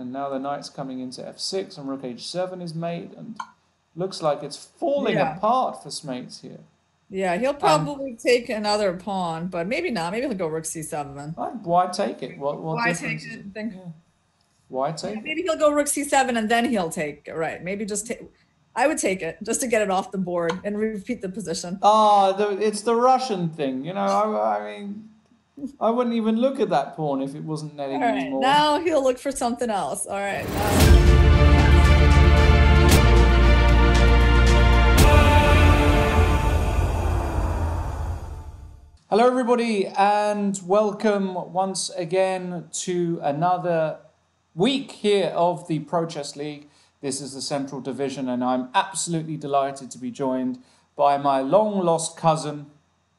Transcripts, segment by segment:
And now the knight's coming into f6 and rook h7 is made. And looks like it's falling apart for Smates here. Yeah, he'll probably take another pawn, but maybe not. Maybe he'll go rook c7. Why take it? What why difference take is it? it? Yeah. Why take it? Maybe he'll go rook c7 and then he'll take. Right. Maybe just take. I would take it just to get it off the board and repeat the position. It's the Russian thing. You know, I mean, I wouldn't even look at that pawn if it wasn't netting anymore. Now he'll look for something else. All right. Hello, everybody, and welcome once again to another week here of the Pro Chess League. This is the Central Division, and I'm absolutely delighted to be joined by my long-lost cousin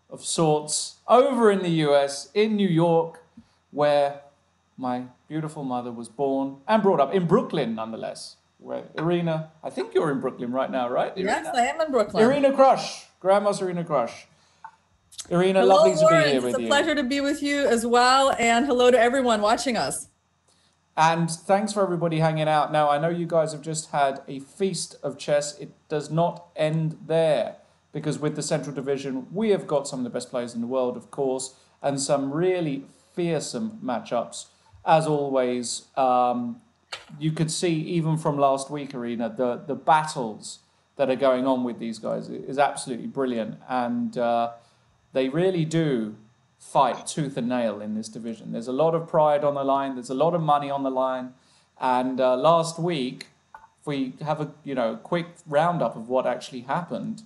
of sorts over in the US, in New York, where my beautiful mother was born and brought up, in Brooklyn, nonetheless. Where Irina, I think you're in Brooklyn right now, right, Irina? Yes, I am in Brooklyn. Irina Krush, Grandmaster Irina Krush. Irina, hello, lovely to be here with you. It's a pleasure to be with you as well, and hello to everyone watching us. And thanks for everybody hanging out. Now, I know you guys have just had a feast of chess. It does not end there, because with the Central Division, we have got some of the best players in the world, of course, and some really fearsome matchups. As always, you could see even from last week, Irina, the battles that are going on with these guys is absolutely brilliant. And they really do fight tooth and nail in this division. There's a lot of pride on the line. There's a lot of money on the line. And last week, if we have a quick roundup of what actually happened,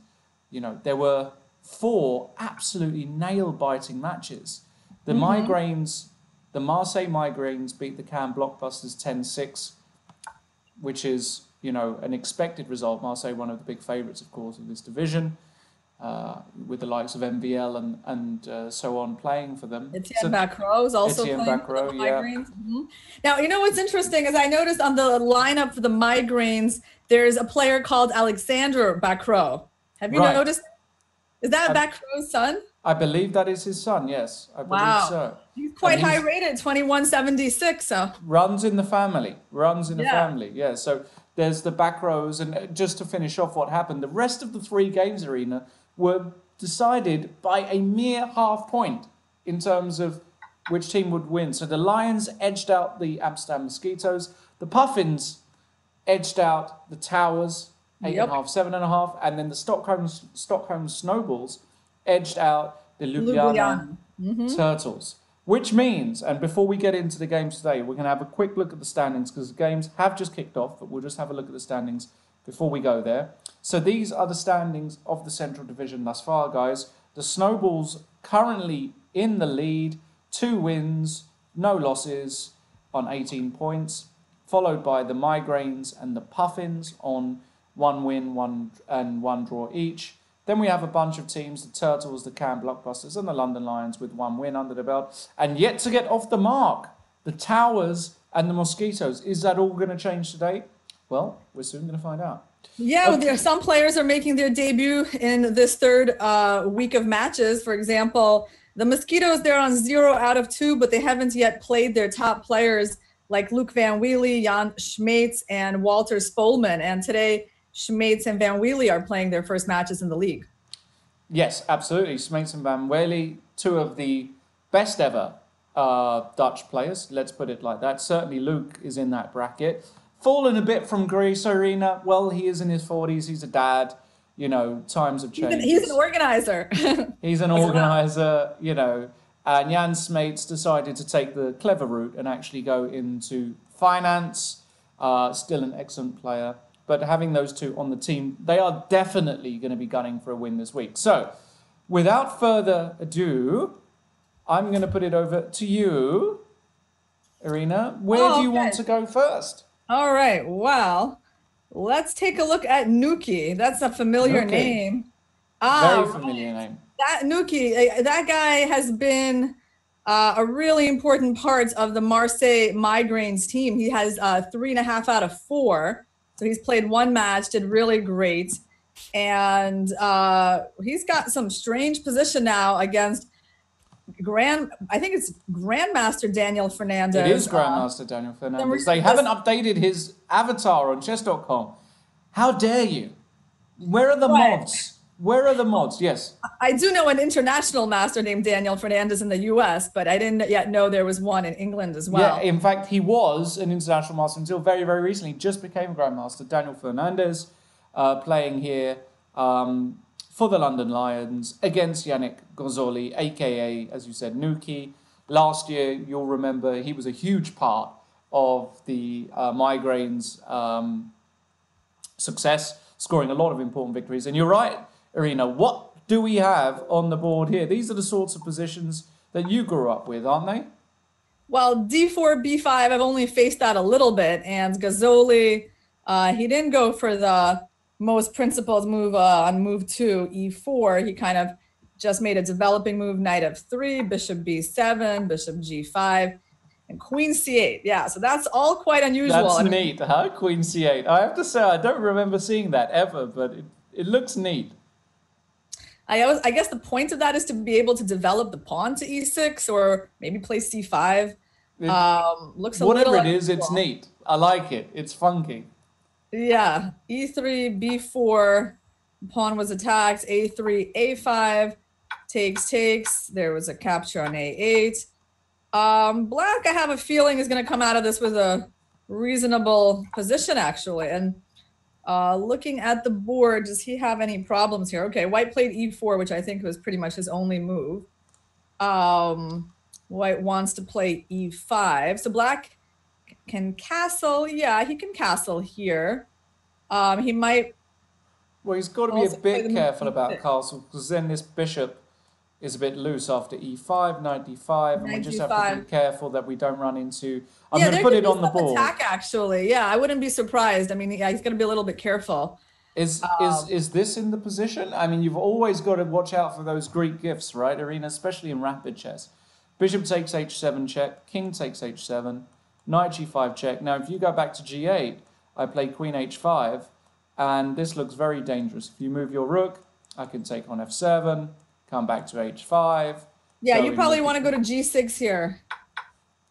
there were 4 absolutely nail-biting matches. The Migraines, the Marseille Migraines beat the Cannes Blockbusters 10-6, which is an expected result. Marseille, one of the big favourites, of course, of this division. With the likes of MVL and so on playing for them. Etienne Bacrot is also playing for the Migraines. Now, what's interesting is I noticed on the lineup for the Migraines, there's a player called Alexandre Bacrot. Have you noticed? Is that Bacrot's son? I believe that is his son, yes. I believe so. He's quite high rated, 2176. So. Runs in the family. Yeah, so there's the Bacrots. And just to finish off what happened, the rest of the 3 games, Irina, were decided by a mere half point in terms of which team would win. So the Lions edged out the Amsterdam Mosquitoes. The Puffins edged out the Towers, 8.5, 7.5. And then the Stockholm Snowballs edged out the Ljubljana Turtles. Which means, and before we get into the games today, we're going to have a quick look at the standings because the games have just kicked off, but we'll just have a look at the standings before we go there. So these are the standings of the Central Division thus far, guys. The Snowballs currently in the lead, 2 wins, no losses on 18 points, followed by the Migraines and the Puffins on 1 win, 1 draw each. Then we have a bunch of teams, the Turtles, the Cannes Blockbusters, and the London Lions with 1 win under the belt. And yet to get off the mark, the Towers and the Mosquitoes. Is that all going to change today? Well, we're soon going to find out. Yeah, some players are making their debut in this 3rd week of matches. For example, the Mosquitoes, they're on 0 out of 2, but they haven't yet played their top players like Luc Van Wiele, Jan Smeets, and Walter Spolman. And today, Smeets and Van Wiele are playing their first matches in the league. Yes, absolutely. Smeets and Van Wiele, 2 of the best ever Dutch players, let's put it like that. Certainly Luc is in that bracket. Fallen a bit from Greece, Irina. Well, he is in his 40s. He's a dad. Times have changed. He's an organizer. He's an organizer, And Jan Smeets decided to take the clever route and actually go into finance. Still an excellent player. But having those 2 on the team, they are definitely going to be gunning for a win this week. So, without further ado, I'm going to put it over to you, Irina. Where do you want to go first? All right. Well, let's take a look at Nuki. That's a familiar name. Very familiar name. That Nuki, that guy has been a really important part of the Marseille Migraines team. He has 3.5 out of 4. So he's played 1 match, did really great. And he's got some strange position now against I think it's Grandmaster Daniel Fernandez. It is Grandmaster Daniel Fernandez. They haven't updated his avatar on Chess.com. How dare you? Where are the mods? Where are the mods? Yes. I do know an international master named Daniel Fernandez in the US, but I didn't yet know there was one in England as well. Yeah, in fact, he was an international master until very, very recently. Just became a Grandmaster. Daniel Fernandez playing here for the London Lions against Yannick Gozzoli, a.k.a., as you said, Nuki. Last year, you'll remember, he was a huge part of the Migraines' success, scoring a lot of important victories. And you're right, Irina, what do we have on the board here? These are the sorts of positions that you grew up with, aren't they? Well, D4, B5, I've only faced that a little bit. And Gozzoli, he didn't go for the most principled move on move 2, E4. He kind of just made a developing move, knight F3, bishop B7, bishop G5, and queen C8. Yeah, so that's all quite unusual. That's neat, huh? Queen C8. I have to say, I don't remember seeing that ever, but it looks neat. I guess the point of that is to be able to develop the pawn to E6 or maybe play C5. Looks a whatever little it is, it's neat. I like it. It's funky. Yeah, E3, B4, pawn was attacked, A3, A5, takes. There was a capture on A8. Black, I have a feeling, is going to come out of this with a reasonable position, actually. And looking at the board, does he have any problems here? Okay, white played E4, which I think was pretty much his only move. White wants to play E5. So black can castle. Yeah, he can castle here. He might... Well, he's got to be a bit careful about castle, because then this bishop is a bit loose after E5, knight D5, and we just have to be careful that we don't run into... I'm going to put it on the board. Attack, actually. Yeah, I wouldn't be surprised. I mean, yeah, he's going to be a little bit careful. Is this in the position? I mean, you've always got to watch out for those Greek gifts, right, Irina, especially in rapid chess. Bishop takes H7 check, king takes H7, knight G5 check. Now, if you go back to G8, I play queen H5, and this looks very dangerous. If you move your rook, I can take on F7, come back to H5. Yeah, you probably want to go to G6 here.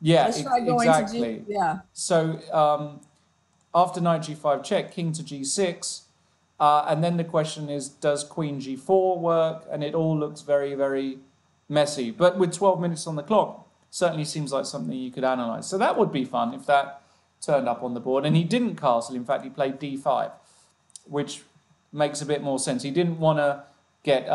Yeah, exactly. Yeah. So after knight G5 check, king to G6, and then the question is, does queen G4 work? And it all looks very, very messy. But with 12 minutes on the clock, certainly seems like something you could analyze. So that would be fun if that turned up on the board. And he didn't castle. In fact, he played D5, which makes a bit more sense. He didn't want to get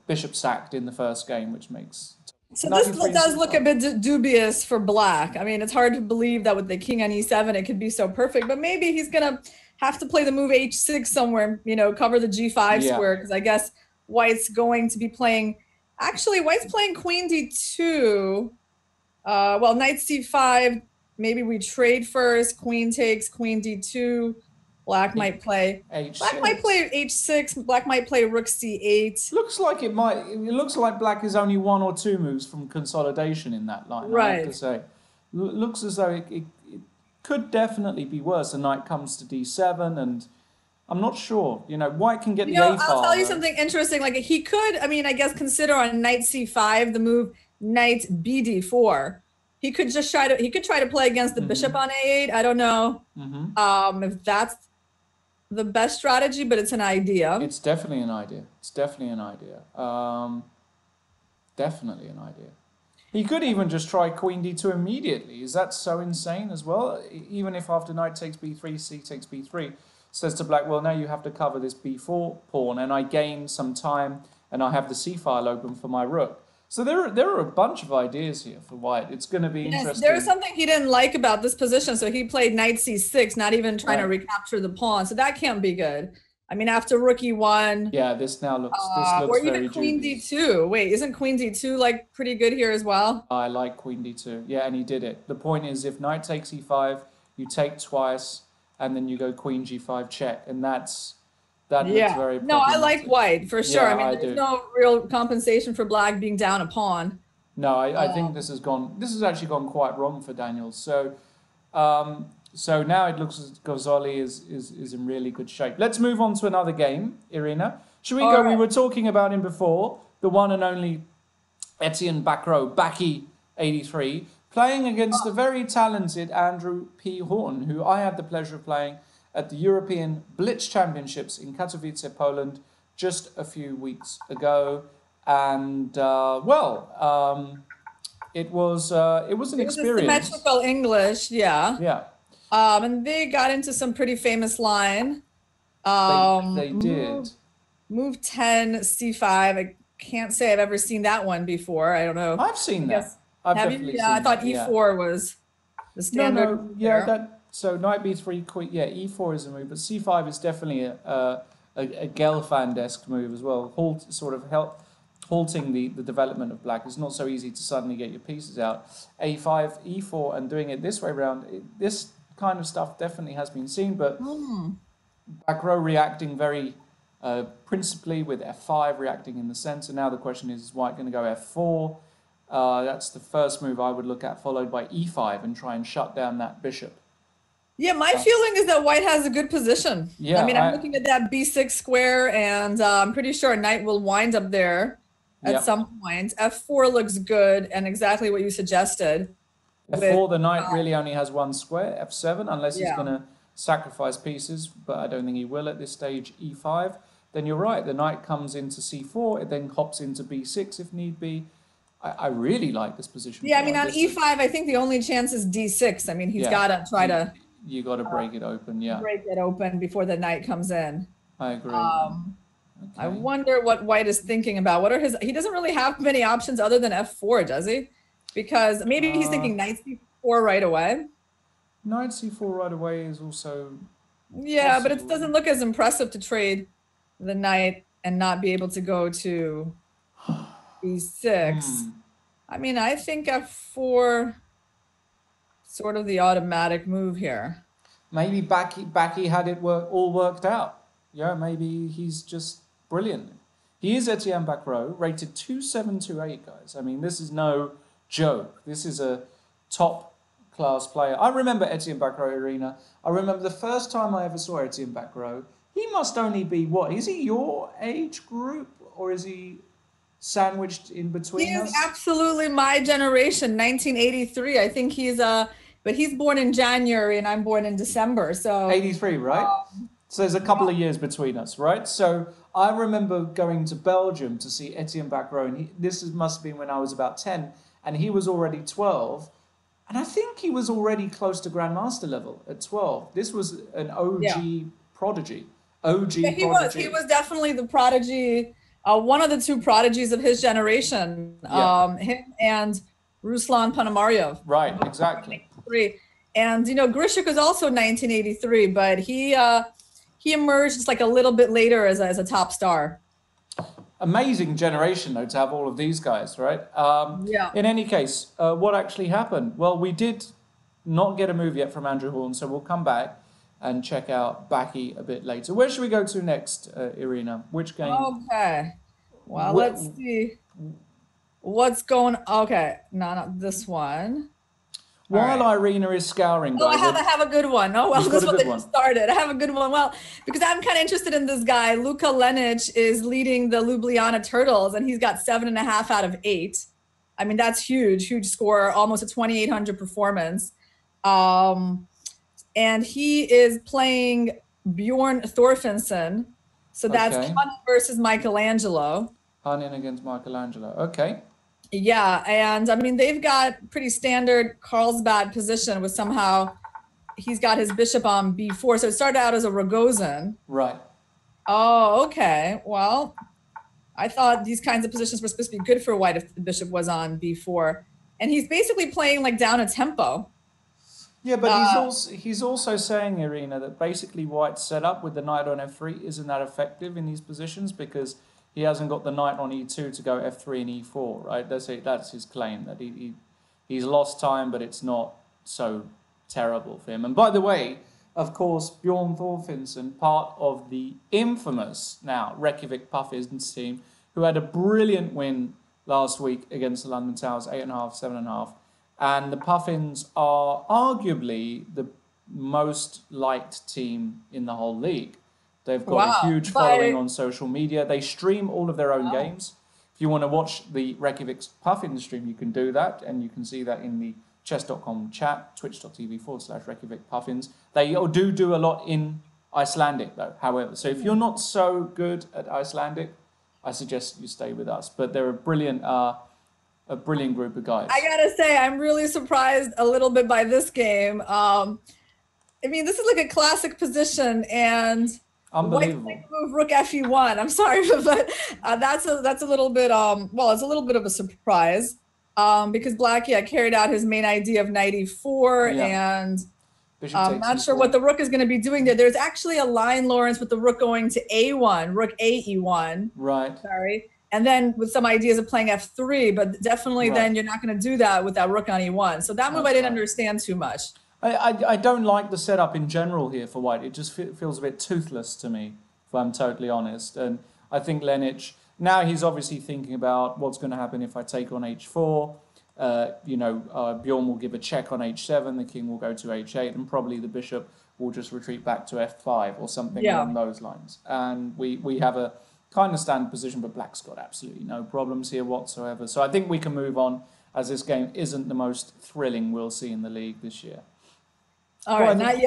bishop sacked in the first game, which makes... So this does look a bit dubious for black. I mean, it's hard to believe that with the king on E7, it could be so perfect. But maybe he's going to have to play the move H6 somewhere, you know, cover the G5 square, because I guess white's going to be playing... Actually, white's playing queen D2. Well, knight C5, maybe we trade first. Queen takes, queen D2. Black might play H6. Black might play H6. Black might play rook C8. Looks like it might. It looks like black is only 1 or 2 moves from consolidation in that line. Right. I have to say, looks as though it could definitely be worse. The knight comes to D7, and I'm not sure. You know, white can get the A file. I'll tell you something interesting. Like he could, I mean, I guess consider on knight C5 the move knight BD4. He could just try to. He could try to play against the bishop on A8. I don't know if that's the best strategy, but it's an idea. It's definitely an idea. It's definitely an idea. Definitely an idea. He could even just try queen D2 immediately. Is that so insane as well? Even if after knight takes B3, C takes B3, says to black, well, now you have to cover this B4 pawn, and I gain some time, and I have the C file open for my rook. So there are a bunch of ideas here for white. It's going to be interesting. There's something he didn't like about this position, so he played knight C6, not even trying to recapture the pawn. So that can't be good. I mean, after rook E1. Yeah, this now looks. Or even queen D2. Wait, isn't queen D2 like pretty good here as well? I like queen D2. Yeah, and he did it. The point is, if knight takes E5, you take twice, and then you go queen G5 check, and that looks very problematic. No, I like white for sure. Yeah, I mean, there's no real compensation for black being down a pawn. No, I think this has actually gone quite wrong for Daniel. So so now it looks as Gozzoli is in really good shape. Let's move on to another game, Irina. Should we go? Right. We were talking about him before, the one and only Etienne back row, Baki 83, playing against the very talented Andrew P. Horn, who I had the pleasure of playing at the European Blitz Championships in Katowice, Poland, just a few weeks ago. And, it was an experience. Symmetrical English, yeah. Yeah. And they got into some pretty famous line. They did. Move 10, C5. I can't say I've ever seen that one before. I don't know. I've seen that. I've definitely seen I thought that, E4 was the standard. No, yeah, so knight B3, queen, yeah, E4 is a move, but C5 is definitely a Gelfand-esque move as well. Halting the development of black. It's not so easy to suddenly get your pieces out. A5, E4, and doing it this way around. This kind of stuff definitely has been seen, but back row reacting very principally with F5 reacting in the center. Now the question is white going to go F4? That's the first move I would look at, followed by E5 and try and shut down that bishop. Yeah, my feeling is that white has a good position. Yeah, I mean, I'm looking at that B6 square, and I'm pretty sure knight will wind up there at some point. F4 looks good, and exactly what you suggested. F4, the knight really only has one square. F7, unless he's going to sacrifice pieces, but I don't think he will at this stage. E5, then you're right. The knight comes into C4, it then hops into B6 if need be. I really like this position. Yeah, I mean, on E5, I think the only chance is D6. I mean, he's got to try to... You got to break it open, yeah. Break it open before the knight comes in. I agree. I wonder what white is thinking about. What are his... He doesn't really have many options other than F4, does he? Because maybe he's thinking knight C4 right away. Knight C4 right away is also... Yeah, but it doesn't look as impressive to trade the knight and not be able to go to B6. I mean, I think F4 sort of the automatic move here. Maybe Baki had it all worked out. Yeah, maybe he's just brilliant. He is Etienne back row, rated 2728, guys. I mean, this is no joke. This is a top class player. I remember Etienne back row, Irina. I remember the first time I ever saw Etienne back row. He must only be, what, is he your age group, or is he sandwiched in between us? He is absolutely my generation, 1983. I think he's but he's born in January and I'm born in December. So 83, right? So there's a couple of years between us, right? So I remember going to Belgium to see Etienne back row, and must have been when I was about 10, and he was already 12. And I think he was already close to Grandmaster level at 12. This was an OG prodigy. He was definitely the prodigy, one of the two prodigies of his generation, him and Ruslan Ponomarev. Right, exactly. And, you know, Grishik was also 1983, but he emerged just like a little bit later as a top star. Amazing generation, though, to have all of these guys, right? In any case, what actually happened? Well, we did not get a move yet from Andrew Horn, so we'll come back and check out Baki a bit later. Where should we go to next, Irina? Which game? Okay. Well, let's see what's going... Okay, no, not this one. While Irina is scouring, guys, I have a good one. Oh, well, this one that just started. I have a good one. Well, because I'm kind of interested in this guy. Luka Lenic is leading the Ljubljana Turtles, and he's got 7.5 out of 8. I mean, that's huge score, almost a 2,800 performance. And he is playing Bjorn Thorfinson. So that's Hanin versus Michelangelo. Hanin against Michelangelo. Okay. Yeah, and I mean, they've got pretty standard Carlsbad position with somehow he's got his bishop on B4. So it started out as a Rogozin. Right. Oh, okay. Well, I thought these kinds of positions were supposed to be good for white if the bishop was on B4. And he's basically playing like down a tempo. Yeah, but he's also saying, Irina, that basically white's set up with the knight on F3 isn't that effective in these positions because he hasn't got the knight on E2 to go F3 and E4, right? That's his claim, that he's lost time, but it's not so terrible for him. And by the way, of course, Bjorn Thorfinson, part of the infamous now Reykjavik Puffins team, who had a brilliant win last week against the London Towers, 8.5, 7.5. And the Puffins are arguably the most liked team in the whole league. They've got a huge following on social media. They stream all of their own games. If you want to watch the Reykjavik's Puffin stream, you can do that, and you can see that in the Chess.com chat, twitch.tv/Reykjavik Puffins. They do a lot in Icelandic, though, however. So if you're not so good at Icelandic, I suggest you stay with us. But they're a brilliant group of guys. I gotta say, I'm really surprised a little bit by this game. I mean, this is like a classic position, and unbelievable. White move rook fe1. I'm sorry, but that's a little bit well, it's a little bit of a surprise because Black carried out his main idea of knight e4, and I'm not sure what the rook is going to be doing there. There's actually a line, Lawrence, with the rook going to a1, rook ae1. Right. Sorry. And then with some ideas of playing f3, but definitely then you're not going to do that with that rook on e1. So that move I didn't understand too much. I don't like the setup in general here for White. It just feels a bit toothless to me, if I'm totally honest. And I think Lenic, now he's obviously thinking about what's going to happen if I take on h4. Bjorn will give a check on h7, the king will go to h8, and probably the bishop will just retreat back to f5 or something along those lines. And we have a kind of standard position, but Black's got absolutely no problems here whatsoever. So I think we can move on, as this game isn't the most thrilling we'll see in the league this year. All right, not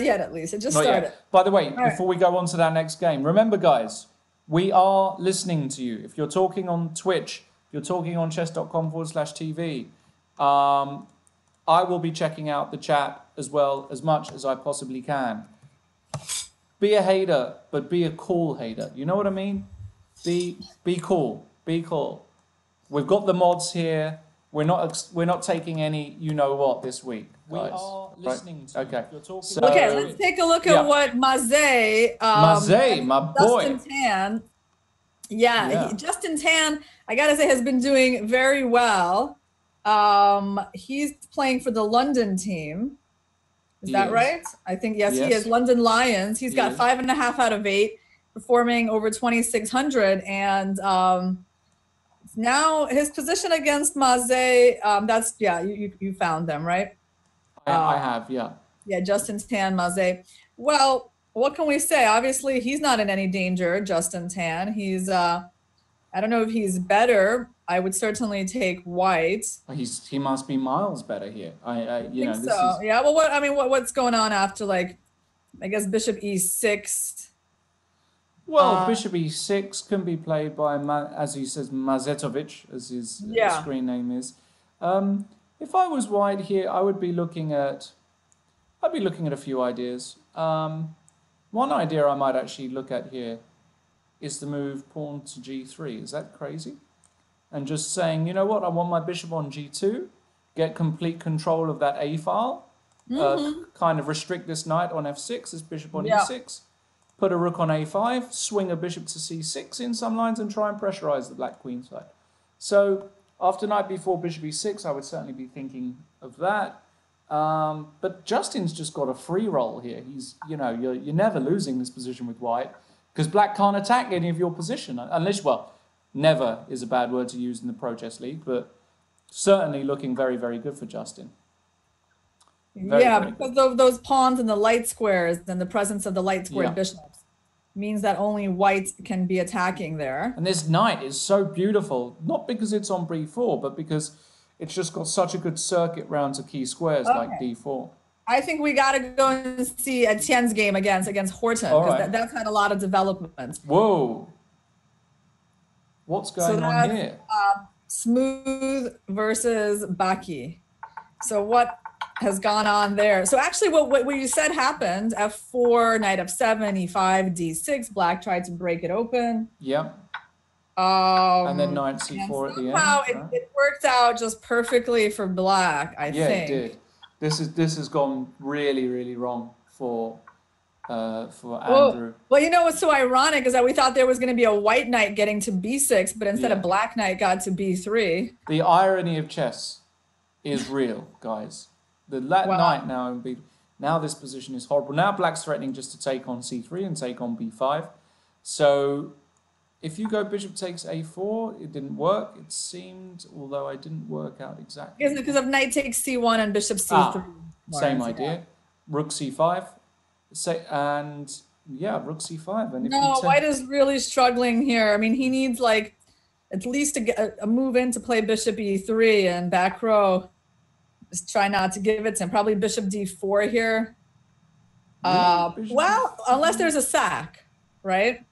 yet at least. It just started. Yet. By the way, before we go on to that next game, remember, guys, we are listening to you. If you're talking on Twitch, if you're talking on chess.com/TV, I will be checking out the chat as well, as much as I possibly can. Be a hater, but be a cool hater. You know what I mean? Be cool. Be cool. We've got the mods here. We're not taking any you know what this week. We are listening to okay. You're talking Okay, let's take a look at what Maze, my boy. Justin Tan. Justin Tan, I gotta say, has been doing very well. He's playing for the London team. Is that right? I think, yes, he is. London Lions. He's got 5.5 out of 8, performing over 2,600. And now his position against Maze, that's, you found them, right? I have, yeah. Yeah, Justin Tan, Maze. Well, what can we say? Obviously, he's not in any danger, Justin Tan. He's, I don't know if he's better. I would certainly take White. He must be miles better here. I think so. Yeah. Well, what's going on after, like, I guess Bishop E6? Well, Bishop E6 can be played by, as he says, Mazetovic, as his screen name is. If I was White here, I would be looking at. I'd be looking at a few ideas. One idea I might actually look at here is the move pawn to G3. Is that crazy? And just saying, you know what, I want my bishop on G2, get complete control of that A file, kind of restrict this knight on F6, this bishop on E6, put a rook on A5, swing a bishop to C6 in some lines, and try and pressurize the black queen side. So after knight b4, bishop e6, I would certainly be thinking of that. But Justin's just got a free roll here. He's, you're never losing this position with White, because Black can't attack any of your position, unless, well, never is a bad word to use in the Pro Chess League, but certainly looking very, very good for Justin. Because of those pawns and the light squares and the presence of the light squared bishops means that only White can be attacking there. And this knight is so beautiful, not because it's on b4, but because it's just got such a good circuit round to key squares like d4. I think we got to go and see Etienne's game against Horton, because that's had a lot of development. Whoa. What's going on here? Smooth versus Baki. So what has gone on there? So actually what you said happened, f4, knight f7, e5, d6, Black tried to break it open. Yep. And then knight c4 at the end. Somehow it worked out just perfectly for Black, I think. Yeah, it did. This has gone really, really wrong for Andrew. Well, you know what's so ironic is that we thought there was going to be a white knight getting to b6, but instead a black knight got to b3. The irony of chess is real, guys. The knight now this position is horrible. Now Black's threatening just to take on c3 and take on b5. So if you go bishop takes a4, it didn't work, it seemed, although I didn't work out exactly. Because of knight takes c1 and bishop c3. Same idea. Rook c5. Rook c5. And White is really struggling here. I mean, he needs like at least to get a move in to play bishop e3, and back row, just try not to give it to him. Probably bishop d4 here. Well, unless there's a sack, right?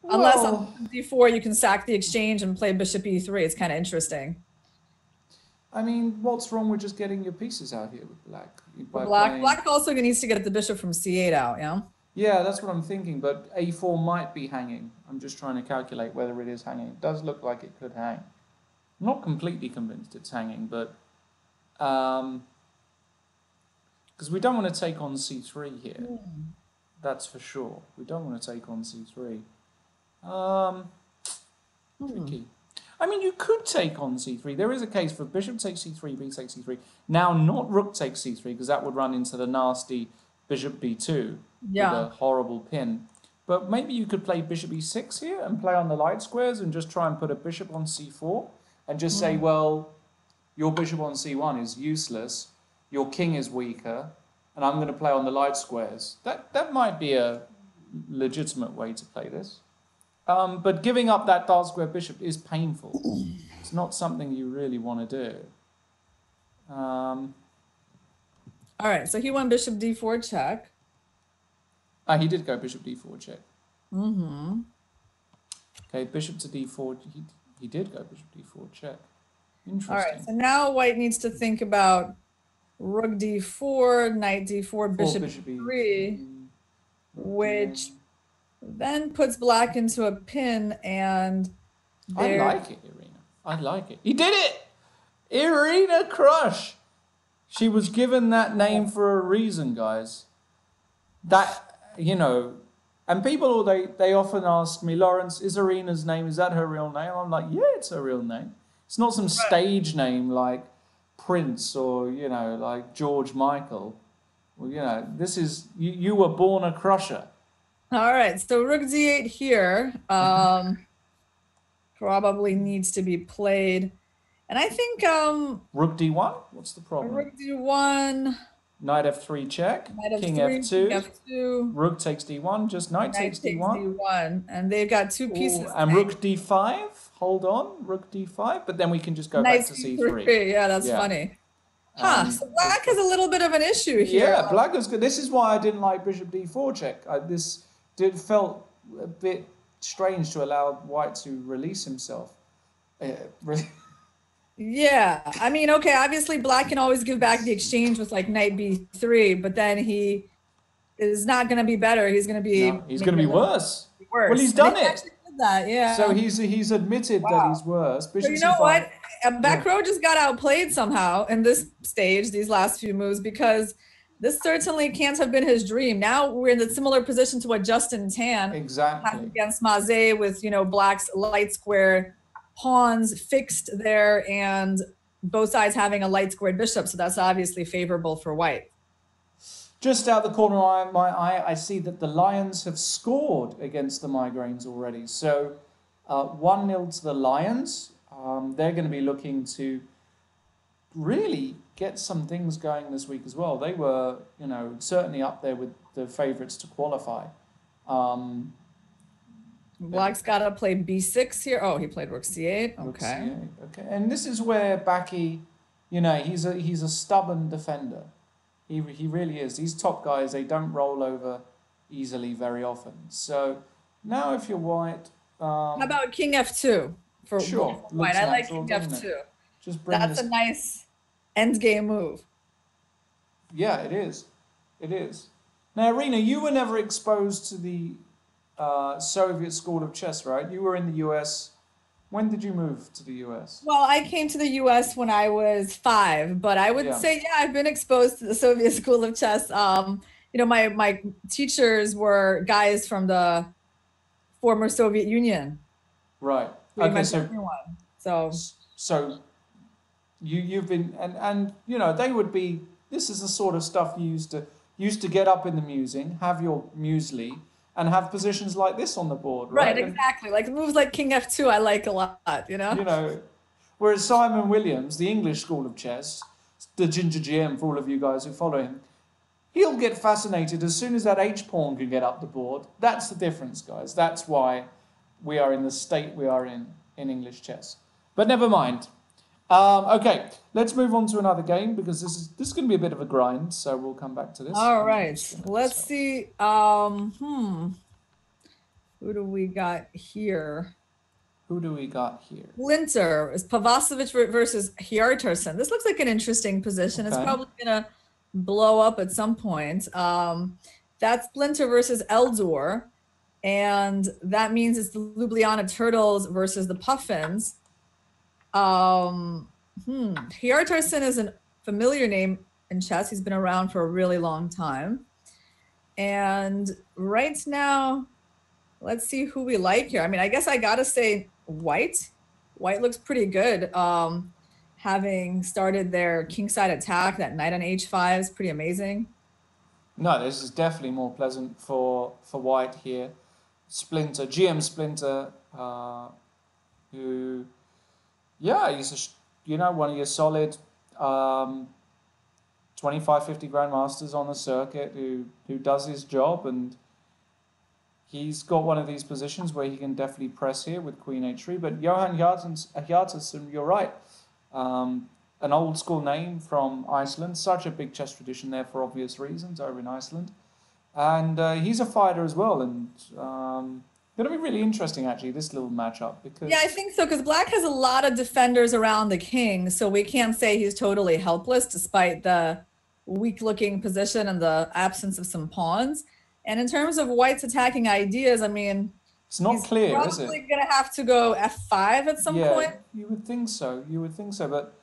Unless on d4 you can sack the exchange and play bishop e3. It's kind of interesting. I mean, what's wrong with just getting your pieces out here with black? Black also needs to get the bishop from c8 out, yeah? Yeah, that's what I'm thinking, but a4 might be hanging. I'm just trying to calculate whether it is hanging. It does look like it could hang. I'm not completely convinced it's hanging, but... because we don't want to take on c3 here. That's for sure. We don't want to take on c3. Tricky. I mean, you could take on c3. There is a case for bishop takes c3, b takes c3. Now, not rook takes c3, because that would run into the nasty bishop b2 with a horrible pin. But maybe you could play bishop e6 here and play on the light squares and just try and put a bishop on c4 and just say, well, your bishop on c1 is useless, your king is weaker, and I'm going to play on the light squares. That might be a legitimate way to play this. But giving up that dark square bishop is painful. It's not something you really want to do. All right, so he won bishop d4 check. He did go bishop d4 check. Okay, bishop to d4. He did go bishop d4 check. Interesting. All right, so now white needs to think about rook d4, knight d4, bishop e3, which then puts black into a pin, and I like it, Irina. I like it. He did it! Irina Krush! She was given that name for a reason, guys. That, you know, and people, they often ask me, Lawrence, is Irina's name, is that her real name? I'm like, yeah, it's her real name. It's not some stage name like Prince or, you know, like George Michael. Well, you know, this is, you were born a crusher. All right, so rook d8 here probably needs to be played. And I think... rook d1? What's the problem? Rook d1. Knight f3 check. Knight King f3, f2. King f2. Rook takes d1. Just knight takes d1. d1. And they've got two pieces. Ooh, and rook d5. Hold on. Rook d5. But then we can just go back to c3. Yeah, that's funny. So black has a little bit of an issue here. Yeah, black is good. This is why I didn't like bishop d4 check. Felt a bit strange to allow white to release himself. Yeah, I mean, okay, obviously black can always give back the exchange with like knight b3, but then he is not going to be better. He's going to be... No, he's going to be worse. Well, he's done it. Actually did that, yeah. So he's admitted that he's worse. Bishop you know what? Back row just got outplayed somehow in this stage, these last few moves, because this certainly can't have been his dream. Now we're in a similar position to what Justin Tan had against Maze with, you know, black's light square pawns fixed there and both sides having a light squared bishop. So that's obviously favorable for white. Just out the corner of my eye, I see that the Lions have scored against the Migraines already. So 1-0 to the Lions. They're going to be looking to really get some things going this week as well. They were, you know, certainly up there with the favourites to qualify. Black's got to play b6 here. Oh, he played rook c8. Okay. Rook c8. Okay. And this is where Baki, you know, he's a stubborn defender. He really is. These top guys, they don't roll over easily very often. So now if you're white... how about king f2 for white? I like king f2. That's a nice endgame move. Yeah, it is. It is. Now, Irina, you were never exposed to the Soviet school of chess, right? You were in the US. When did you move to the US? Well, I came to the US when I was 5, but I would say, yeah, I've been exposed to the Soviet school of chess. You know, my teachers were guys from the former Soviet Union. Right. Okay, so you've been and you know, they would be, this is the sort of stuff you used to get up in the musing, have your muesli, and have positions like this on the board, right? Right, exactly. Like moves like king f2 I like a lot, you know? You know, whereas Simon Williams, the English school of chess, the Ginger GM for all of you guys who follow him, he'll get fascinated as soon as that h-pawn can get up the board. That's the difference, guys. That's why we are in the state we are in in English chess. But never mind. Okay, let's move on to another game because this is going to be a bit of a grind. So we'll come back to this. All right, let's see. Who do we got here? Who do we got here? Splinter is Pavasovic versus Hjartarson. This looks like an interesting position. Okay. It's probably gonna blow up at some point. That's Splinter versus Eldor, and that means it's the Ljubljana Turtles versus the Puffins. Hjartarson is a familiar name in chess. He's been around for a really long time. And right now, let's see who we like here. I mean, I guess I gotta say White. White looks pretty good. Having started their kingside attack, that knight on h5 is pretty amazing. No, this is definitely more pleasant for White here. Splinter, GM Splinter, who, yeah, he's one of your solid 25, 50 grandmasters on the circuit who does his job, and he's got one of these positions where he can definitely press here with Queen h3. But Johan Hjartarson, you're right. An old school name from Iceland. Such a big chess tradition there for obvious reasons over in Iceland. And he's a fighter as well. And going to be really interesting, actually, this little matchup. Because yeah, I think so, because Black has a lot of defenders around the king. So we can't say he's totally helpless despite the weak-looking position and the absence of some pawns. And in terms of White's attacking ideas, I mean, it's not clear, is it? Probably going to have to go f5 at some point. You would think so. But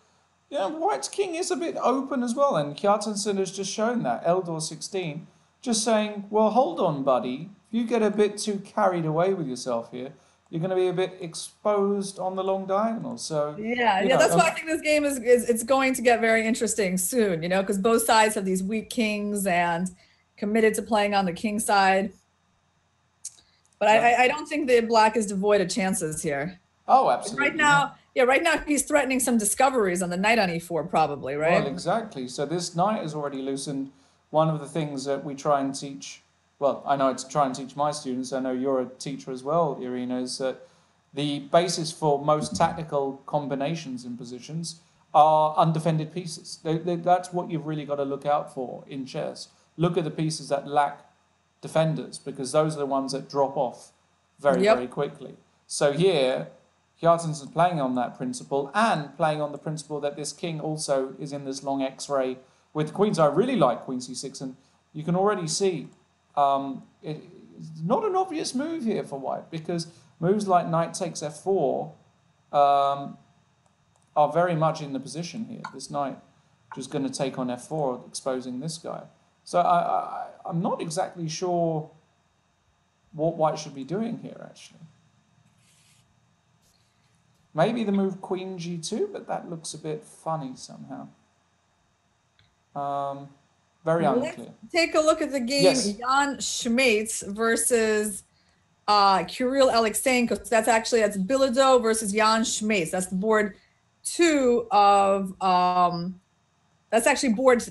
yeah, White's king is a bit open as well. And Hjartarson has just shown that. Eldor 16, just saying, well, hold on, buddy. If you get a bit too carried away with yourself here, you're going to be a bit exposed on the long diagonal. So yeah, that's why I think this game is it's going to get very interesting soon, because both sides have these weak kings and committed to playing on the king side. But I don't think that Black is devoid of chances here. Oh, absolutely. Right now he's threatening some discoveries on the knight on e4 probably, right? Well, exactly. So this knight is already loosened. One of the things that we try and teach, well, I know to try and teach my students, I know you're a teacher as well, Irina, is that the basis for most tactical combinations in positions are undefended pieces. That's what you've really got to look out for in chess. Look at the pieces that lack defenders, because those are the ones that drop off very quickly. So here, Hjartarson's playing on that principle and playing on the principle that this king also is in this long X-ray with queens. I really like Queen C6, and you can already see it's not an obvious move here for White, because moves like knight takes f4 are very much in the position here. This knight just going to take on f4, exposing this guy. So I'm not exactly sure what White should be doing here, actually. Maybe the move Queen G2, but that looks a bit funny somehow. Very unclear. Let's take a look at the game. Yes. Jan Schmeitz versus Kirill Alexeyenko. So that's Bilodeau versus Jan Schmeitz. That's the board 2 of that's actually board.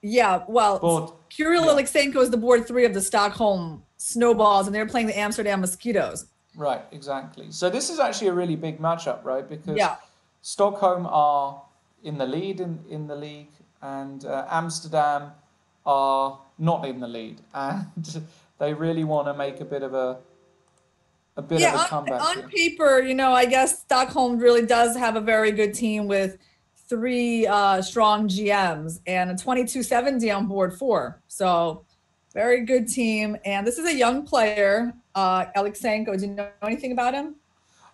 Yeah, well, Kirill Alexeyenko is the board 3 of the Stockholm Snowballs, and they're playing the Amsterdam Mosquitoes. Right, exactly. So this is actually a really big matchup, right? Because Stockholm are in the lead in the league, and Amsterdam are not in the lead, and they really want to make a bit of a comeback. On paper, I guess Stockholm really does have a very good team with 3 strong GMs and a 2270 on board 4. So very good team. And this is a young player, Alexeyenko. Do you know anything about him?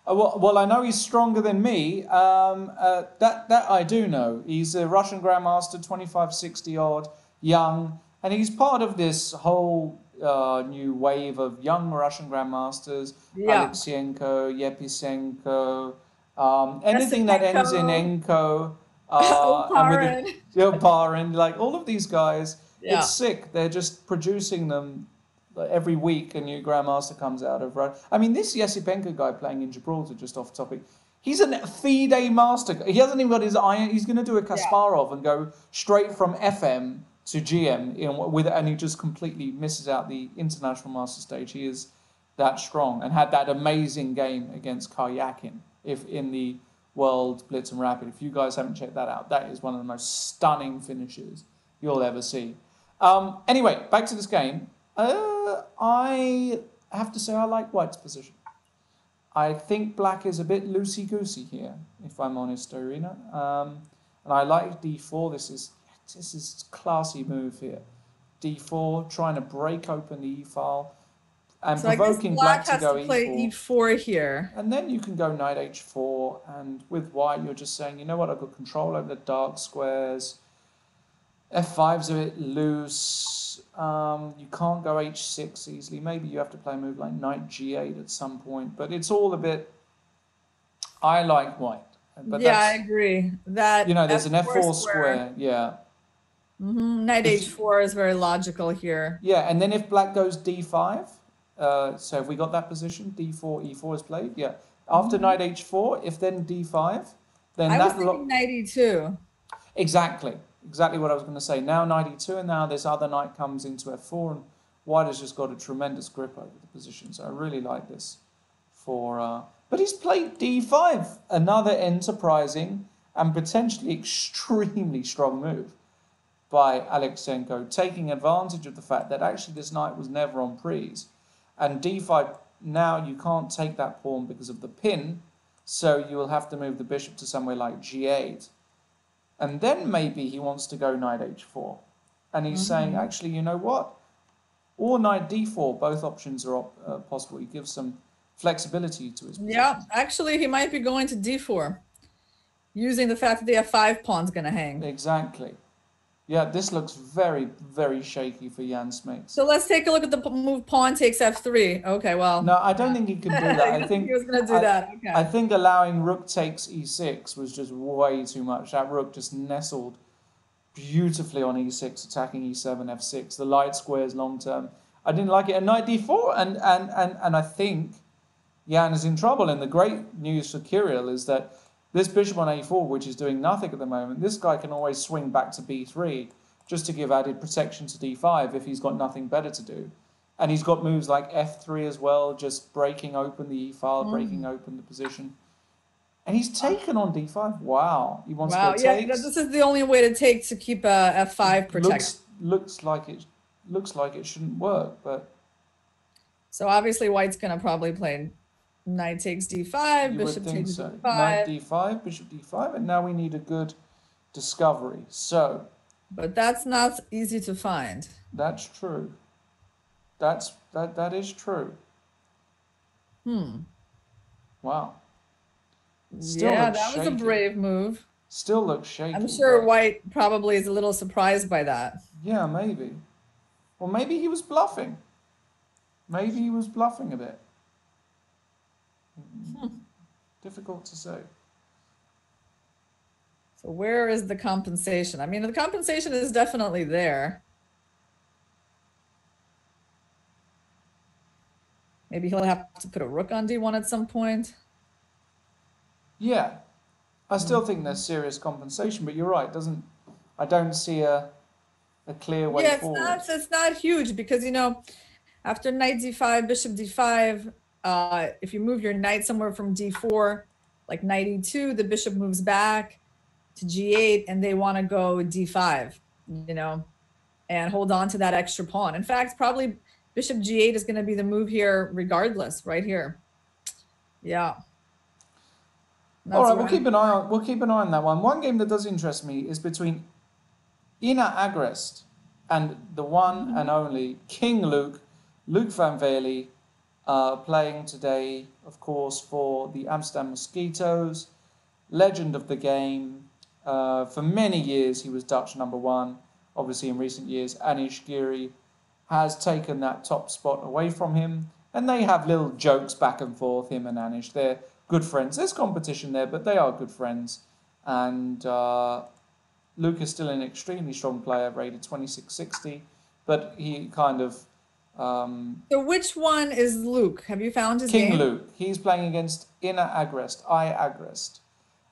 Well, I know he's stronger than me. That I do know. He's a Russian grandmaster, 2560 odd, young, and he's part of this whole new wave of young Russian grandmasters. Alexeyenko, Yepisenko, anything that ends in Enko. Parin, like all of these guys, it's sick. They're just producing them every week. A new grandmaster comes out of Russia. I mean, this Yesipenko guy playing in Gibraltar, just off topic, he's a FIDE master. He hasn't even got his iron. He's going to do a Kasparov and go straight from FM to GM, and he just completely misses out the international master stage. He is that strong and had that amazing game against Karyakin if in the World Blitz and Rapid. If you guys haven't checked that out, that is one of the most stunning finishes you'll ever see. Anyway, back to this game. I have to say I like White's position. I think Black is a bit loosey-goosey here, if I'm honest, Irina. And I like d4. This is a classy move here. d4, trying to break open the e-file and so provoking Black to go has to play e4 here. And then you can go knight h4, and with White you're just saying, you know what, I've got control over the dark squares. f5's a bit loose. You can't go h6 easily. Maybe you have to play a move like knight g8 at some point, but it's all a bit... I like White. But yeah, I agree. That there's an f4 square. Yeah. Knight h4 is very logical here. Yeah, and then if Black goes d5, so if we got that position, d4, e4 is played. Yeah. After knight h4, if then d5, then I was thinking knight e2. Exactly what I was going to say. Now knight e2, and now this other knight comes into f4, and White has just got a tremendous grip over the position. So I really like this for... But he's played d5, another enterprising and potentially extremely strong move by Alexenko, taking advantage of the fact that actually this knight was never on prise. And d5, now you can't take that pawn because of the pin, so you will have to move the bishop to somewhere like g8. And then maybe he wants to go knight h4. And he's saying, actually, you know what? Or knight d4, both options are possible. He gives some flexibility to his position. Yeah, actually, he might be going to d4, using the fact that the f5 pawn's going to hang. Exactly. Yeah, this looks very, very shaky for Jan Smeets. So let's take a look at the move pawn takes f3. Okay, well. No, I don't think he can do that. I think he was going to do that. Okay. I think allowing rook takes e6 was just way too much. That rook just nestled beautifully on e6, attacking e7, f6. The light squares long term. I didn't like it. And knight d4, and I think Jan is in trouble. And the great news for Kirill is that this bishop on a4, which is doing nothing at the moment, this guy can always swing back to b3 just to give added protection to d5 if he's got nothing better to do. And he's got moves like f3 as well, just breaking open the e-file, breaking open the position. And he's taken on d5. Wow. He wants to go take. This is the only way to take to keep f5 protected. Looks like it shouldn't work, but... So obviously White's going to probably play knight takes d5, bishop takes d5. Knight d5, bishop d5, and now we need a good discovery. So, but that's not easy to find. That's true. That is true. Wow. Still that was shaky. A brave move. Still looks shaky. I'm sure White probably is a little surprised by that. Yeah, maybe. Or maybe he was bluffing. Maybe he was bluffing a bit. Difficult to say. So where is the compensation? I mean, the compensation is definitely there. Maybe he'll have to put a rook on d1 at some point. Yeah, I still think there's serious compensation, but you're right. I don't see a clear way forward. It's not huge because after knight d5, bishop d5. If you move your knight somewhere from d4, like knight e2, the bishop moves back to g8, and they want to go d5, and hold on to that extra pawn. In fact, probably bishop g8 is going to be the move here regardless, right here. Yeah. All right, we'll keep an eye on that one. One game that does interest me is between Irina Agrest and the one and only King Luke van Velde. Playing today, of course, for the Amsterdam Mosquitoes, legend of the game. For many years, he was Dutch #1. Obviously, in recent years, Anish Giri has taken that top spot away from him, and they have little jokes back and forth, him and Anish. They're good friends. There's competition there, but they are good friends. And Luke is still an extremely strong player, rated 2660, but he kind of... So which one is Luke? Have you found his name? King Luke. He's playing against Irina Agrest.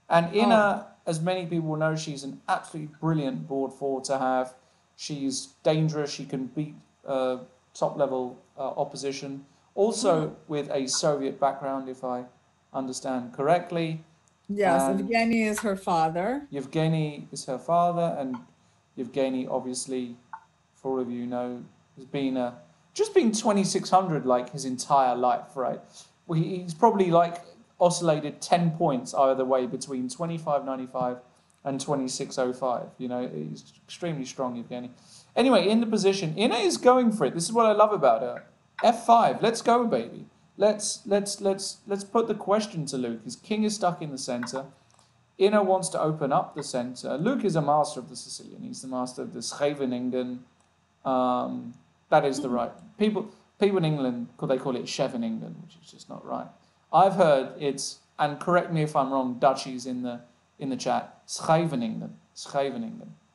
And Irina, as many people know, she's an absolutely brilliant board forward to have. She's dangerous. She can beat top-level opposition Also with a Soviet background, if I understand correctly. Yes, And Evgeny is her father. Yevgeny is her father, and Yevgeny, obviously, for all of you know, has been just been 2600 like his entire life, right? Well, he's probably like oscillated 10 points either way between 2595 and 2605. You know, he's extremely strong, Yevgeny. Anyway, in the position, Ina is going for it. This is what I love about her. F5, let's go, baby. Let's put the question to Luke. His king is stuck in the center. Ina wants to open up the center. Luke is a master of the Sicilian. He's the master of the Scheveningen. That is the right people in England. They call it Scheveningen, which is just not right. I've heard it's, and correct me if I'm wrong, Dutchies in the chat. Scheveningen,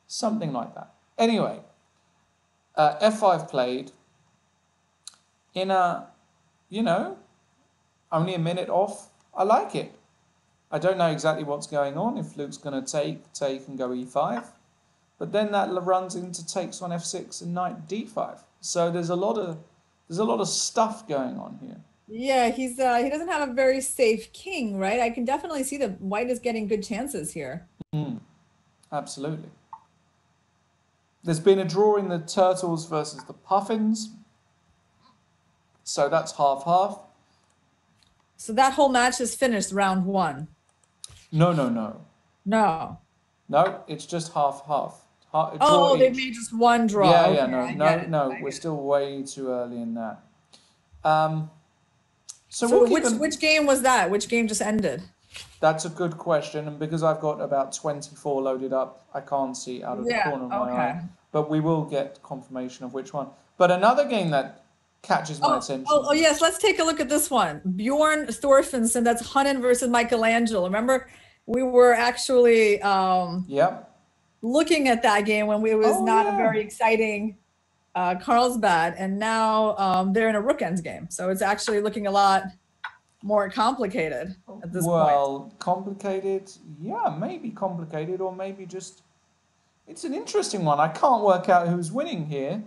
something like that. Anyway, F5 played. Ina, you know, only a minute off. I like it. I don't know exactly what's going on, if Luke's going to take and go e5. But then that runs into takes on f6 and knight d5. So there's a lot of stuff going on here. Yeah, he doesn't have a very safe king, right? I can definitely see that white is getting good chances here. Absolutely. There's been a draw in the turtles versus the puffins. So that's 50-50. So that whole match is finished round 1. No. No, it's just 50-50. Oh, they made just one draw. Yeah, okay, no. We're still way too early in that. So which game was that? Which game just ended? That's a good question, and because I've got about 24 loaded up, I can't see out of the corner of my eye. But we will get confirmation of which one. But another game that catches my attention. Oh, yes, let's take a look at this one. Bjorn Thorfinson, that's Hunnen versus Michelangelo. Remember, we were actually looking at that game when it was not a very exciting Carlsbad, and now they're in a Rook Ends game. So it's actually looking a lot more complicated at this point. Well, complicated, yeah, maybe complicated, or maybe just, it's an interesting one. I can't work out who's winning here.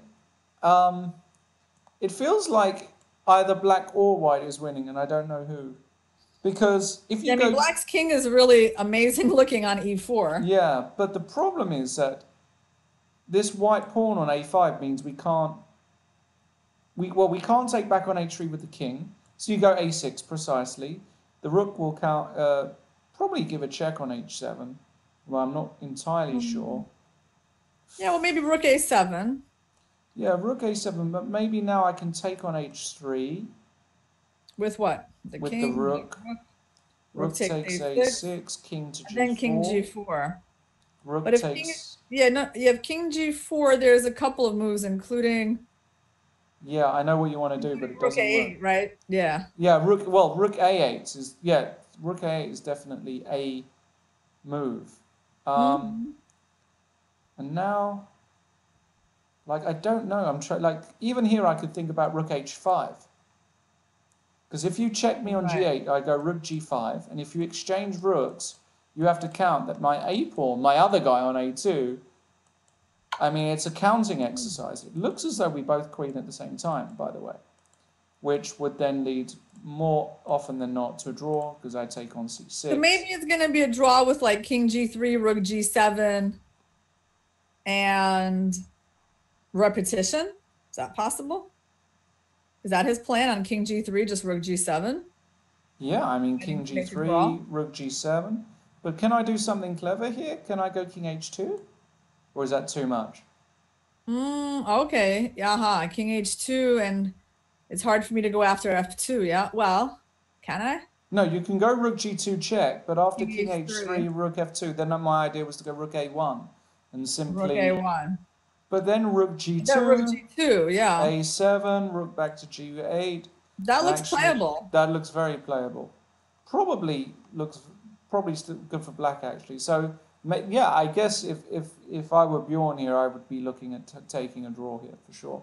It feels like either black or white is winning, and I don't know who. Because if you go... black's king is really amazing looking on e4. Yeah, but the problem is that this white pawn on a5 means we can't... We can't take back on h3 with the king. So you go a6 precisely. The rook will probably give a check on h7. Well, I'm not entirely sure. Yeah, well, maybe rook a7. Yeah, rook a7, but maybe now I can take on h3. With what? With the rook. Rook takes a6, king to g4. Then king g4. Rook but if takes... you have king g4, there's a couple of moves, including... Yeah, I know what you want to do, but it doesn't work. Rook a8, right? Yeah. Yeah, rook a8 is... Yeah, rook a8 is definitely a move. And now... Like, I don't know. I'm trying. Like, even here, I could think about rook h5. Because if you check me on g8, I go rook g5. And if you exchange rooks, you have to count that my a pawn, my other guy on a2, I mean, it's a counting exercise. It looks as though we both queen at the same time, by the way. Which would then lead more often than not to a draw, because I take on c6. So maybe it's going to be a draw with, like, king g3, rook g7, and... repetition? Is that possible? Is that his plan on king g3, just rook g7? Yeah, I mean king g3, rook g7. But can I do something clever here? Can I go king h2? Or is that too much? Okay. Yeah, king h2, and it's hard for me to go after f2, yeah? Well, can I? No, you can go rook g2 check, but after king h3, rook f2, then my idea was to go rook a1. And simply... Rook a1. But then rook g2, rook g2, yeah. a7, rook back to g8. That looks playable. That looks very playable. Probably still good for black, actually. So, yeah, I guess if I were Bjorn here, I would be looking at taking a draw here for sure.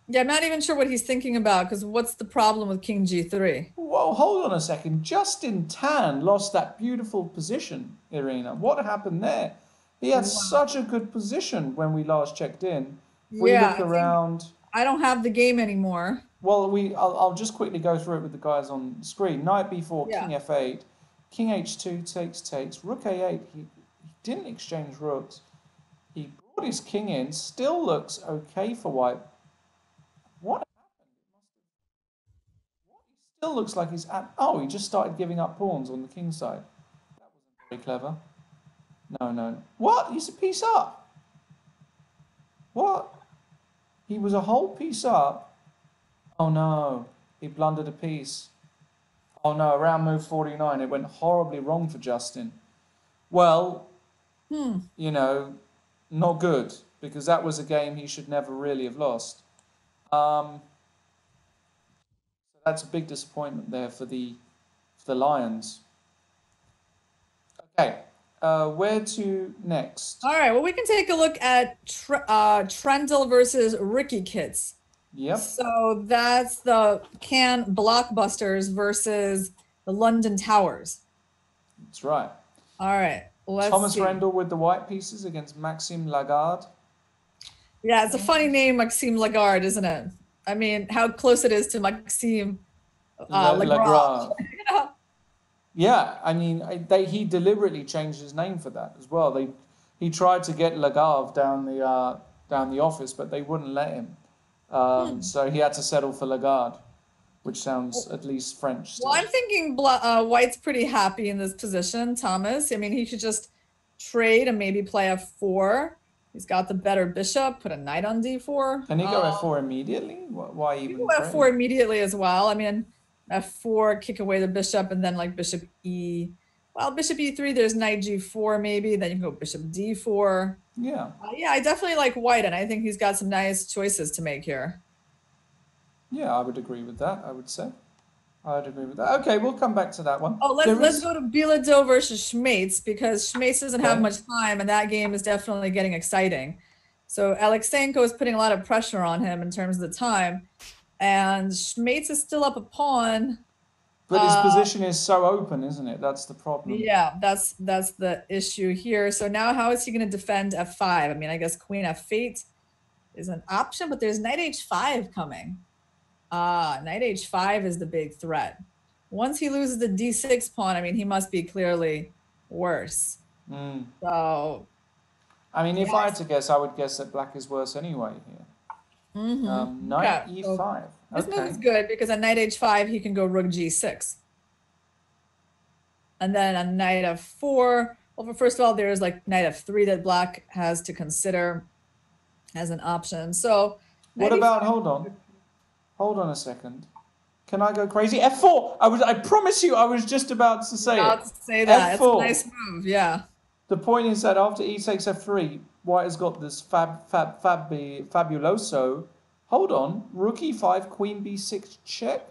Yeah, I'm not even sure what he's thinking about, because what's the problem with king g3? Whoa, hold on a second. Justin Tan lost that beautiful position, Irina. What happened there? He had such a good position when we last checked in. We look around. I don't have the game anymore. Well, I'll just quickly go through it with the guys on the screen. Knight b4, Yeah. king f8, king h2 takes, rook a8. He didn't exchange rooks. He brought his king in. Still looks okay for white. What happened? He still looks like he's at. Oh, he just started giving up pawns on the king side. That wasn't very clever. No. What? He's a piece up. What? He was a whole piece up. Oh no, he blundered a piece. Oh no, around move 49, it went horribly wrong for Justin. Well, you know, not good, because that was a game he should never really have lost. So that's a big disappointment there for the Lions. Okay, where to next? All right, well, we can take a look at Trendle versus Ricky Kits. Yep. So that's the Cannes Blockbusters versus the London Towers. That's right. All right, let's Thomas see. Rendell with the white pieces against Maxime Lagarde. Yeah, it's a funny name, Maxime Lagarde, isn't it? I mean, how close it is to Maxime Lagarde. Yeah, I mean, he deliberately changed his name for that as well. He tried to get Lagarde down the office, but they wouldn't let him. So he had to settle for Lagarde, which sounds at least French. Still. Well, I'm thinking White's pretty happy in this position, Thomas. I mean, he should just trade and maybe play f4. He's got the better bishop, put a knight on d4. Can he go f4 immediately? Why even go f4 immediately as well. I mean, f4, kick away the bishop, and then like bishop e. Well, bishop e3, there's knight g4 maybe. Then you can go bishop d4. Yeah. Yeah, I definitely like White, and I think he's got some nice choices to make here. Yeah, I would agree with that, I would say. I would agree with that. Okay, we'll come back to that one. Oh, let's go to Bilodeau versus Schmates, because Schmates doesn't have much time, and that game is definitely getting exciting. So Alexenko is putting a lot of pressure on him in terms of the time, and Schmates is still up a pawn. But his position is so open, isn't it? That's the problem. Yeah, that's the issue here. So now how is he going to defend f5? I mean, I guess queen f8 is an option, but there's knight h5 coming. Knight h5 is the big threat. Once he loses the d6 pawn, I mean, he must be clearly worse. So, I mean, if I had to guess, I would guess that black is worse anyway here. Knight e5. This move is good because on knight h5, he can go rook g6. And then on knight f4, well, first of all, there's like knight f3 that black has to consider as an option. So what about, hold on a second. Can I go crazy? F4. I promise you, I was just about to say that. F4. It's a nice move, yeah. The point is that after e takes f3, white has got this fabuloso. Hold on, rook e5, queen b6 check.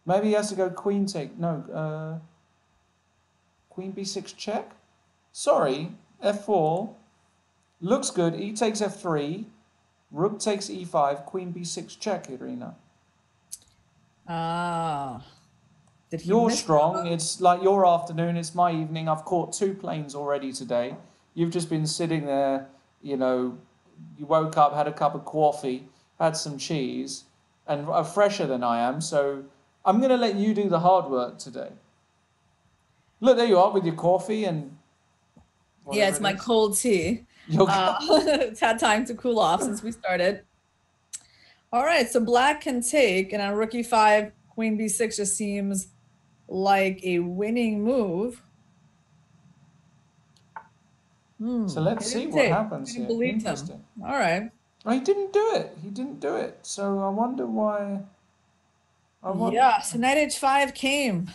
Maybe he has to go queen take. No, queen b6 check. Sorry, f4. Looks good. E takes f3. Rook takes e5. Queen b6 check, Irina. You're strong. It's like your afternoon. It's my evening. I've caught 2 planes already today. You've just been sitting there, you know, you woke up, had a cup of coffee, had some cheese, and are fresher than I am. So I'm going to let you do the hard work today. Look, there you are with your coffee and... Yeah, it's my cold tea. It's had time to cool off since we started. All right, so black can take, and on rook e5, queen b6 just seems like a winning move. So let's see what happens here. Interesting. All right. Oh, he didn't do it. He didn't do it. So I wonder why. Yeah, so knight h5 came.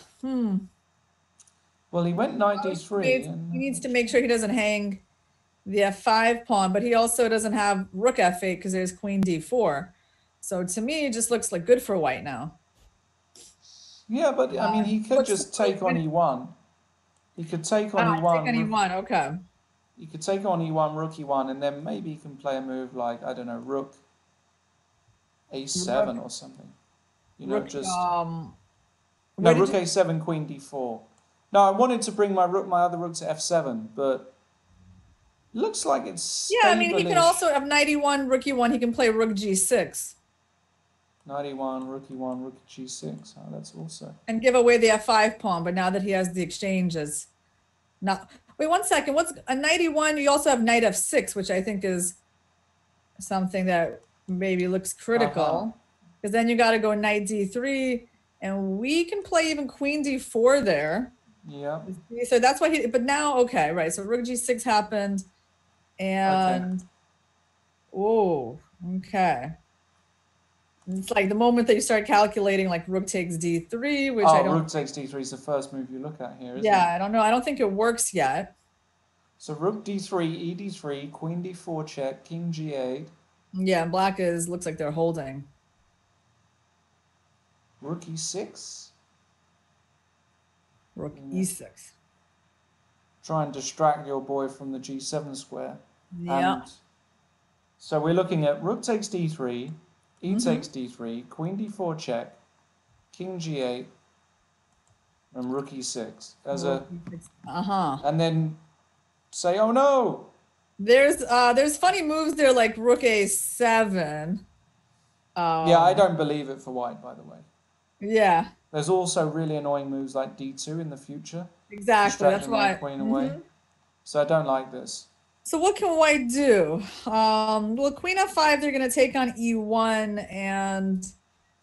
Well, he went knight d3. He needs to make sure he doesn't hang the f5 pawn, but he also doesn't have rook f8 because there's queen d4. So to me, it just looks like good for white now. Yeah, but I mean, he could just take on e1. He could take on e1. Take on e1, okay. He could take on e1, rook e1, and then maybe he can play a move like, I don't know, rook a7 or something. You know, rook a7, queen d4. No, I wanted to bring my other rook to f7, but Looks like it's Yeah, I mean, he can stable-ish. also have knight e1, rook e1. He can play rook g6 Knight e1, rook e1, rook g6. Oh, that's also. and give away the f5 pawn. But now that he has the exchanges, not. Wait 1 second. What's a knight e1? You also have knight f6, which I think is something that maybe looks critical, because then you got to go knight d3, and we can play even queen d4 there. Yeah. So that's why he. But now, okay, right. So rook g6 happened, and oh, okay. It's like the moment that you start calculating, like rook takes d3, which I don't. Rook takes d3 is the first move you look at here, isn't it? Yeah, I don't know. I don't think it works yet. So rook d3, e d3, queen d4 check, king g8. Yeah, and black looks like they're holding. Rook e6. Rook e6. Try and distract your boy from the g7 square. Yeah. And so we're looking at rook takes d3, e takes d3, queen d4 check, king g8, and rook e6 as a. And then say, oh no. There's funny moves there like rook a7. Yeah, I don't believe it for white, by the way. Yeah. There's also really annoying moves like d2 in the future. Exactly. That's why. Queen away. So I don't like this. So what can white do? Well, queen f5, they're going to take on e1, and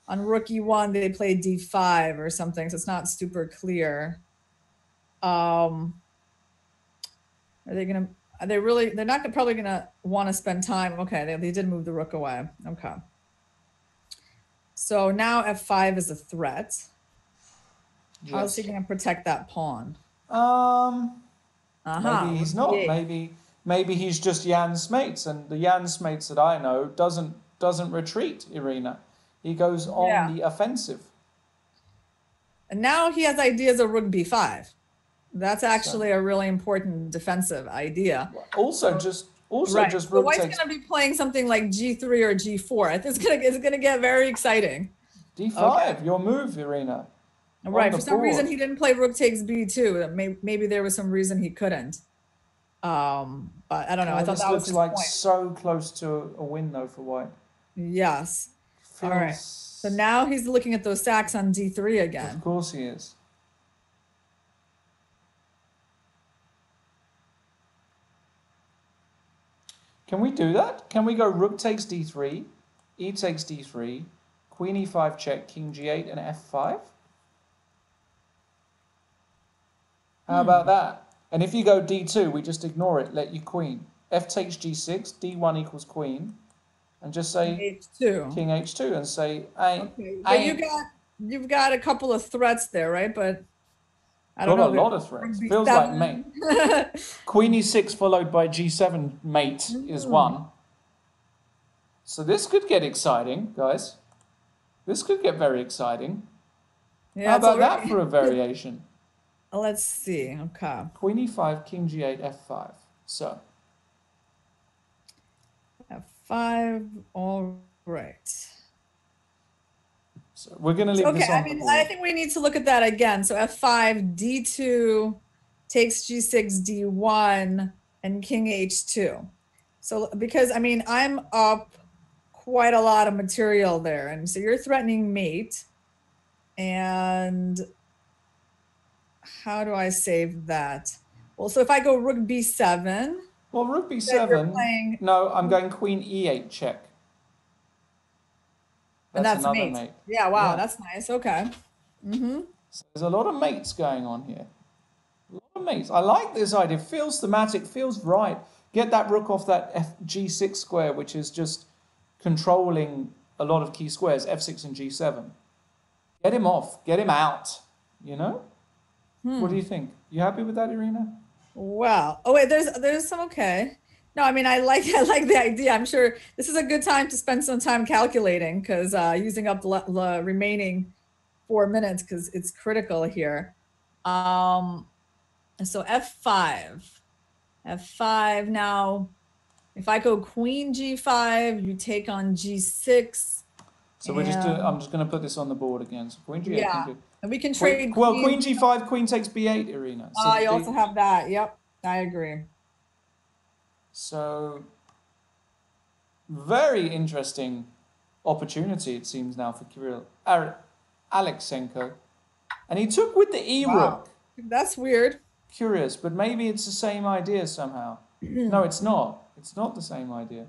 on rook e1, they play d5 or something. So it's not super clear. Are they going to? Are they really? They're not probably going to want to spend time. Okay, they did move the rook away. Okay. So now f5 is a threat. Yes. How is he going to protect that pawn? Maybe he's not. Maybe he's just Jan Smates, and the Jan Smates that I know doesn't retreat, Irina. He goes on the offensive. And now he has ideas of rook b5. That's actually a really important defensive idea. Also, just rook white's going to be playing something like g3 or g4. It's going to get very exciting. d5, your move, Irina. Right. For some reason, he didn't play rook takes b2. Maybe there was some reason he couldn't. But I don't know. I thought that was looks like so close to a win, though, for white. Yes. All right. So now he's looking at those sacks on d3 again. Of course he is. Can we do that? Can we go rook takes d3, e takes d3, queen e5 check, king g8, and f5? How about that? And if you go d2, we just ignore it, let you queen. F takes g6, d1 equals queen, and just say h2. King h2, and say But you've got a couple of threats there, right? But I don't know. Got a lot of threats. Feels like mate. Queen e6 followed by g7 mate is one. So this could get exciting, guys. This could get very exciting. Yeah, how about that for a variation? Let's see. Okay. Queen e5, king g8, f5. So. f5. All right. So we're going to leave this on the board. I think we need to look at that again. So f5, d2, takes g6, d1, and king h2. So because, I'm up quite a lot of material there. And so you're threatening mate. And how do I save that? Well, so if I go rook b7. Well, rook b7. No, I'm going queen e8 check. That's mate. Yeah, wow, that's nice. Okay. So there's a lot of mates going on here. A lot of mates. I like this idea. Feels thematic, feels right. Get that rook off that g6 square, which is just controlling a lot of key squares, f6 and g7. Get him off. Get him out. You know? What do you think? You happy with that, Irina? Well, oh wait, there's some okay. No, I like the idea. I'm sure this is a good time to spend some time calculating, because using up the remaining 4 minutes, because it's critical here. So f5. F5 now. If I go queen g5, you take on g6. So we're just doing, I'm just going to put this on the board again. So queen g8. Yeah, and we can trade. Queen g5, queen takes b8, Irina. So you also have that. Yep, I agree. So, very interesting opportunity, it seems now, for Kirill Alexenko. And he took with the E-rook. Wow. That's weird. Curious, but maybe it's the same idea somehow. No, it's not. It's not the same idea.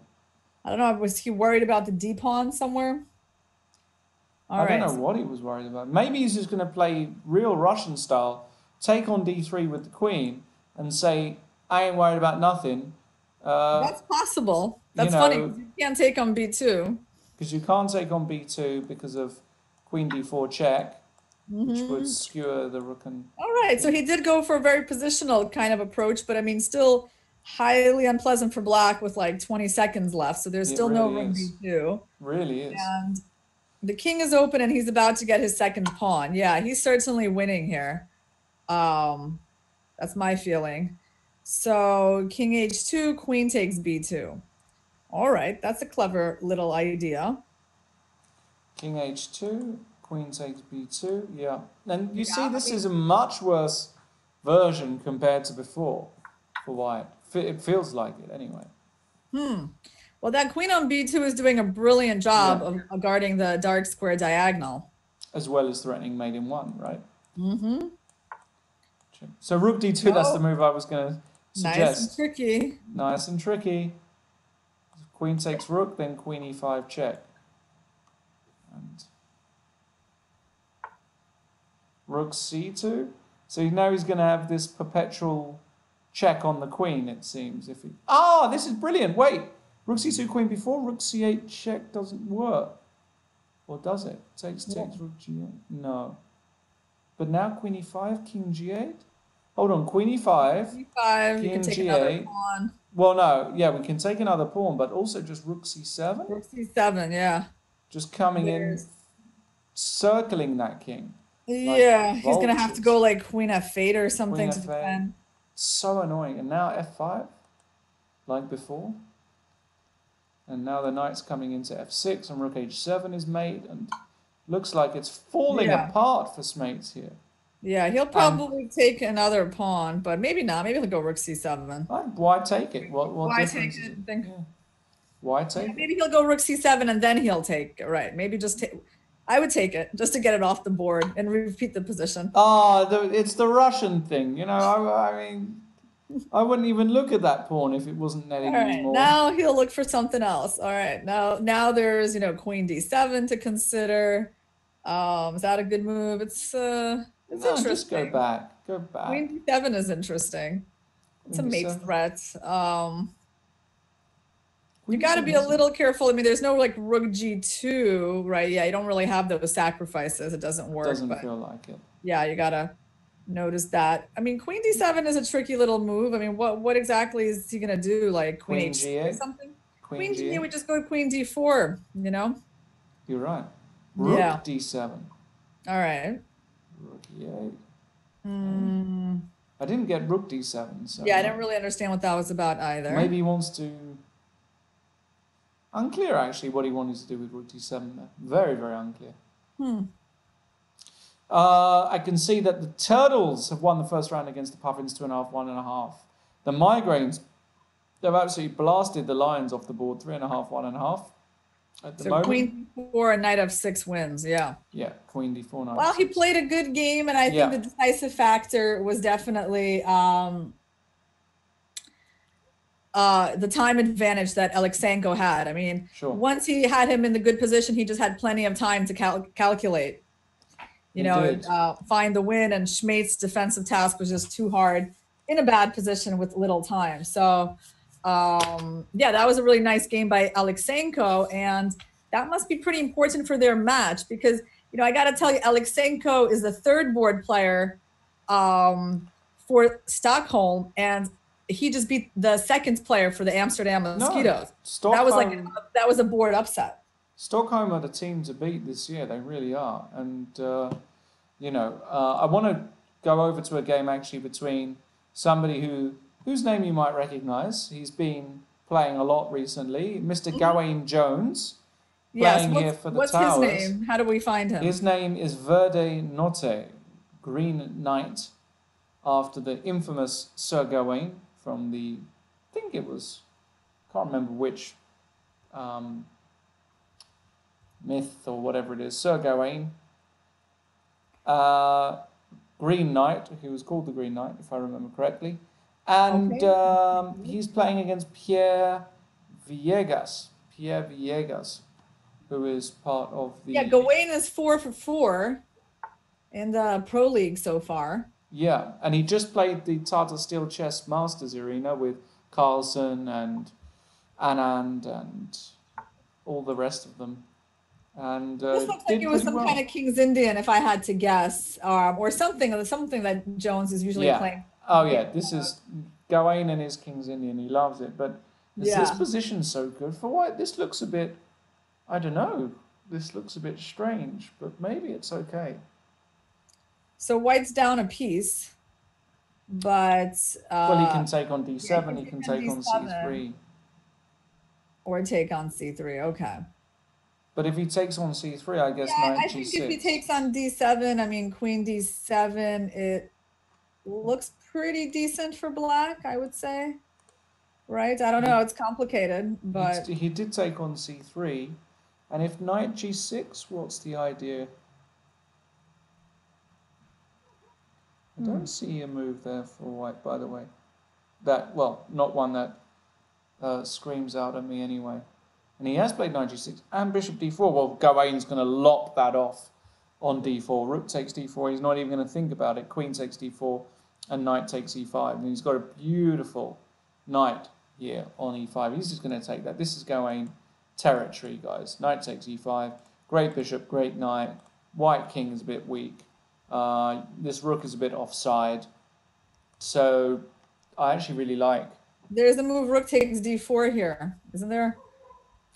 I don't know. Was he worried about the D pawn somewhere? I don't know what he was worried about. Maybe he's just going to play real Russian style, take on D3 with the queen, and say, I ain't worried about nothing. That's possible. That's funny. You can't take on B2. Because you can't take on B2 because of queen D4 check, which would skewer the rook and... All right, so he did go for a very positional kind of approach, but I mean, still highly unpleasant for black with like 20 seconds left. So there's still no rook B2. Really is. And the king is open and he's about to get his second pawn. Yeah, he's certainly winning here. That's my feeling. So king H2, queen takes B2. All right, that's a clever little idea. King H2, queen takes B2, yeah. And you see, this is a much worse version compared to before for white. It feels like it anyway. Well, that queen on B2 is doing a brilliant job of guarding the dark square diagonal. As well as threatening mate in one, right? So rook D2, that's the move I was going to suggest. Nice and tricky. Nice and tricky. Queen takes rook, then queen E5 check. And rook C2. So now he's going to have this perpetual check on the queen, it seems. If he... this is brilliant. Wait. Rook C2, queen B4, rook C8 check doesn't work. Or does it? Takes, rook G8. No. But now queen E5, king G8. Hold on, queen E5. E5, you can take another pawn. Well, no, yeah, we can take another pawn, but also just rook C7. Rook C7, yeah. Just coming in, circling that king. Yeah, he's going to have to go like queen F8 or something to defend. So annoying. And now F5, like before. And now the knight's coming into F6 and rook H7 is mate, and looks like it's falling apart for Smates here. Yeah, he'll probably take another pawn, but maybe not. Maybe he'll go rook C7. Why take it? Why take it? Why take it? Maybe he'll go rook C7 and then he'll take. Right. Maybe just take. I would take it just to get it off the board and repeat the position. It's the Russian thing. You know, I mean, I wouldn't even look at that pawn if it wasn't netting anymore. Now he'll look for something else. All right. Now there's, queen D7 to consider. Is that a good move? It's interesting. Just go back. Go back. Queen D7 is interesting. It's a mate threat. You got to be a little careful. I mean, there's no like rook G2, right? Yeah, you don't really have those sacrifices. It doesn't work. Doesn't feel like it. Yeah, you got to notice that. I mean, queen D7 is a tricky little move. I mean, what exactly is he going to do? Like queen H8 or something? Queen G8 would just go to queen D4, You're right. Rook D7. All right. Rook E8. I didn't get rook D7. So I didn't really understand what that was about either. Maybe he wants to... Unclear, actually, what he wanted to do with rook D7 there. Very, very unclear. I can see that the Turtles have won the first round against the Puffins 2.5, 1.5. The Migraines, they've absolutely blasted the Lions off the board 3.5, 1.5. At the moment. Queen D4 and knight F6 wins, yeah. Yeah, queen D4, knight Well, he played a good game, and I think the decisive factor was definitely the time advantage that Alexenko had. I mean, once he had him in the good position, he just had plenty of time to calculate, find the win, and Schmate's defensive task was just too hard in a bad position with little time. So, that was a really nice game by Alexenko, and that must be pretty important for their match because, I got to tell you, Alexenko is the third board player for Stockholm, and he just beat the second player for the Amsterdam Mosquitoes. That was a board upset. Stockholm are the team to beat this year. They really are. And, I want to go over to a game actually between somebody whose name you might recognize. He's been playing a lot recently, Mr. Gawain Jones, playing here for the Towers. What's his name? How do we find him? His name is Verde Notte, Green Knight, after the infamous Sir Gawain from I think it was can't remember which myth or whatever it is, Sir Gawain. Green Knight, who was called the Green Knight, if I remember correctly. And he's playing against Pierre Villegas, who is part of the... Yeah, Gawain is 4 for 4 in the Pro League so far. Yeah, and he just played the Tata Steel Chess Masters arena with Carlsen and Anand and all the rest of them. And this looks like it was some kind of King's Indian, if I had to guess, or something that Jones is usually playing. Oh yeah, this is Gawain and his King's Indian. He loves it, but is this position so good for White? This looks a bit, I don't know. This looks a bit strange, but maybe it's okay. So White's down a piece, but well, he can take on D7. He can take on C3, or take on C3. Okay. But if he takes on C3, I guess knight I G6. think if he takes on D7, I mean, Queen D7, it looks pretty decent for Black, I would say. Right? I don't know. It's complicated, but... He did take on C3. And if knight G6, what's the idea? I don't see a move there for White, by the way. That, well, not one that screams out at me anyway. And he has played knight G6 and bishop D4. Well, Gawain's going to lop that off on D4. Rook takes D4. He's not even going to think about it. Queen takes D4 and knight takes E5. And he's got a beautiful knight here on E5. He's just going to take that. This is Gawain territory, guys. Knight takes E5. Great bishop, great knight. White king is a bit weak. This rook is a bit offside. So I actually really like. There's a move rook takes D4 here, isn't there?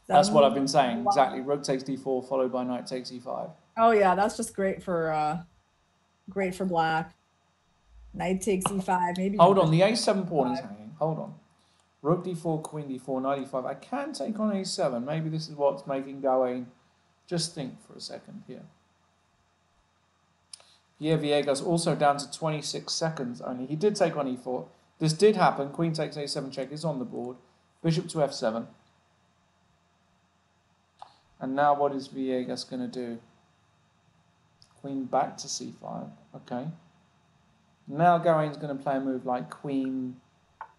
That's what I've been saying. Exactly. Rook takes D4 followed by knight takes E5. Oh yeah, that's just great for Black. Knight takes E5. Maybe. Hold on, the A7 pawn is hanging. Hold on. Rook D4, Queen D4, knight E5. I can take on A7. Maybe this is what's making Gawain. Just think for a second here. Pierre Villegas also down to 26 seconds only. He did take on E4. This did happen. Queen takes A7 check is on the board. Bishop to F7. And now what is Villegas going to do? Queen back to C5. Okay. Now Gawain's going to play a move like Queen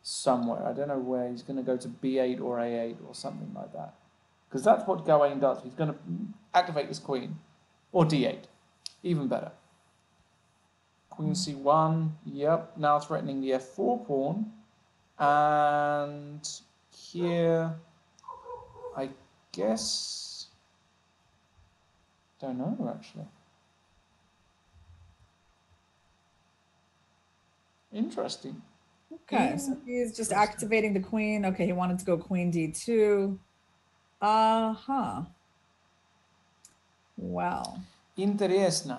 somewhere. I don't know where. He's going to go to B8 or A8 or something like that. Because that's what Gawain does. He's going to activate this Queen. Or D8. Even better. Queen C1. Yep. Now threatening the F4 pawn. And here, I guess... Don't know, actually. Interesting. Okay, so he's just activating the queen. Okay, he wanted to go Queen D2. Well. Interesting.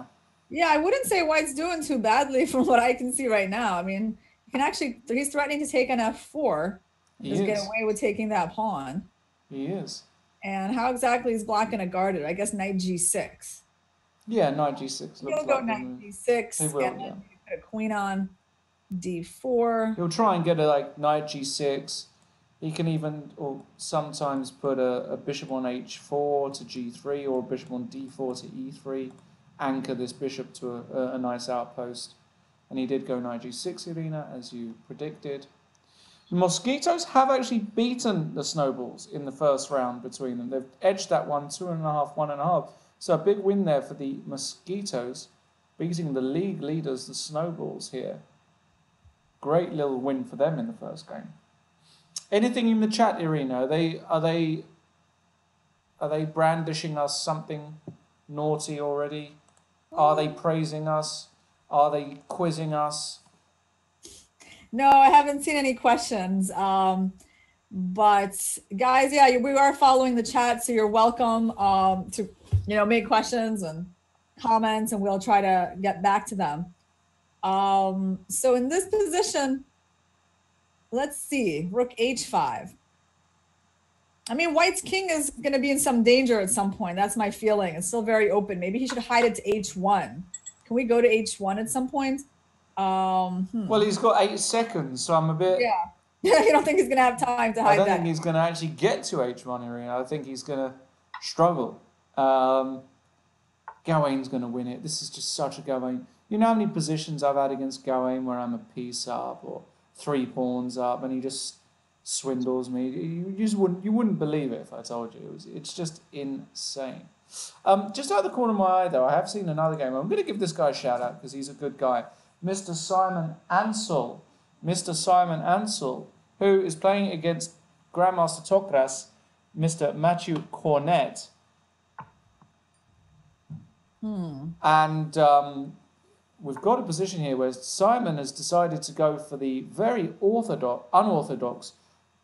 Yeah, I wouldn't say White's doing too badly from what I can see right now. I mean, he can actually, he's threatening to take on F4. Just get away with taking that pawn. He is. And how exactly is Black going to guard it? I guess knight G6. Yeah, knight G6. He'll go knight G6 he will, and then put a queen on D4. He'll try and get a knight G6. He can even, or sometimes put a bishop on H4 to G3 or a bishop on D4 to E3. Anchor this bishop to a nice outpost. And he did go knight G6, Irina, as you predicted. The Mosquitoes have actually beaten the Snowballs in the first round between them. They've edged that one 2.5, 1.5. So a big win there for the Mosquitoes, beating the league leaders, the Snowballs here. Great little win for them in the first game. Anything in the chat, Irina? Are they brandishing us something naughty already? Are they praising us? Are they quizzing us? No, I haven't seen any questions. But guys, yeah, we are following the chat, so you're welcome to make questions and comments, and we'll try to get back to them. So in this position, let's see, Rook H5. I mean, White's king is going to be in some danger at some point. That's my feeling. It's still very open. Maybe he should hide it to H1. Can we go to H1 at some point? Well, he's got 8 seconds, so I'm a bit... Yeah. You don't think he's going to have time to hide I don't that? think he's going to actually get to H1, Irina. I think he's going to struggle. Gawain's going to win it. This is just such a Gawain. You know how many positions I've had against Gawain where I'm a piece up or 3 pawns up and he just swindles me. You wouldn't believe it if I told you. It's just insane. Just out of the corner of my eye, though, I have seen another game. I'm going to give this guy a shout out because he's a good guy. Mr. Simon Ansel. Mr. Simon Ansel, who is playing against Grandmaster Tokras, Mr. Matthew Cornett. And we've got a position here where Simon has decided to go for the very unorthodox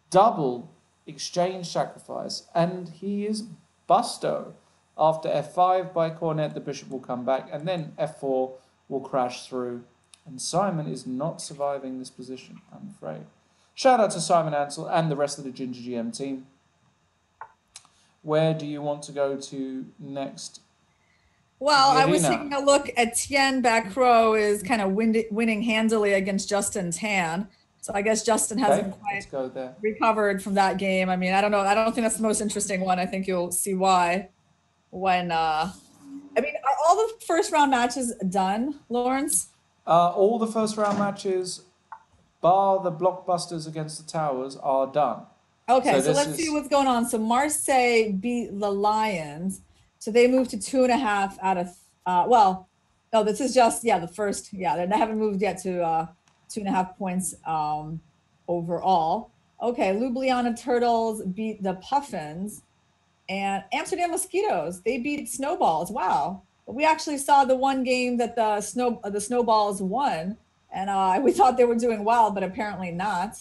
double exchange sacrifice, and he is busto. After f5 by Cornet, the bishop will come back, and then f4 will crash through. And Simon is not surviving this position, I'm afraid. Shout out to Simon Ansel and the rest of the Ginger GM team. Where do you want to go to next? Well, Irina? I was taking a look at Tien back row is kind of winning handily against Justin Tan. So I guess Justin hasn't quite recovered from that game. I mean, I don't know. I don't think that's the most interesting one. I think you'll see why when, I mean, are all the first round matches done, Lawrence? All the first round matches, bar the blockbusters against the Towers, are done. Okay, so let's see what's going on. So Marseille beat the Lions. So they moved to 2.5 out of, well, no, this is just, the first, they haven't moved yet to 2.5 points overall. Okay, Ljubljana Turtles beat the Puffins. And Amsterdam Mosquitoes, they beat Snowballs. Wow. But we actually saw the one game that the Snowballs won. And we thought they were doing well, but apparently not.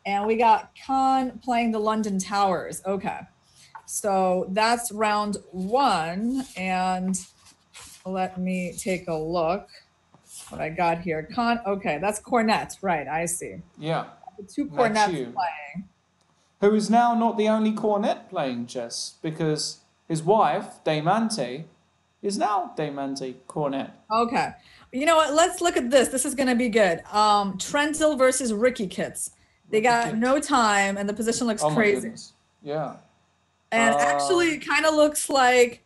And we got Khan playing the London Towers. Okay. So that's round 1. And let me take a look what I got here. Okay, that's Cornet. Right, I see. Yeah. The 2 Cornets playing. Who is now not the only Cornet playing chess, because his wife, Daimante, is now Daimante Cornet. Okay. You know what? Let's look at this. This is going to be good. Trentil versus Ricky Kits. They got no time, and the position looks crazy. Yeah. And actually, it kind of looks like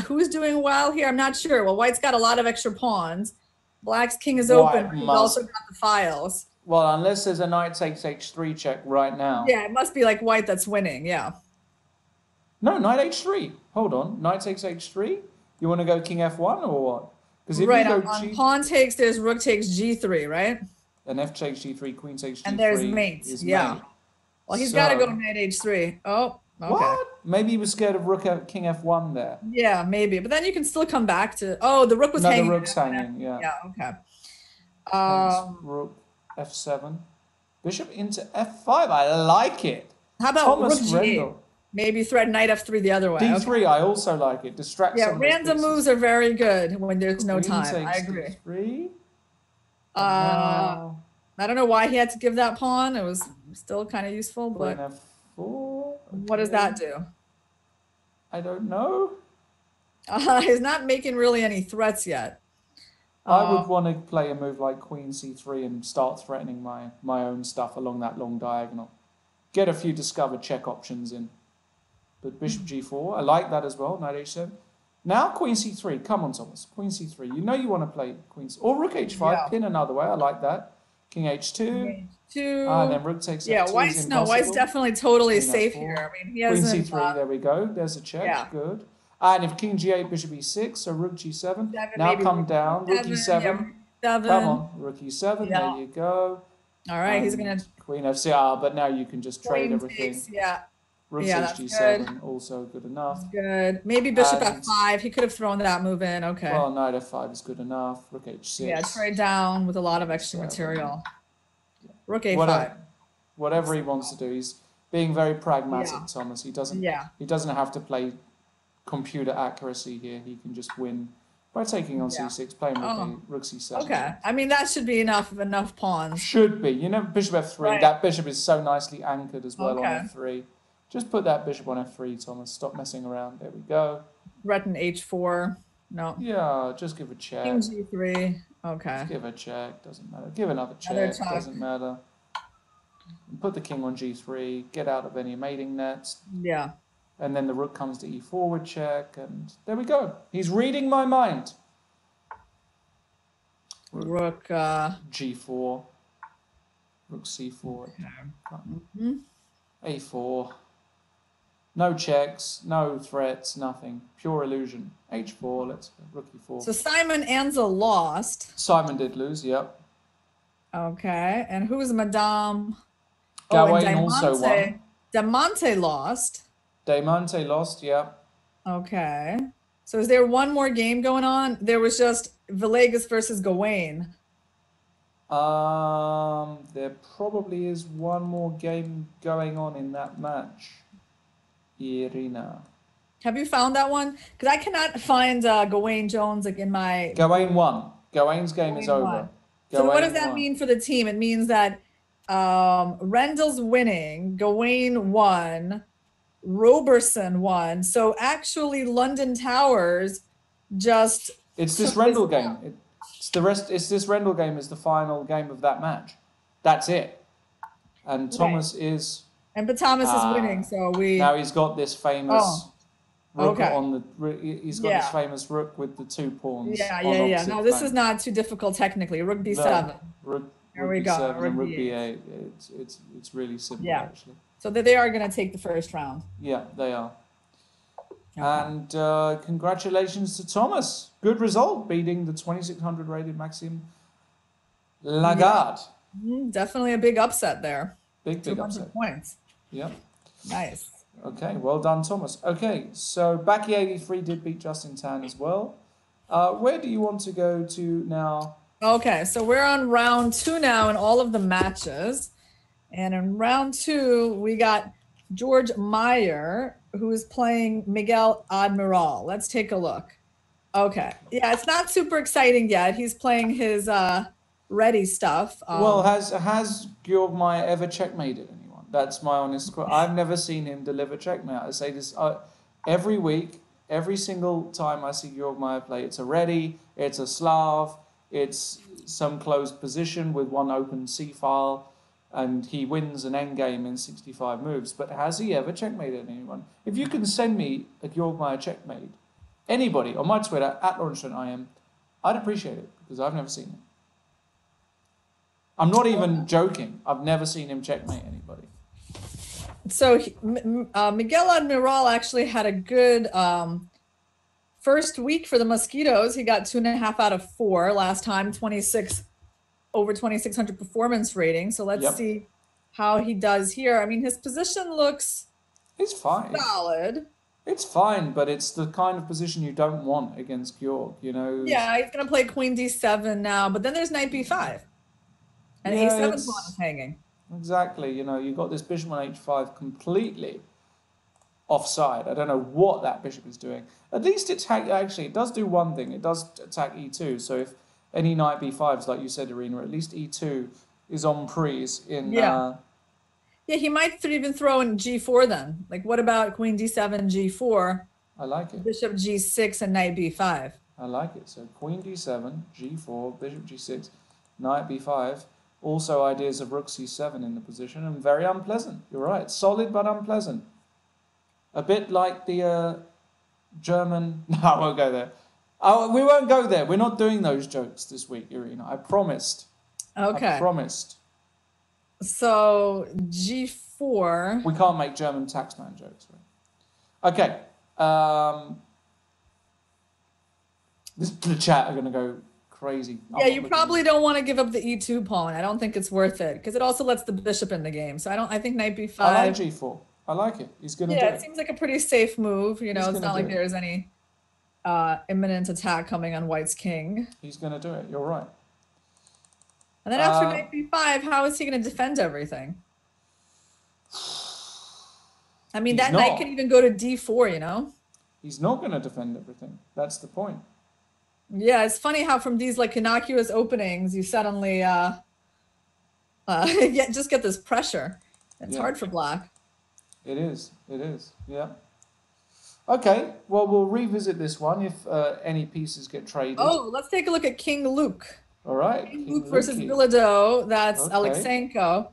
who's doing well here? I'm not sure. Well, White's got a lot of extra pawns. Black's king is open. He's also got the files. Well, unless there's a knight takes h3 check right now. Yeah, it must be like White that's winning. Yeah. No, knight h3. Hold on. Knight takes h3? You want to go king f1 or what? Because if you go on pawn takes, there's rook takes g3, right? And f takes g3, queen takes g3. And there's mates. Yeah. Mate. Well, he's got to go knight h3. Oh, okay. What? Maybe he was scared of rook king f1 there. Yeah, maybe. But then you can still come back to. Oh, the rook was hanging. No, the rook's hanging. Yeah. Yeah. Okay. Rook f7. Bishop into f5. I like it. How about rook g8? Maybe thread knight f3 the other way. d3. Okay. I also like it. Distracts. Yeah, random moves are very good when there's no time. I agree. D3. I don't know why he had to give that pawn. It was still kind of useful, but f4. Okay. What does that do? I don't know. He's not making really any threats yet. I would want to play a move like queen c3 and start threatening my own stuff along that long diagonal. Get a few discovered check options in. But bishop g4, I like that as well, knight h7. Now queen c3, come on Thomas, queen c3. You know you want to play queen or rook h5, pin another way, I like that. King h2. And then rook takes f2. White's definitely totally safe here. I mean, he hasn't. Queen c3, there we go. There's a check, good. And if king g8, bishop e6, so rook g7. Now come down, rook e7. Come on, rook e7, there you go. All right, he's going to... Queen f6, but now you can just trade everything. Rook g7, good. Also good enough. Good. Maybe bishop f5. He could have thrown that move in. Okay. Well, knight f5 is good enough. Rook h6. Yeah, trade down with a lot of extra material. Rook a5. Whatever he wants to do. He's being very pragmatic, Thomas. He doesn't have to play computer accuracy here. He can just win by taking on c6, playing rook c7. Okay. I mean, that should be enough pawns. Should be. You know, bishop f3. Right. That bishop is so nicely anchored as well on f3. Just put that bishop on f3, Thomas. Stop messing around. There we go. Threaten h4. No. Yeah, just give a check. King g3. Okay. Just give a check. Doesn't matter. Give another check. Doesn't matter. Put the king on g3, get out of any mating nets. Yeah. And then the rook comes to e4 with check, and there we go. He's reading my mind. Rook g4. Rook c4. Okay. a4. No checks, no threats, nothing. Pure illusion. h4, let's go. Rook e4. So Simon Anza lost. Simon did lose, yep. Okay. And who's Madame? Gawain also won. Diamante lost. Diamante lost, yep. Okay. So is there one more game going on? There was just Villegas versus Gawain. There probably is one more game going on in that match. Irina. Have you found that one? Because I cannot find Gawain Jones like in my. Gawain won. Gawain's game is over. So what does that mean for the team? It means that Rendell's winning, Gawain won, Roberson won. So actually, London Towers just. It's this Rendell game. It's this Rendell game is the final game of that match. That's it. And Thomas is. But Thomas is winning, so we. Now he's got this famous rook on the. He's got this famous rook with the 2 pawns. Yeah. No, this is not too difficult technically. Rook b7. There we go. Rook b8. It's really simple actually. So they are going to take the first round. Yeah, they are. Okay. And congratulations to Thomas. Good result, beating the 2600 rated Maxime Lagarde. Yeah. Definitely a big upset there. Big upset. Points. Yeah. Nice. Okay, well done, Thomas. Okay, so Baki 83 did beat Justin Tan as well. Where do you want to go to now? Okay, so we're on round 2 now in all of the matches. And in round 2, we got George Meyer, who is playing Miguel Admiral. Let's take a look. Okay. Yeah, it's not super exciting yet. He's playing his ready stuff. Well, has Georg Meyer ever checkmated anyone? That's my honest question. I've never seen him deliver checkmate. I say this every week, every single time I see Georg Meyer play. It's a ready, it's a Slav, it's some closed position with one open c-file, and he wins an endgame in 65 moves. But has he ever checkmated anyone? If you can send me a Georg Meyer checkmate, anybody on my Twitter, @LawrenceTrentIM, I'd appreciate it, because I've never seen it. I'm not even joking. I've never seen him checkmate anybody. So Miguel Admiral actually had a good first week for the Mosquitoes. He got 2.5 out of 4 last time, over 2,600 performance rating. So let's see how he does here. I mean, his position looks solid. It's fine, but it's the kind of position you don't want against Georg, you know. Yeah, he's going to play Queen D7 now, but then there's Knight B5. And A7 pawn is hanging. Exactly. You know, you've got this bishop on H5 completely offside. I don't know what that bishop is doing. At least it does do one thing. It does attack E2. So if any Knight B5s, like you said, Irina, at least E2 is en prise in... Yeah, he might even throw in G4 then. Like, what about Queen D7, G4? I like it. Bishop G6 and Knight B5. I like it. So Queen D7, G4, Bishop G6, Knight B5. Also ideas of Rook C7 in the position, and very unpleasant. You're right. Solid but unpleasant. A bit like the German... No, I won't go there. We won't go there. We're not doing those jokes this week, Irina. I promised. Okay. I promised. So G4... We can't make German taxman jokes. Right? Okay. The chat are going to go... crazy. Yeah, you probably don't want to give up the E2 pawn. I don't think it's worth it because it also lets the bishop in the game. So I think Knight B5. I like G4. I like it. He's gonna do it. Yeah, it seems like a pretty safe move. You know, it's not like there's any imminent attack coming on White's king. He's gonna do it. You're right. And then after Knight B5, how is he gonna defend everything? I mean, that knight could even go to D4. You know. He's not gonna defend everything. That's the point. Yeah, it's funny how from these like innocuous openings you suddenly just get this pressure. It's hard for black. It is. Yeah. Okay, well, we'll revisit this one if any pieces get traded. Oh, let's take a look at King Luke. All right. King Luke versus Bilodeau. That's Alexenko.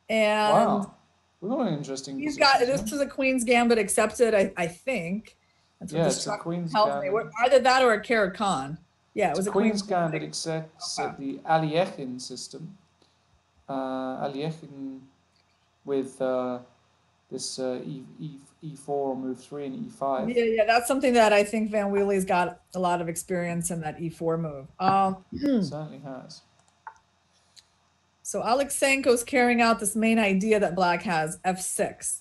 And wow. We've got an interesting he's got, this is a Queen's Gambit accepted, I think. That's what the it's a Queen's tells me. Gambit. Either that or a Caracan. Yeah, it was a Queen's Gambit accepts the Aliechin system. Aliechin with this E4 move 3 and E5. Yeah, that's something that I think Van Wheelie's got a lot of experience in, that E4 move. Certainly has. So Alexenko's carrying out this main idea that Black has, F6.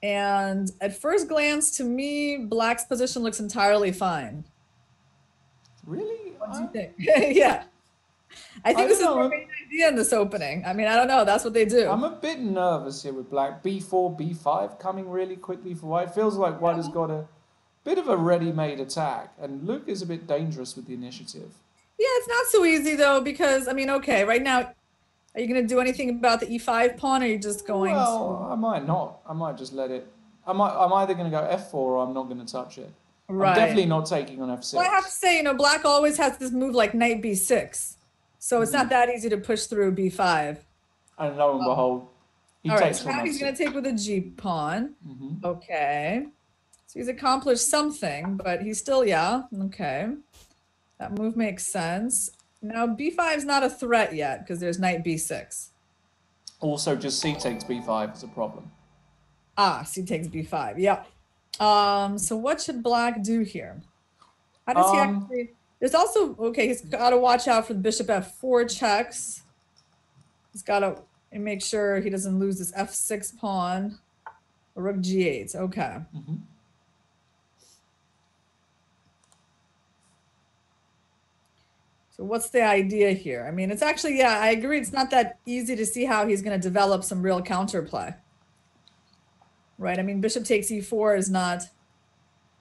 And at first glance, to me, Black's position looks entirely fine. Really? What do you think? Yeah. I think this is the main idea in this opening. I mean, I don't know. That's what they do. I'm a bit nervous here with Black. B4, B5 coming really quickly for White. Feels like White has got a bit of a ready-made attack. And Luke is a bit dangerous with the initiative. Yeah, it's not so easy, though, because, I mean, okay, right now, are you going to do anything about the E5 pawn, or are you just going Well, I might not. I might just let it. I'm either going to go F4 or I'm not going to touch it. Right. I'm definitely not taking on F6. Well, I have to say, Black always has this move like knight B6. So it's not that easy to push through B5. And lo and behold, he takes so now he's going to take with a G pawn. Okay. So he's accomplished something, but he's still, okay. That move makes sense. Now, B5 is not a threat yet because there's knight B6. Also, just C takes B5 is a problem. C takes B5. Yep. So what should Black do here? How does he actually... There's also, he's got to watch out for the bishop F4 checks. He's got to make sure he doesn't lose this F6 pawn. Rook G8. Okay. So what's the idea here? I mean, it's actually, I agree. It's not that easy to see how he's going to develop some real counterplay. Right? I mean, bishop takes E4 is not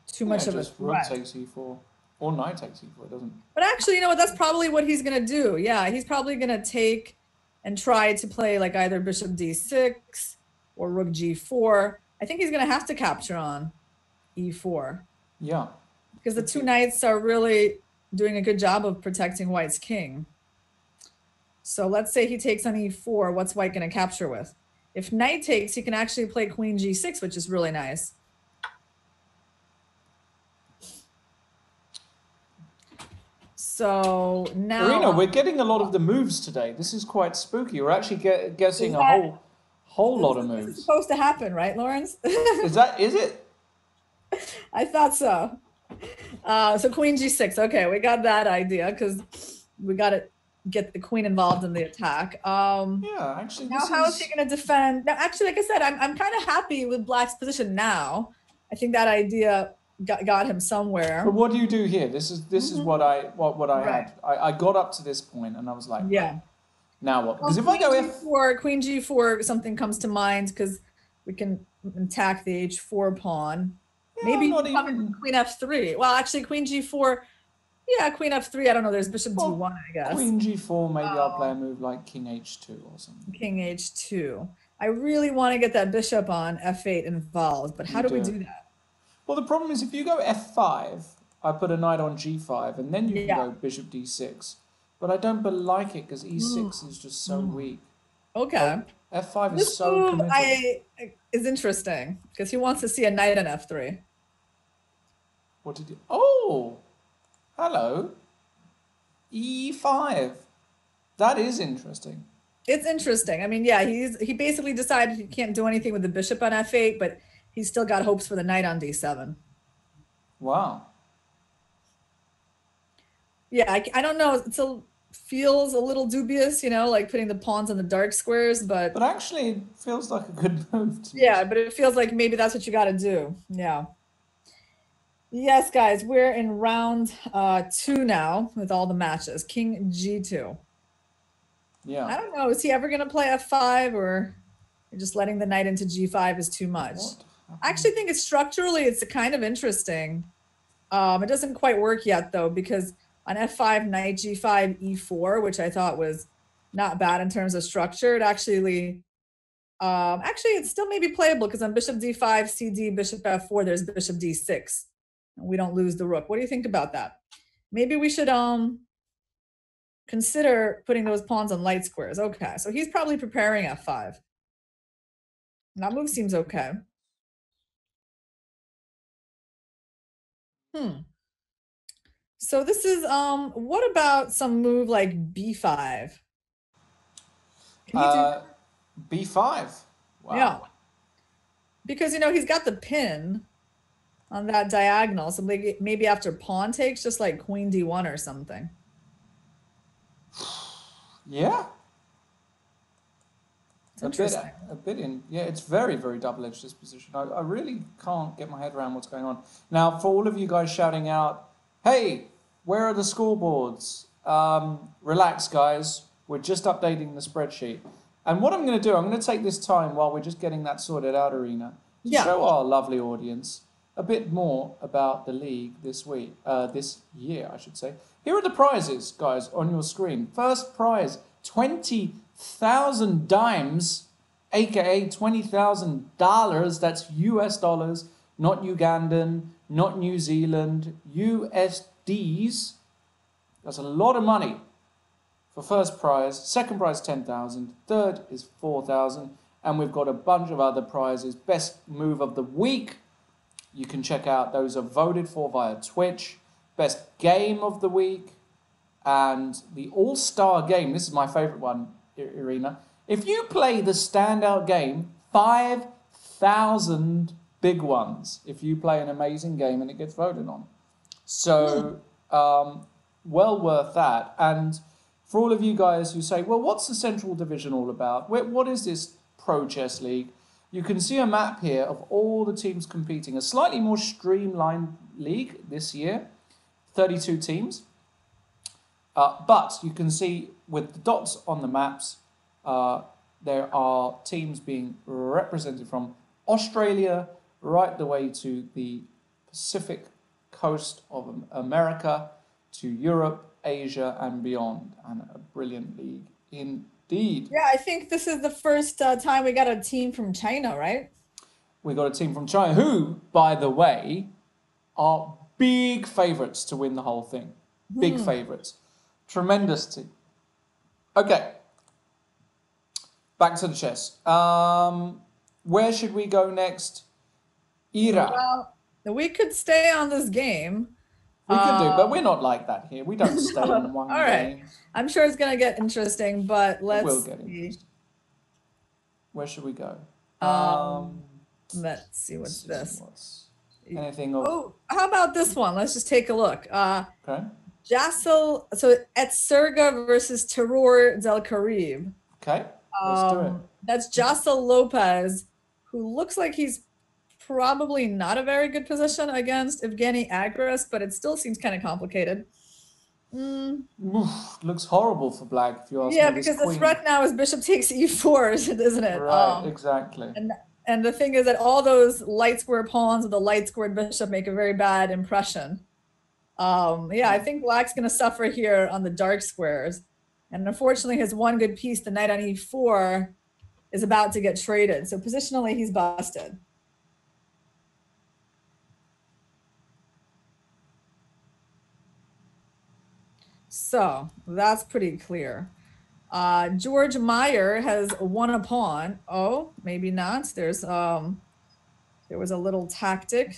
too much of a threat. Rook takes E4. Or knight takes E4, doesn't. But actually, that's probably what he's going to do. Yeah, he's probably going to take and try to play like either bishop D6 or rook G4. I think he's going to have to capture on E4. Yeah. Because the two knights are really doing a good job of protecting White's king. So let's say he takes on E4. What's White going to capture with? If knight takes, he can actually play queen G6, which is really nice. So now, Irina, we're getting a lot of the moves today. This is quite spooky. We're actually guessing a whole lot of moves. This is supposed to happen, right, Lawrence? Is it? I thought so. So queen G6. Okay, we got that idea because we got to get the queen involved in the attack. Yeah, actually. Now, how is he going to defend? Now, actually, like I said, I'm kind of happy with Black's position now. I think that idea got him somewhere. But what do you do here? This is what I had. I got up to this point and I was like, yeah. Now what? Because if I go F4, queen G4, something comes to mind because we can attack the H4 pawn. Yeah, maybe even queen F3. Well, actually, queen G4. Yeah, queen F3. I don't know. There's bishop D1, I guess. Queen G4. Maybe I'll play a move like king H2 or something. King H2. I really want to get that bishop on F8 involved, but how do we do that? Well, the problem is if you go F5, I put a knight on G5, and then you can go bishop D6. But I don't like it because E6 is just so weak. Okay. F5 is so committed. Is interesting because he wants to see a knight on F3. What did you? Oh, hello. E5. That is interesting. It's interesting. I mean, yeah, he basically decided he can't do anything with the bishop on F8, but he's still got hopes for the knight on D7. Wow. Yeah, I don't know. It feels a little dubious, like putting the pawns on the dark squares, but actually it feels like a good move. Yeah, but it feels like maybe that's what you got to do. Yeah. Yes, guys, we're in round 2 now with all the matches. King G2. Yeah. I don't know. Is he ever going to play F5 or just letting the knight into G5 is too much? I actually think it's kind of interesting. It doesn't quite work yet, though, because on F5, knight G5, E4, which I thought was not bad in terms of structure, it actually it's still maybe playable because on bishop D5, CD, bishop F4, there's bishop D6. And we don't lose the rook. What do you think about that? Maybe we should consider putting those pawns on light squares. Okay, so he's probably preparing F5. That move seems okay. So this is what about some move like b5? Can he do B5. Wow. Yeah. Because he's got the pin on that diagonal. So maybe after pawn takes, just like queen d1 or something. Yeah. It's interesting. A bit in. Yeah, it's very, very double-edged, this position. I really can't get my head around what's going on. Now, for all of you guys shouting out, hey, where are the scoreboards? Relax, guys. We're just updating the spreadsheet. And what I'm going to do, I'm going to take this time while we're just getting that sorted out, Irina, to show our lovely audience a bit more about the league this year, I should say. Here are the prizes, guys, on your screen. First prize, 20,000 dimes, aka $20,000. That's US dollars, not Ugandan, not New Zealand, USDs. That's a lot of money for first prize. Second prize, 10,000. Third is 4,000. And we've got a bunch of other prizes. Best move of the week. You can check out, those are voted for via Twitch. Best game of the week. And the all-star game. This is my favorite one, Irina. If you play the standout game, 5,000 big ones. If you play an amazing game and it gets voted on. So, well worth that. And for all of you guys who say, well, what's the Central Division all about? What is this Pro Chess League? You can see a map here of all the teams competing. A slightly more streamlined league this year, 32 teams. But you can see with the dots on the maps, there are teams being represented from Australia right the way to the Pacific coast of America, to Europe, Asia, and beyond. And a brilliant league indeed. Yeah, I think this is the first time we got a team from China, right? We got a team from China who, by the way, are big favourites to win the whole thing. Big favourites. Tremendous team. Okay. Back to the chess. Where should we go next? Ira. Well, we could stay on this game. We could do, but we're not like that here. We don't stay on one All right. game. I'm sure it's going to get interesting, but let's We'll get see. interesting. Where should we go? Let's see, what's this? Anything of... Oh, how about this one? Let's just take a look. Okay. So Etzerga versus Terror del Caribe. Okay, let's do it. That's Jassel Lopez, who looks like he's probably not a very good position against Evgeny Agras, but it still seems kind of complicated. Looks horrible for black, if you ask me. Yeah, because the threat now is bishop takes e4, isn't it? Right, exactly. And the thing is that all those light square pawns with the light squared bishop make a very bad impression. Yeah, I think black's going to suffer here on the dark squares. And unfortunately, his one good piece, the knight on e4, is about to get traded. So positionally, he's busted. So that's pretty clear. George Meyer has won a pawn. Oh, maybe not. There was a little tactic.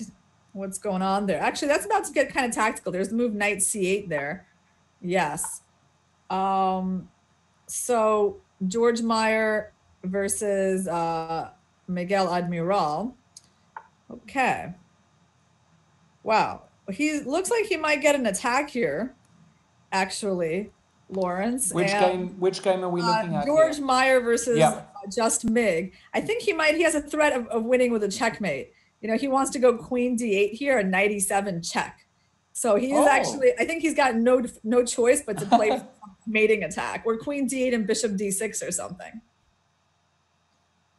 What's going on there? Actually, that's about to get kind of tactical. There's the move knight c8 there. Yes. So George Meyer versus Miguel Admiral. Okay. Wow. He looks like he might get an attack here, actually, Lawrence. Which game are we looking at? George Meyer versus Just Mig. I think he has a threat of winning with a checkmate. He wants to go queen d8 here and knight e7 check. So he is actually, I think he's got no choice but to play mating attack or queen d8 and bishop d6 or something.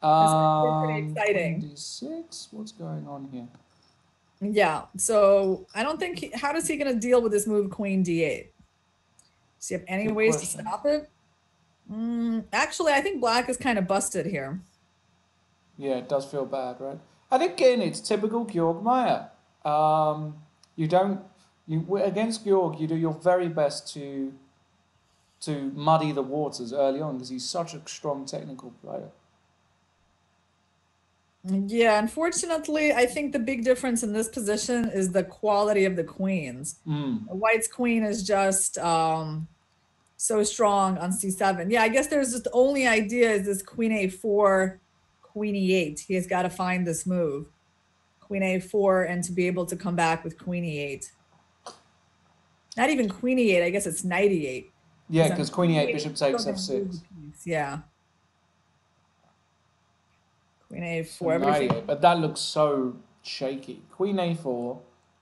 That's pretty exciting. Queen d6? What's going on here? Yeah, so I don't think, how is he going to deal with this move queen d8? Does he have any ways to stop it? Actually, I think black is kind of busted here. Yeah, it does feel bad, right? And again, it's typical Georg Meyer. Against Georg, you do your very best to muddy the waters early on because he's such a strong technical player. Yeah, unfortunately, I think the big difference in this position is the quality of the queens. White's queen is just so strong on c7. Yeah, I guess there's just the only idea is this queen a4, queen e8. He has got to find this move. Queen a4 and to be able to come back with queen e8. Not even queen e8, I guess it's knight e8. Yeah, because queen e8, bishop takes f6. Yeah. Queen a4. So knight e8, but that looks so shaky. Queen a4,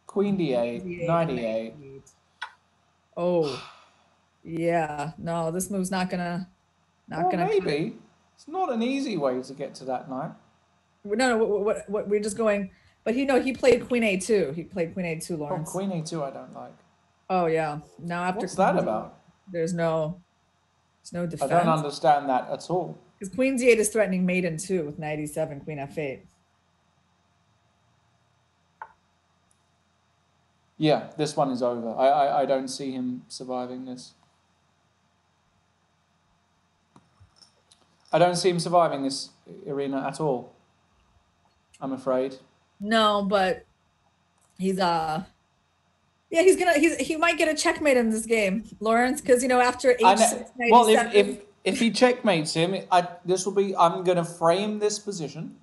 queen d8, knight e8. Oh, yeah. No, this move's not gonna. Maybe it's not an easy way to get to that knight. No. What we're just going. But he played queen a2. He played queen a2, Lawrence. Oh, queen a2, I don't like. Oh yeah. Now after. What's that about? There's no defense. I don't understand that at all. Because queen d8 is threatening mate in 2 with knight e7, queen f8. Yeah, this one is over. I don't see him surviving this. I don't see him surviving this, Irina, at all. I'm afraid. No, but he's yeah, he might get a checkmate in this game, Lawrence, because after h6, well, if he checkmates him, I'm going to frame this position,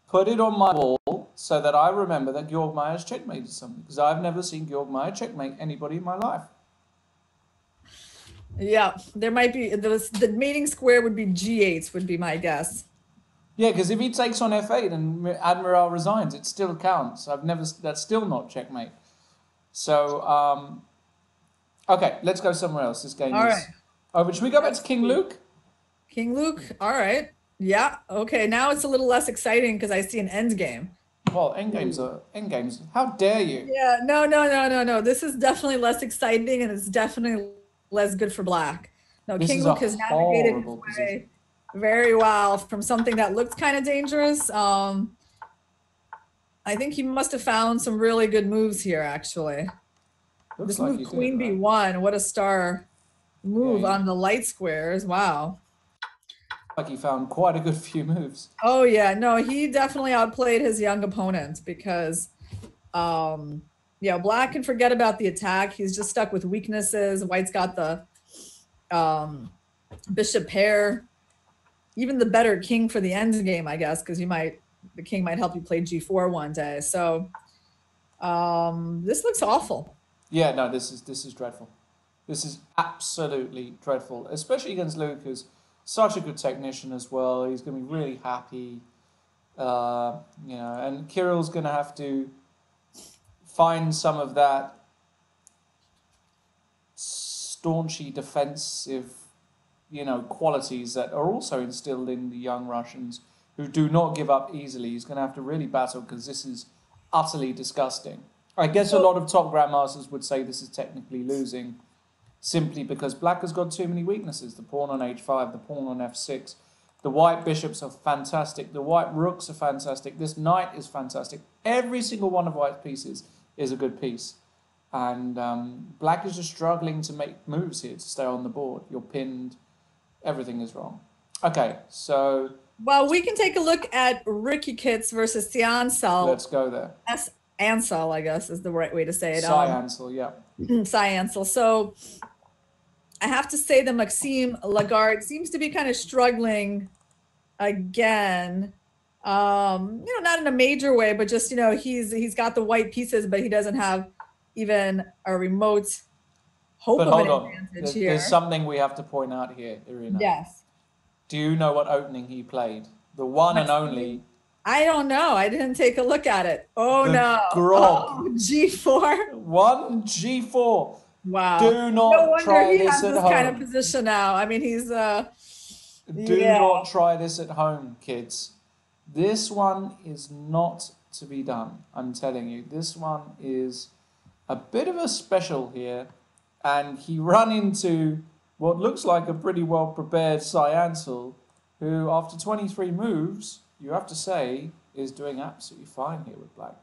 put it on my wall so that I remember that Georg Meyer's checkmated something, because I've never seen Georg Meyer checkmate anybody in my life. Yeah, there might be the mating square would be g8 would be my guess. Yeah, because if he takes on f8 and Admiral resigns, it still counts. That's still not checkmate. So, okay, let's go somewhere else. This game is over. Should we go back to King Luke? King Luke, all right. Yeah, okay, now it's a little less exciting because I see an end game. Well, endgames. How dare you? Yeah, no. This is definitely less exciting and it's definitely less good for black. No, King Luke has navigated his way very well from something that looked kind of dangerous. I think he must have found some really good moves here, actually. This move, queen b1, what a star move on the light squares. Wow. Like he found quite a good few moves. Oh, yeah. No, he definitely outplayed his young opponent because, black can forget about the attack. He's just stuck with weaknesses. White's got the bishop pair. Even the better king for the end game, I guess, because the king might help you play g4 one day. So this looks awful. Yeah, no, this is dreadful. This is absolutely dreadful, especially against Luke, who's such a good technician as well. He's going to be really happy, and Kirill's going to have to find some of that staunchy defensive, qualities that are also instilled in the young Russians who do not give up easily. He's going to have to really battle because this is utterly disgusting. I guess a lot of top grandmasters would say this is technically losing simply because black has got too many weaknesses. The pawn on h5, the pawn on f6. The white bishops are fantastic. The white rooks are fantastic. This knight is fantastic. Every single one of white's pieces is a good piece. And black is just struggling to make moves here to stay on the board. You're pinned. Everything is wrong. Okay, so... Well, we can take a look at Ricky Kits versus Ansel. Let's go there. Ansel, I guess, is the right way to say it. Ansel, yeah. Ansel. So I have to say that Maxime Lagarde seems to be kind of struggling again. Not in a major way, but just, he's got the white pieces, but he doesn't have even a remote hope of an advantage here. There's something we have to point out here, Irina. Yes. Do you know what opening he played? The one and only. I don't know. I didn't take a look at it. Oh, no. Grog. Oh, G4. 1 G4. Wow. Do not try this at home. No wonder he has this kind of position now. I mean, he's... Do not try this at home, kids. This one is not to be done. I'm telling you. This one is a bit of a special here. And he run into what looks like a pretty well-prepared Ansel, who, after 23 moves, you have to say, is doing absolutely fine here with black.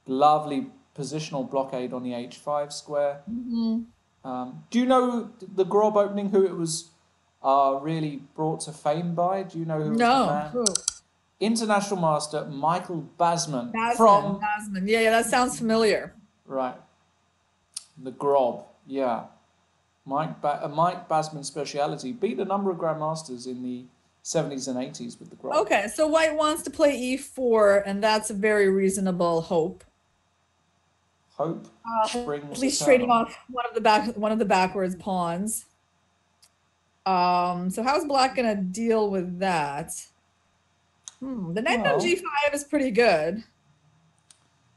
Lovely positional blockade on the h5 square. Mm-hmm. Do you know the Grob opening, who it was really brought to fame by? Do you know who was the man? international master Michael Basman, Basman. Yeah, that sounds familiar. Right. The Grob. Yeah. Mike Basman's speciality beat a number of grandmasters in the 70s and 80s with the Grob. Okay, so white wants to play e4, and that's a very reasonable hope. Hope springs at least trading off one of the backwards pawns. So how's black gonna deal with that? The knight on g5 is pretty good.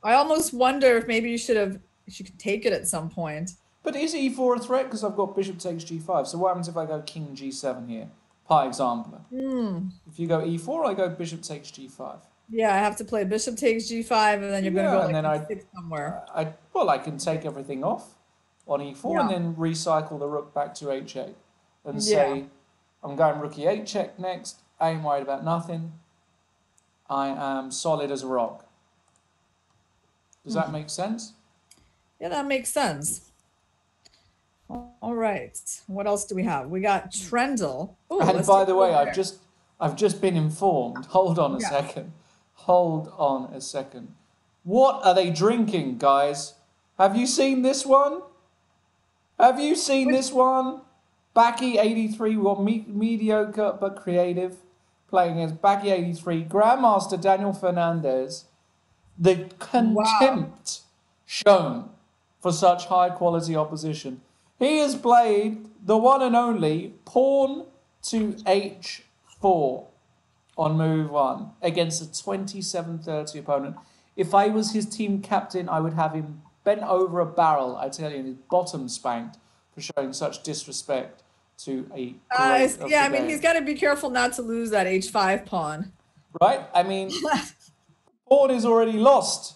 I almost wonder if maybe you could take it at some point. But is e4 a threat? Because I've got bishop takes g5. So what happens if I go king g7 here? Par example. If you go e4, I go bishop takes g5. Yeah, I have to play bishop takes g5, and then you're going to go like 6 somewhere. I can take everything off on e4 and then recycle the rook back to h8 and say, I'm going rook e8 check next. I ain't worried about nothing. I am solid as a rock. Does that make sense? Yeah, that makes sense. All right. What else do we have? We got Trendle. Ooh, and by the way, I've just been informed. Hold on a second. Hold on a second. What are they drinking, guys? Have you seen this one? Have you seen this one? Backy83, mediocre but creative, playing as Backy83, Grandmaster Daniel Fernandez. The contempt shown for such high quality opposition. He has played the one and only pawn to h4 on move 1 against a 27-30 opponent. If I was his team captain, I would have him bent over a barrel, I tell you, and his bottom spanked for showing such disrespect to a yeah, I mean, he's got to be careful not to lose that h5 pawn. Right? I mean, pawn is already lost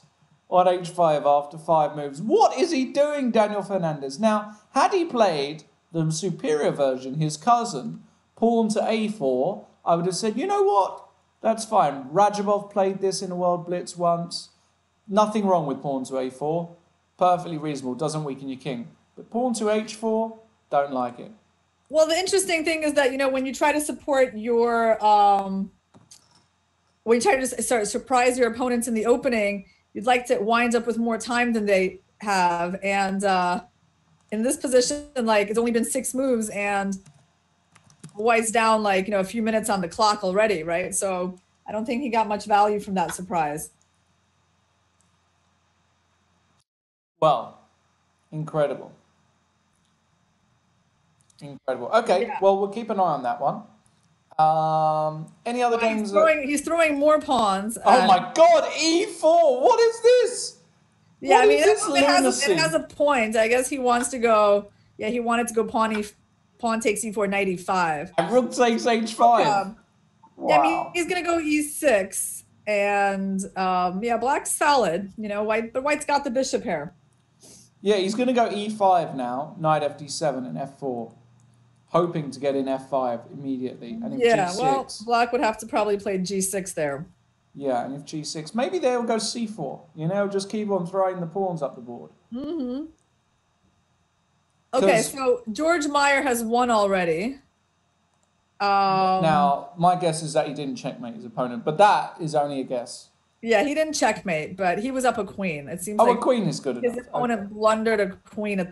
on h5 after 5 moves. What is he doing, Daniel Fernandez? Now, had he played the superior version, his cousin, pawn to a4, I would have said, you know what? That's fine. Radjabov played this in a World Blitz once. Nothing wrong with pawn to a4. Perfectly reasonable. Doesn't weaken your king. But pawn to h4, don't like it. Well, the interesting thing is that, you know, when you try to support your, when you try to surprise your opponents in the opening, you'd like to wind up with more time than they have. And in this position, like, it's only been 6 moves and white's down, like, you know, a few minutes on the clock already, right? So I don't think he got much value from that surprise. Well, incredible. Incredible. Okay, well, we'll keep an eye on that one. Any other games? He's throwing more pawns. Oh my God, e4! What is this? Yeah, I mean, it has a point. I guess he wants to go. Yeah, he wanted to go pawn takes e4, knight e5. And rook takes h5. Wow. Yeah, I mean, he's gonna go e6, and yeah, black's solid. You know, but white's got the bishop here. Yeah, he's gonna go e5 now, knight fd7 and f4. Hoping to get in f5 immediately. And if g6, well, black would have to probably play g6 there. Yeah, and if g6, maybe they'll go c4. You know, just keep on throwing the pawns up the board. Mm-hmm. Okay, so George Meyer has won already. Now, my guess is that he didn't checkmate his opponent, but that is only a guess. Yeah, he didn't checkmate, but he was up a queen. It seems like a queen is good enough. His opponent blundered a queen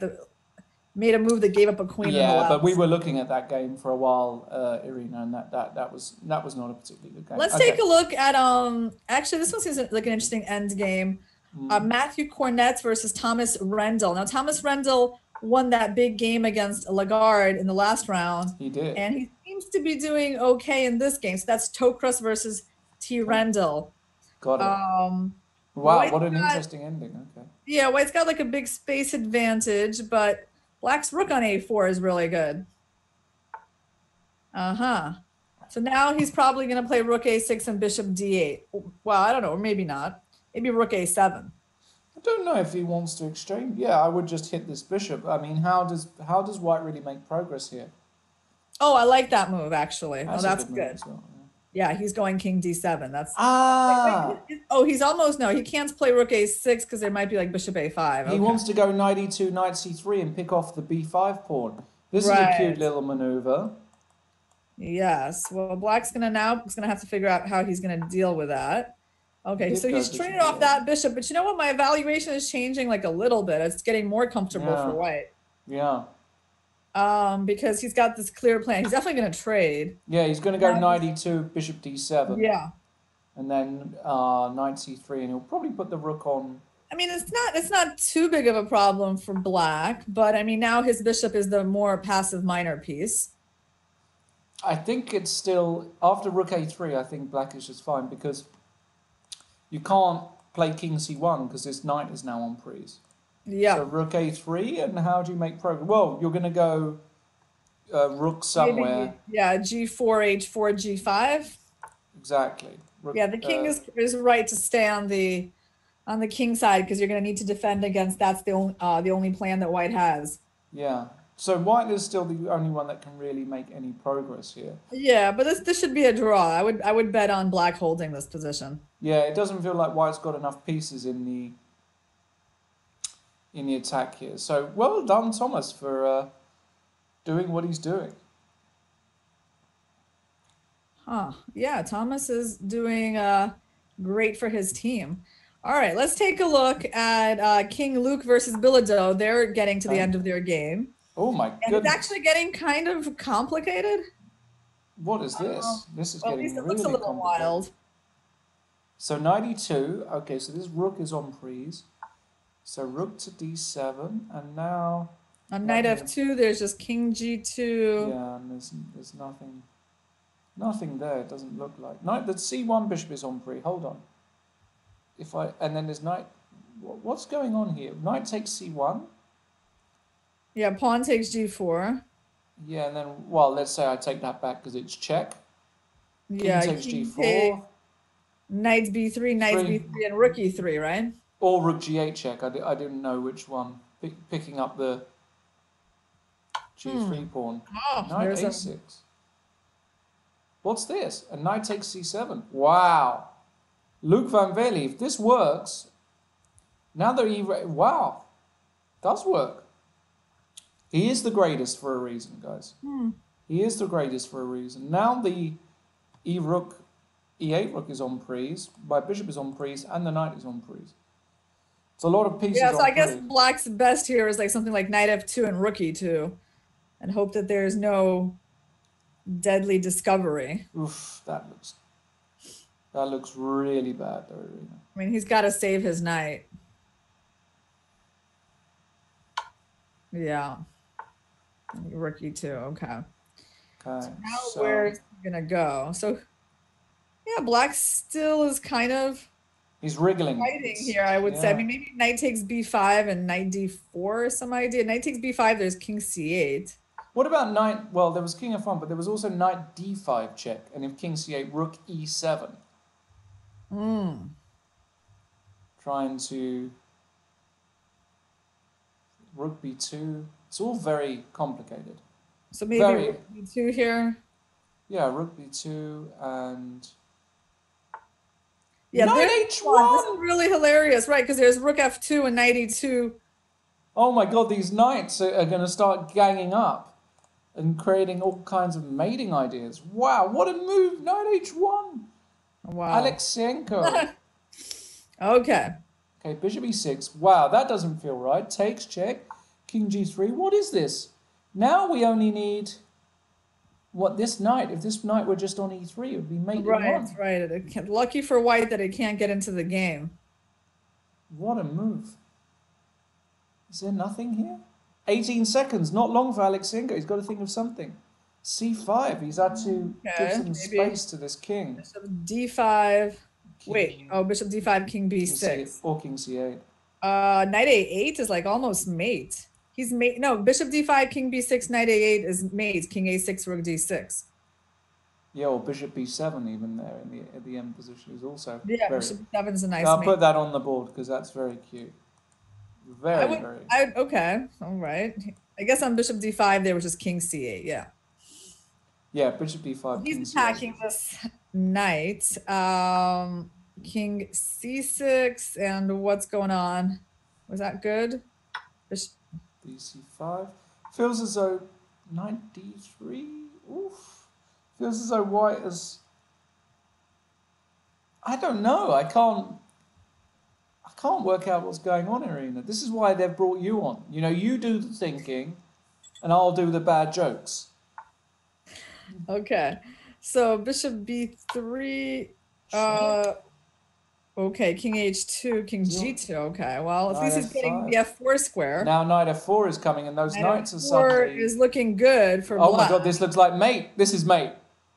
made a move that gave up a queen. Yeah, but we were looking at that game for a while, Irina, and that was not a particularly good game. Let's take a look at actually this one seems like an interesting end game. Matthew Cornett versus Thomas Rendell. Now Thomas Rendell won that big game against Lagarde in the last round. He did. And he seems to be doing okay in this game. So that's Tokras versus T. Rendell. Got it. Wow, what an interesting ending. Okay. Yeah, white's got like a big space advantage, but black's rook on a4 is really good. So now he's probably going to play rook a6 and bishop d8. Well, I don't know, or maybe not. Maybe rook a7. I don't know if he wants to exchange. Yeah, I would just hit this bishop. I mean, how does white really make progress here? Oh, I like that move, actually. That's good. Well, yeah, he's going king d7. That's Oh, he's almost he can't play rook a6 because there might be like bishop a5. He wants to go knight e2, knight c3 and pick off the b5 pawn. This is a cute little maneuver. Yes. Well, Black's gonna have to figure out how he's gonna deal with that. Okay, so he's trading off that bishop, but you know what? My evaluation is changing like a little bit. It's getting more comfortable for white. Yeah. Because he's got this clear plan. He's definitely gonna trade. Yeah, he's gonna go knight e2, bishop d7. Yeah. And then knight c3, and he'll probably put the rook on. I mean, it's not too big of a problem for Black, but I mean now his bishop is the more passive minor piece. I think it's still after rook a3. I think Black is just fine because you can't play king c1 because this knight is now on prise. Yeah. So rook a3, and how do you make progress? Well, you're going to go rook somewhere. Maybe, yeah, g4, h4, g5. Exactly. Rook, yeah, the king is right to stay on the king side because you're going to need to defend against. That's the only plan that white has. Yeah. So white is still the only one that can really make any progress here. Yeah, but this should be a draw. I would bet on Black holding this position. Yeah, it doesn't feel like white's got enough pieces in the attack here. So well done, Thomas, for doing what he's doing. Huh. Yeah, Thomas is doing great for his team. All right, let's take a look at King Luke versus Bilodeau. They're getting to the end of their game. Oh my goodness. And it's actually getting kind of complicated. What is this? This is getting really complicated. It looks a little wild. So knight e2. Okay, so this rook is on prise. So rook to d7, and now on knight f2, there's just king g2. Yeah, and there's nothing there. It doesn't look like knight. The c1 bishop is on prise. Hold on. And then there's knight. What's going on here? Knight takes c1. Yeah, pawn takes g4. Yeah, and then let's say I take that back because it's check. Yeah, king takes g4. Knight b3, knight b3, and rook e3, right? Or rook g8 check. I didn't know which one. Picking up the g3 pawn. Oh, knight a6. What's this? And knight takes c7. Wow. Luke van Velde, if this works, now that wow, does work. He is the greatest for a reason, guys. He is the greatest for a reason. Now the e8 rook is on prise, my bishop is on prise, and the knight is on prise. It's a lot of pieces. Yeah, so I guess Black's best here is like something like knight f2 and rook e2, and hope that there's no deadly discovery. Oof, that looks really bad, though, Irina. I mean, he's got to save his knight. Yeah. Rook e2, okay. Okay. So now where's he gonna go? So yeah, Black still is kind of he's wriggling fighting here, I would say. I mean, maybe knight takes b5 and knight d4 is some idea. Knight takes b5, there's king c8. What about knight? Well, there was king f1, but there was also knight d5 check, and if king c8, rook e7. Trying to rook b2. It's all very complicated. So maybe rook b2 here. Yeah, rook b2 and knight h1. This is really hilarious, right? Because there's rook f2 and knight e2. Oh my god, these knights are going to start ganging up and creating all kinds of mating ideas. Wow, what a move! Knight h1. Wow. Alexenko. Okay, bishop e6. Wow, that doesn't feel right. Takes, check. King g3. What is this? Now we only need this knight. If this knight were just on e3, it would be mate right. Lucky for white that it can't get into the game. What a move. Is there nothing here? 18 seconds, not long for Alexenko. He's got to think of something. c5. He's had to give some space to this king. Bishop d5. Wait, bishop d5, king b6. Or king c8. Knight a8 is like almost mate. He's mate. No, bishop d5, king b6, knight a8 is mate. King a6, rook d6. Yeah, or bishop b7 even there at the end position is also bishop b7 is a nice I'll mate. put that on the board because that's very cute. Very. Okay, all right. I guess on bishop d5 there was just king c8, yeah. Yeah, bishop d5. He's attacking this knight. King c6, and what's going on? Was that good? bc5. Feels as though knight d3. Oof. Feels as though white has... I don't know. I can't work out what's going on, Irina. This is why they've brought you on. You know, you do the thinking, and I'll do the bad jokes. Okay. So bishop b3. Okay, king h2, king g2. Okay, well, at least he's getting the f4 square. Now knight f4 is coming, and those knights are suddenly... is looking good for black. Oh my god, this looks like mate. This is mate.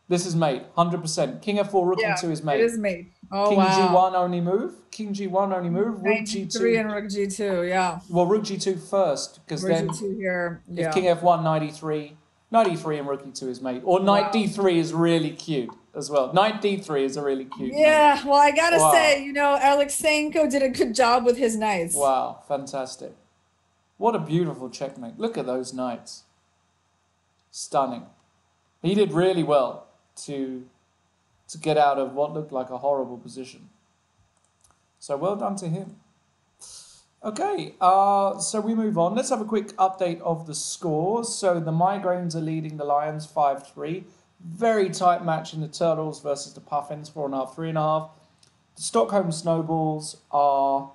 This is mate, 100%. King f4, rook e2 is mate. It is mate. Oh, King wow. g1 only move. King g1 only move. Rook g2. 3 and rook g2, yeah. Well, rook g2 first, because then g2 here, if king f1, knight e3, knight e3 and rook e2 is mate. Or knight d3 is really cute as well. Knight d3 is a really cute mate. Well, I gotta say, you know, Alexenko did a good job with his knights. Wow, fantastic. What a beautiful checkmate. Look at those knights. Stunning. He did really well to get out of what looked like a horrible position. So well done to him. Okay, so we move on. Let's have a quick update of the scores. So the Migraines are leading the Lions 5-3. Very tight match in the Turtles versus the Puffins, 4.5, 3.5. The Stockholm Snowballs are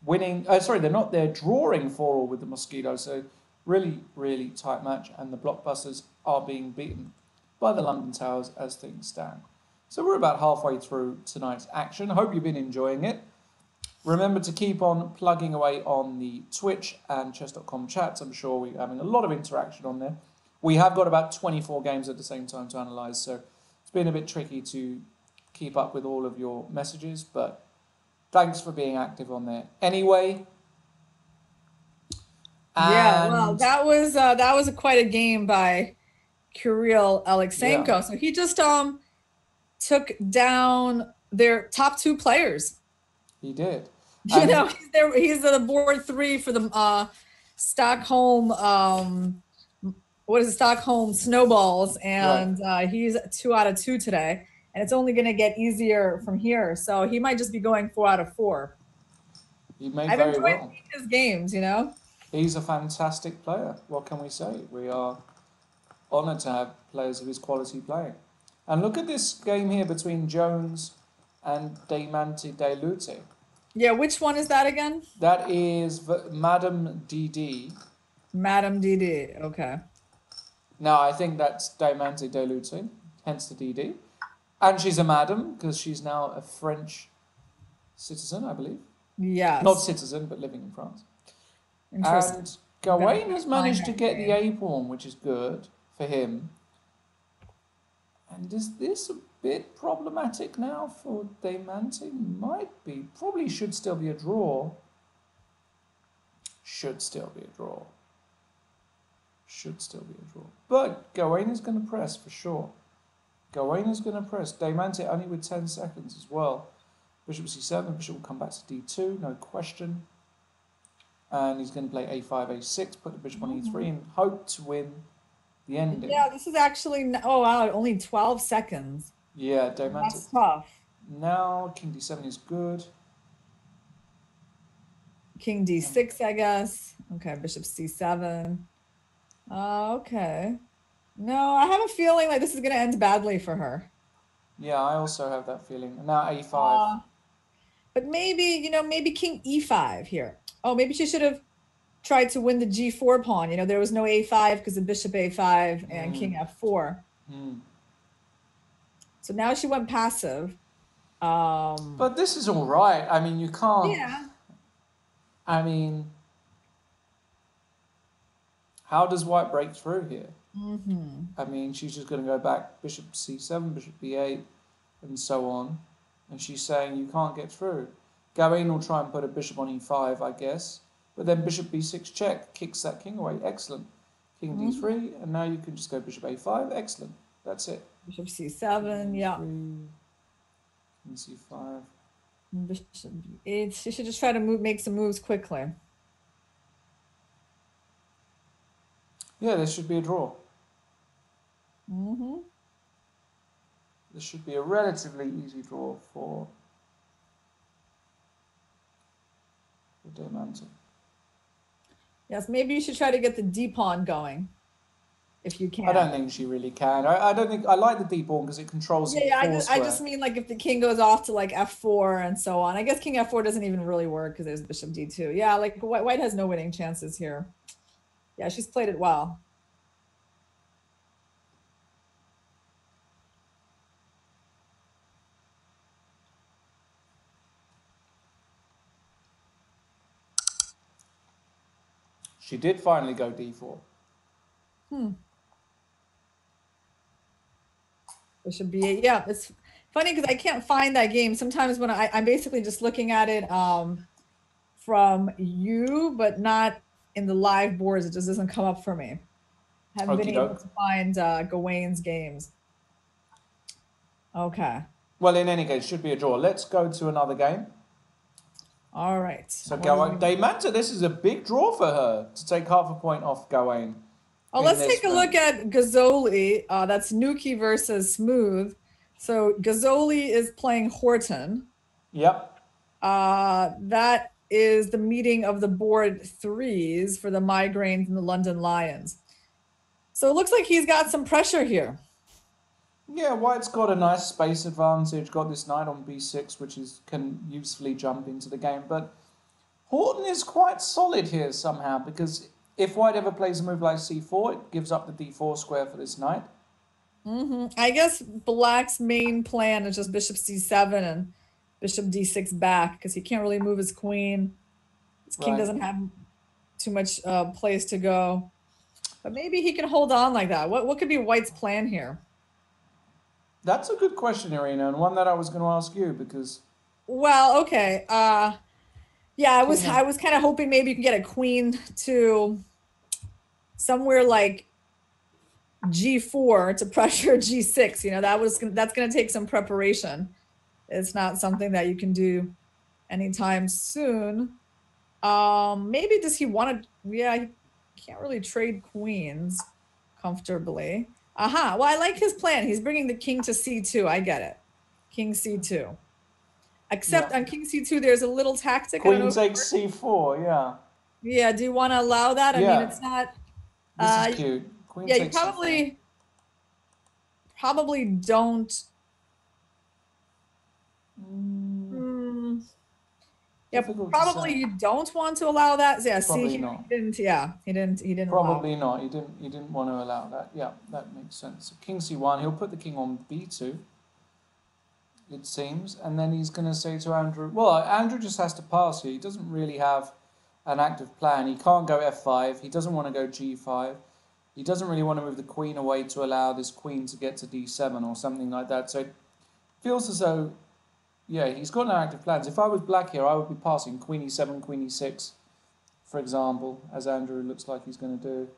winning. They're not. They're drawing 4-4 with the Mosquitoes. So really, really tight match. And the Blockbusters are being beaten by the London Towers as things stand. So we're about halfway through tonight's action. I hope you've been enjoying it. Remember to keep on plugging away on the Twitch and Chess.com chats. I'm sure we're having a lot of interaction on there. We have got about 24 games at the same time to analyse, so it's been a bit tricky to keep up with all of your messages, but thanks for being active on there. Anyway. Yeah, well, that was quite a game by Kirill Alexenko. Yeah. So he just took down their top 2 players. He did. You know, he's the board 3 for the Stockholm Stockholm Snowballs, and he's 2 out of 2 today, and it's only going to get easier from here. So he might just be going 4 out of 4. He may very well. I've enjoyed his games, you know. He's a fantastic player. What can we say? We are honoured to have players of his quality playing. And look at this game here between Jones and Diamante De Lute. Yeah, which one is that again? That is Madame DD. Madame DD, okay. Now, I think that's Diamante De Lute, hence the DD. And she's a madam, because she's now a French citizen, I believe. Yes. Not citizen, but living in France. Interesting. And Gawain has managed to get the A-pawn, which is good for him. And is this a bit problematic now for Diamante? Might be. Probably should still be a draw. Should still be a draw. Should still be a draw. But Gawain is going to press for sure. Gawain is going to press. Diamante only with 10 seconds as well. Bishop c7. Bishop will come back to d2. No question. And he's going to play a5, a6. Put the bishop on e3 and hope to win the ending. Yeah, this is actually... Oh, wow. Only 12 seconds. Yeah, Diamante. That's tough. Now, king d7 is good. King d6, I guess. Okay, bishop c7. Okay. No, I have a feeling like this is going to end badly for her. Yeah, I also have that feeling. Now a5. But maybe, you know, maybe king e5 here. Oh, maybe she should have tried to win the g4 pawn. You know, there was no a5 because of bishop a5 and king f4. So now she went passive. But this is all right. I mean, you can't... Yeah. I mean... How does white break through here? I mean, she's just going to go back bishop c7, bishop b8, and so on. And she's saying you can't get through. Gawain will try and put a bishop on e5, I guess. But then bishop b6 check, kicks that king away. Excellent. King d3, and now you can just go bishop a5. Excellent. That's it. Bishop c7, yeah. King c5. Bishop b8. She should just try to make some moves quickly. Yeah, this should be a draw. This should be a relatively easy draw for Diamante. Yes, maybe you should try to get the d pawn going. if you can. I don't think she really can. I don't think I like the d pawn because it controls Yeah, the I just mean like if the king goes off to like f4 and so on. I guess king f4 doesn't even really work because there's bishop d2. Yeah, like white has no winning chances here. Yeah, she's played it well. She did finally go d4. Bishop b8. Yeah, it's funny because I can't find that game. Sometimes when I'm basically just looking at it from you, but not in the live boards. It just doesn't come up for me. Haven't been able to find Gawain's games. Okay. Well, in any case, should be a draw. Let's go to another game. All right. So Gawain, Daymanta, this is a big draw for her to take half a point off Gawain. Oh, let's take a look at Gazzoli. That's Nuki versus Smooth. So Gazzoli is playing Horton. Yep. That is the meeting of the board threes for the Migraines and the London Lions. So it looks like he's got some pressure here. Yeah, White's got a nice space advantage, got this knight on b6, which can usefully jump into the game. But Horton is quite solid here somehow, because if White ever plays a move like c4, it gives up the d4 square for this knight. I guess Black's main plan is just bishop c7 and bishop d6 back, because he can't really move his queen. His king doesn't have too much place to go. But maybe he can hold on like that. What could be White's plan here? That's a good question, Irina, and one that I was going to ask you because. Well, okay. Yeah, I was kind of hoping maybe you can get a queen to somewhere like g4 to pressure g6. You know, that's going to take some preparation. It's not something that you can do anytime soon. Maybe does he want to? Yeah, he can't really trade queens comfortably. Well, I like his plan. He's bringing the king to c2. I get it. King c2. Except on king c2, there's a little tactic. Queen takes c4, yeah. Yeah, do you want to allow that? I mean, it's not... This is cute. Queen yeah, you takes probably don't... Yeah, probably you don't want to allow that. Yeah, probably see, not. He didn't. Probably not. He didn't want to allow that. Yeah, that makes sense. So king c1. He'll put the king on b2. It seems, and then he's going to say to Andrew. Well, Andrew just has to pass here. He doesn't really have an active plan. He can't go f5. He doesn't want to go g5. He doesn't really want to move the queen away to allow this queen to get to d7 or something like that. So it feels as though. Yeah, he's got no active plans. If I was black here, I would be passing queen e7, queen e6, for example, as Andrew looks like he's going to do.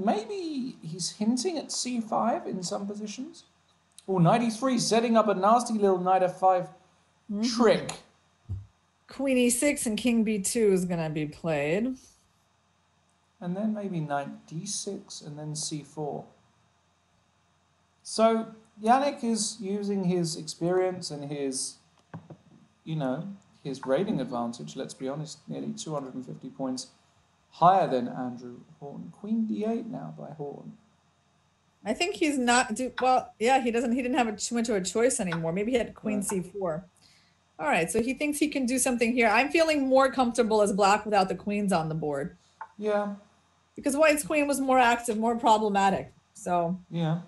Maybe he's hinting at c5 in some positions. Oh, knight e3, setting up a nasty little knight f5 trick. Queen e6 and king b2 is going to be played. And then maybe knight d6 and then c4. So Yannick is using his experience and his, his rating advantage, let's be honest, nearly 250 points higher than Andrew Horton. Queen d8 now by Horton. I think he's not, well, yeah, he didn't have too much of a choice anymore. Maybe he had queen c4. All right, so he thinks he can do something here. I'm feeling more comfortable as black without the queens on the board. Yeah. Because White's queen was more active, more problematic, so. Yeah.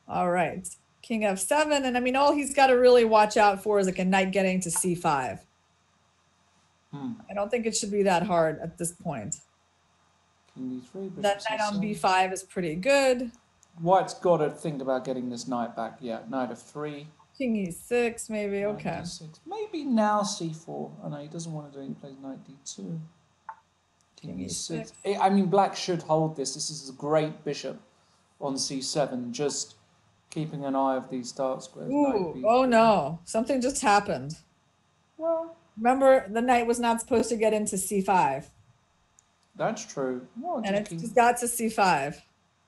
All right, king f7, and I mean, all he's got to really watch out for is like a knight getting to c5. I don't think it should be that hard at this point. King d3, that knight on b5 is pretty good. White's got to think about getting this knight back. Yeah, knight f3. King e6, maybe, okay. D6. Maybe now c4. Oh no, he doesn't want to do it, he plays knight d2. King e6. I mean, black should hold this. This is a great bishop on c7, just keeping an eye of these dark squares. Ooh, oh no, something just happened. Well, remember, the knight was not supposed to get into c5. That's true. No, and it just got to c5.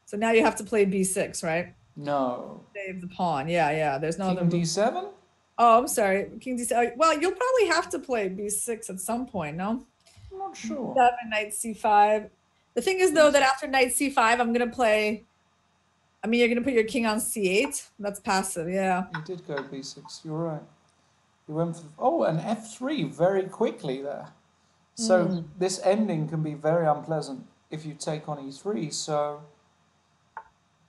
So now you have to play b6, right? No. Save the pawn. Yeah. There's no King other. d7? Oh, I'm sorry. King d7. Well, you'll probably have to play b6 at some point, no? I'm not sure. 7, knight c5. The thing is, though, that after knight c5, I'm going to play... I mean, you're going to put your king on c8. That's passive, yeah. He did go b6. You're right. He went for... and f3 very quickly there. So this ending can be very unpleasant if you take on e3. So...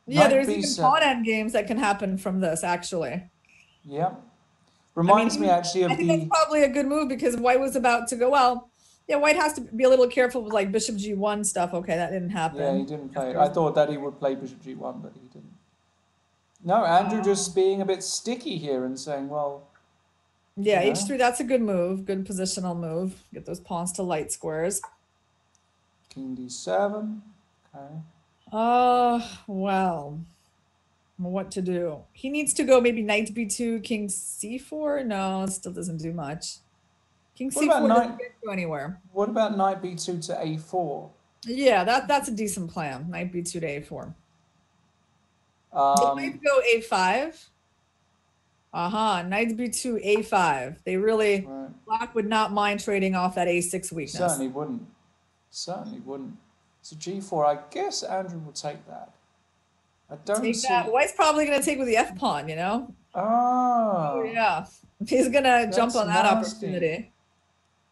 Yeah, there's even pawn endgames that can happen from this, actually. Yeah. Reminds me actually of I think that's probably a good move because white was about to go, well, yeah, white has to be a little careful with like bishop g1 stuff. Okay, that didn't happen. Yeah, he didn't play it. I thought that he would play bishop g1, but he didn't. No, Andrew just being a bit sticky here and saying, well... Yeah, h3, that's a good move. Good positional move. Get those pawns to light squares. King d7. Okay. Well, what to do? He needs to go maybe knight b2, king c4. No, it still doesn't do much. King c4 doesn't get you anywhere. What about knight b2 to a4? Yeah, that's a decent plan. Knight b2 to a4. They might go a5. Knight b2, a5. They really, black would not mind trading off that a6 weakness. Certainly wouldn't. Certainly wouldn't. So g4, I guess Andrew will take that. I don't see... that. White's probably going to take with the f pawn, you know? Oh, yeah. He's going to jump on that opportunity.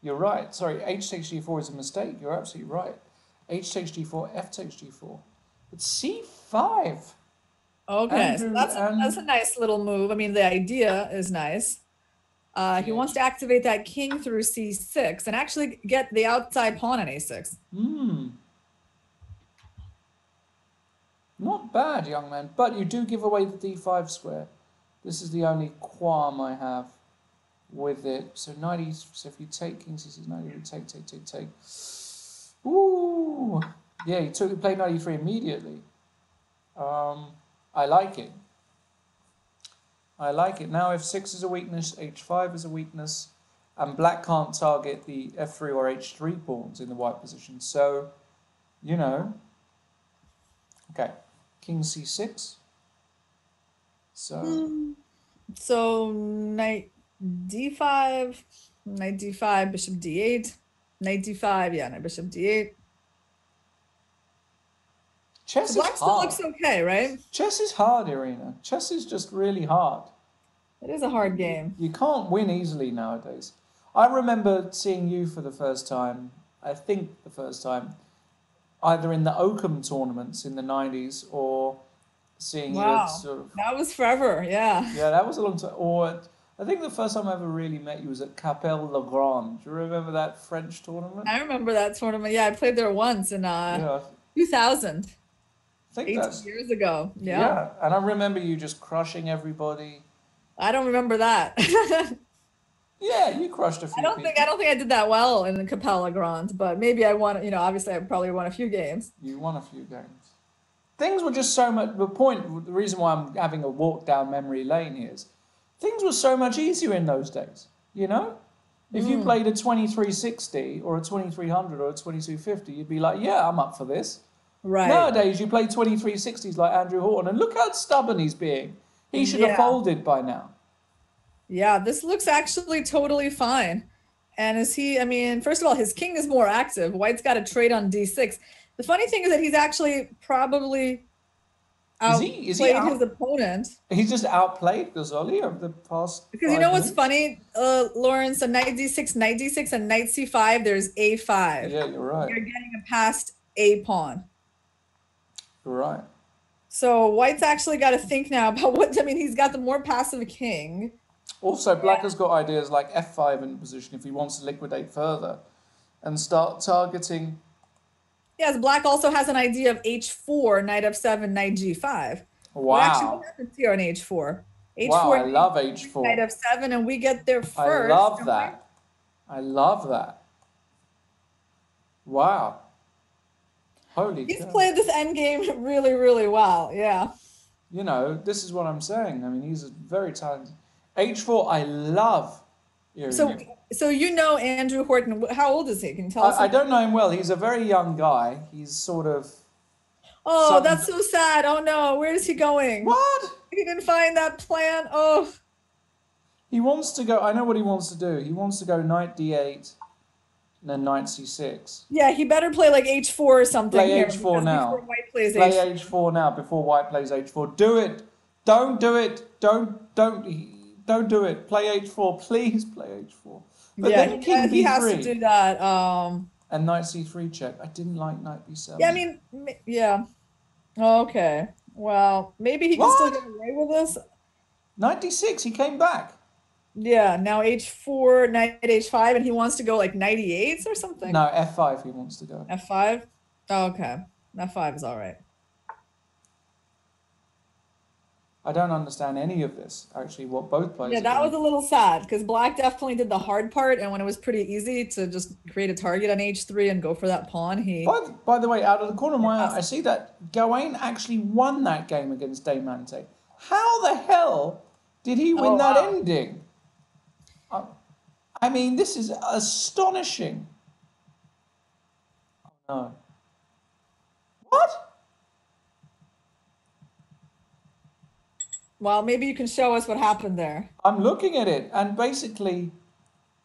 You're right. Sorry, h takes g4 is a mistake. You're absolutely right. H takes g4, f takes g4. But c5. Okay, Andrew, so that's a nice little move. I mean, the idea is nice. He wants to activate that king through c6 and actually get the outside pawn on a6. Not bad, young man. But you do give away the d5 square. This is the only qualm I have with it. So so if you take king c6, knight e3, take. Ooh. Yeah, he played knight e3 immediately. I like it. I like it. Now f6 is a weakness, h5 is a weakness, and black can't target the f3 or h3 pawns in the white position. So, you know. Okay. King c6. So knight d5, bishop d8, knight d5, yeah, knight bishop d8. Chess is hard. Still looks okay, right? Chess is hard, Irina. Chess is just really hard. It is a hard game. You can't win easily nowadays. I remember seeing you for the first time, I think the first time, either in the Oakham tournaments in the 90s or seeing you at sort of... That was forever, yeah. Yeah, that was a long time. Or I think the first time I ever really met you was at Capelle Le Grand. Do you remember that French tournament? I remember that tournament. Yeah, I played there once in 2000. I think 8 years ago. Yeah, and I remember you just crushing everybody. I don't remember that. Yeah, you crushed a few people. I don't think I did that well in the Capelle Le Grand, but maybe I won, obviously I probably won a few games. You won a few games. Things were just so much, the reason why I'm having a walk down memory lane here is, things were so much easier in those days, you know? If you played a 2360 or a 2300 or a 2250, you'd be like, yeah, I'm up for this. Right. Nowadays, you play 2360s like Andrew Horton, and look how stubborn he's being. He should have folded by now. Yeah, this looks actually totally fine. And first of all, his king is more active. White's got a trade on d6. The funny thing is that he's actually probably outplayed his opponent. He's just outplayed Ghazali over the past... Because you know what's funny, Lawrence? So knight d6, and knight c5, there's a5. Yeah, you're right. You're getting a passed a pawn. You're right. So White's actually got to think now about he's got the more passive king. Also, Black has got ideas like f5 in position if he wants to liquidate further and start targeting. Yes, Black also has an idea of h4, knight f7, knight g5. Wow. Actually, what happens here on h4? H4, wow, I love h4. Knight f7, and we get there first. I love that. I love that. Wow. Holy He's played this endgame really, really well, yeah. This is what I'm saying. I mean, he's a very talented... H4, I love. So Andrew Horton. How old is he? Can you tell us? I don't know him well. He's a very young guy. He's sort of... Oh, that's so sad. Oh, no. Where is he going? What? He didn't find that plan. Oh. He wants to go... I know what he wants to do. He wants to go knight d8. then knight c6. Yeah, he better play like h4 or something. Play here, h4 now. before White plays Play h4. h4 now before White plays h4. Do it. Don't do it. Don't do it. Play h4. Please play h4. But Yeah, then king he has to b3 do that. and knight c3 check. I didn't like knight b7. Yeah, I mean, yeah. Okay. Well, maybe he can still get away with this. Knight d6. He came back. Yeah, now h4, knight h5, and he wants to go like knight e8 or something. No, f5 he wants to go. F5? Oh, okay. F5 is all right. I don't understand any of this, actually, what both players Yeah, that was a little sad because black definitely did the hard part, and when it was pretty easy to just create a target on h3 and go for that pawn, he... By the way, out of the corner of my eye, I see that Gawain actually won that game against Diamante. How the hell did he win that ending? I mean, this is astonishing. Oh, no. What? Well, maybe you can show us what happened there. I'm looking at it, and basically,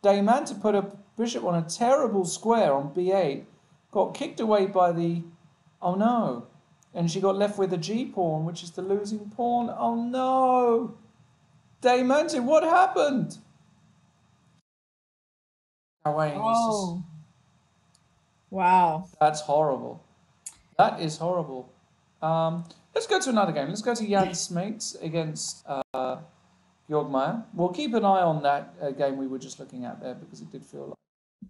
Diamante put a bishop on a terrible square on b8, got kicked away by the... Oh, no. And she got left with a g-pawn, which is the losing pawn. Oh, no. Diamante, what happened? Gawain, Oh. Wow. That's horrible. That is horrible. Let's go to another game. Let's go to Jan Smeets against Georg Meyer. We'll keep an eye on that game we were just looking at there because it did feel like...